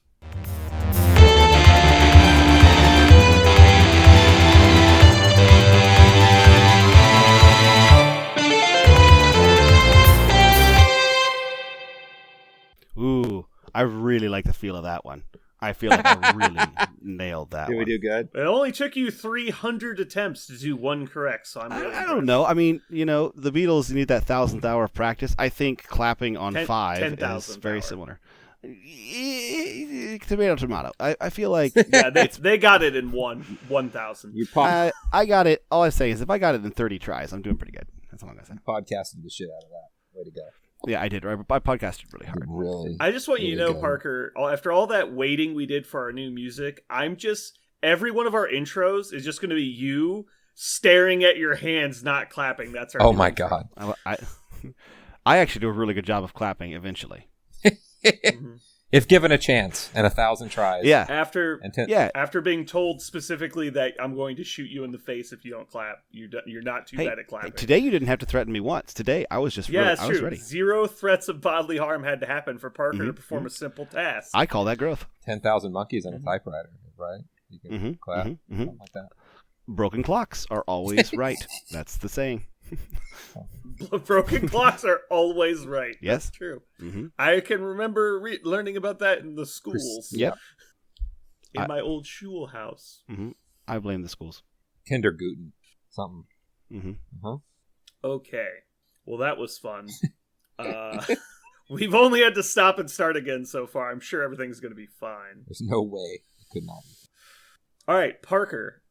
S2: Ooh, I really like the feel of that one. I feel like I really nailed that one.
S4: Did we do good?
S3: It only took you 300 attempts to do one correct, so
S2: I don't know. I mean, the Beatles need that 1,000th hour of practice. I think clapping on 5 is very similar. Tomato. I feel like...
S3: Yeah, they got it in 1,000.
S2: I got it. All I say is if I got it in 30 tries, I'm doing pretty good. That's all I'm going to say.
S4: Podcasted the shit out of that. Way to go.
S2: Yeah, I did. I podcasted really hard.
S4: Really?
S3: I just want you to know, Parker, after all that waiting we did for our new music, every one of our intros is just going to be you staring at your hands, not clapping. That's our.
S4: Oh my god!
S2: I actually do a really good job of clapping eventually.
S4: Mm-hmm. If given a chance and 1,000 tries.
S2: Yeah.
S3: After being told specifically that I'm going to shoot you in the face if you don't clap, you're not too bad at clapping.
S2: Today you didn't have to threaten me once. Today I was just
S3: it's true.
S2: I was ready.
S3: 0 threats of bodily harm had to happen for Parker to perform a simple task.
S2: I call that growth.
S4: 10,000 monkeys and a typewriter, right? You can clap, something like that.
S2: Broken clocks are always right. That's the saying.
S3: Broken clocks are always right.
S2: Yes.
S3: That's true.
S2: Mm-hmm.
S3: I can remember learning about that in the schools.
S2: Yep.
S3: In my old shul house.
S2: Mm-hmm. I blame the schools.
S4: Kindergarten. Something.
S2: Mm-hmm.
S4: Uh-huh.
S3: Okay. Well, that was fun. We've only had to stop and start again so far. I'm sure everything's going to be fine.
S4: There's no way it could not be.
S3: All right, Parker.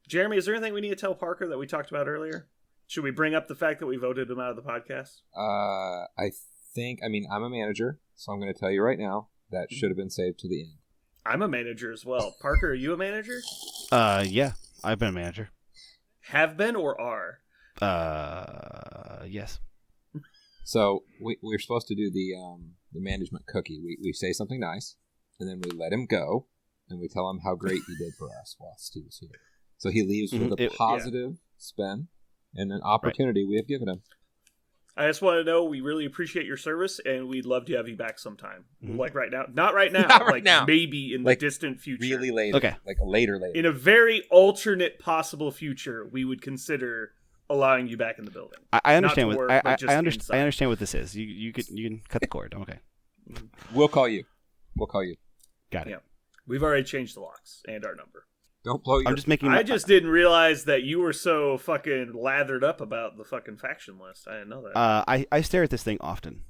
S3: Jeremy, is there anything we need to tell Parker that we talked about earlier? Should we bring up the fact that we voted him out of the podcast?
S4: I'm a manager, so I'm going to tell you right now, that should have been saved to the end.
S3: I'm a manager as well. Parker, are you a manager?
S2: Yeah, I've been a manager.
S3: Have been or are?
S2: Yes.
S4: So we're supposed to do the management cookie. We say something nice, and then we let him go, and we tell him how great he did for us whilst he was here. So he leaves with a positive spin and an opportunity we have given him.
S3: I just want to know we really appreciate your service, and we'd love to have you back sometime. Like right now. Not right now.
S4: Not right now.
S3: Maybe in the distant future.
S4: Really later.
S2: Okay.
S4: Like a later.
S3: In a very alternate possible future, we would consider allowing you back in the building.
S2: I understand I understand what this is. You can cut the cord. Okay.
S4: We'll call you.
S2: Got it.
S3: Yeah. We've already changed the locks and our number.
S4: Don't blow your...
S2: I'm just making...
S3: I just didn't realize that you were so fucking lathered up about the fucking faction list. I didn't know that.
S2: I stare at this thing often.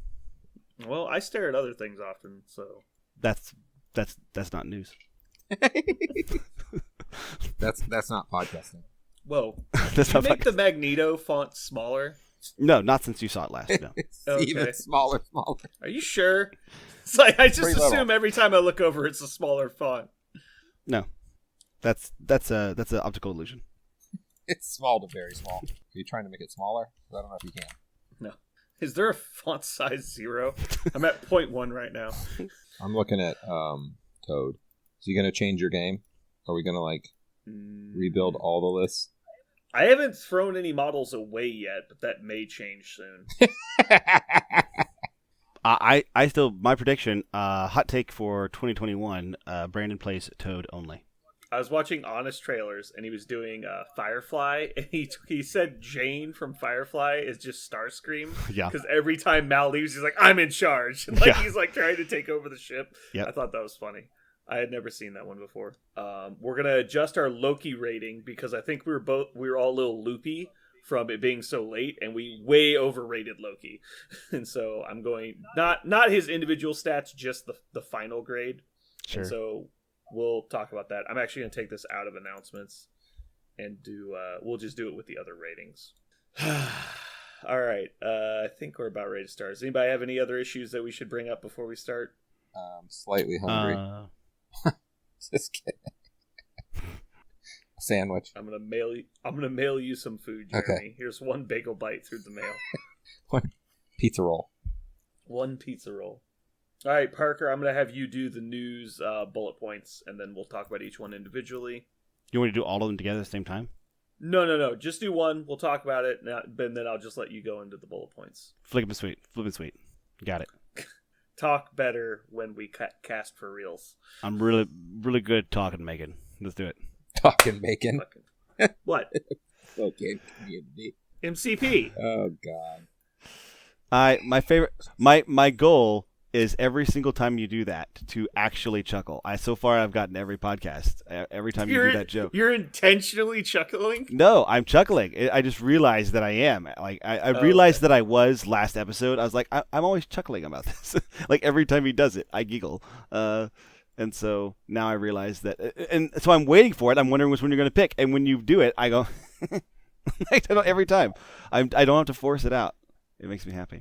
S3: Well, I stare at other things often, so...
S2: That's not news.
S4: That's not podcasting.
S3: Whoa.
S2: Did
S3: you make the Magneto font smaller?
S2: No, not since you saw it last. No.
S3: Okay.
S4: Even smaller.
S3: Are you sure? It's like I just assume every time I look over, it's a smaller font.
S2: No. That's an optical illusion.
S4: It's small to very small. Are you trying to make it smaller? I don't know if you can.
S3: No. Is there a font size 0? I'm at 0.1 right now.
S4: I'm looking at Toad. Is he going to change your game? Are we going to rebuild all the lists?
S3: I haven't thrown any models away yet, but that may change soon.
S2: I still, my prediction, hot take for 2021, Brandon plays Toad only.
S3: I was watching Honest Trailers, and he was doing Firefly, and he said Jane from Firefly is just Starscream.
S2: Yeah.
S3: Because every time Mal leaves, he's like, I'm in charge. Like, he's like trying to take over the ship.
S2: Yep.
S3: I thought that was funny. I had never seen that one before. We're going to adjust our Loki rating, because I think we were all a little loopy from it being so late, and we way overrated Loki. And so I'm going, not his individual stats, just the final grade.
S2: Sure.
S3: And so we'll talk about that. I'm actually going to take this out of announcements and we'll just do it with the other ratings. All right. I think we're about ready to start. Does anybody have any other issues that we should bring up before we start?
S4: Slightly hungry. Just kidding. Sandwich.
S3: I'm gonna mail you some food, Jeremy.
S4: Okay.
S3: Here's one bagel bite through the mail.
S4: One pizza roll.
S3: One pizza roll. All right, Parker, I'm going to have you do the news bullet points, and then we'll talk about each one individually.
S2: You want to do all of them together at the same time?
S3: No. Just do one. We'll talk about it, and then I'll just let you go into the bullet points.
S2: Flip and sweet. Got it.
S3: Talk better when we cast for reals.
S2: I'm really, really good talking, Megan. Let's do it.
S4: Talking bacon.
S3: What?
S4: Okay, community.
S3: MCP.
S4: Oh God.
S2: My favorite. My goal is every single time you do that to actually chuckle. So far I've gotten every podcast. Every time you do that joke.
S3: You're intentionally chuckling?
S2: No, I'm chuckling. I just realized that I am. Like I realized that I was last episode. I was like, I'm always chuckling about this. Like every time he does it, I giggle. And so now I realize that, and so I'm waiting for it. I'm wondering which one you're going to pick. And when you do it, I go, every time. I don't have to force it out. It makes me happy.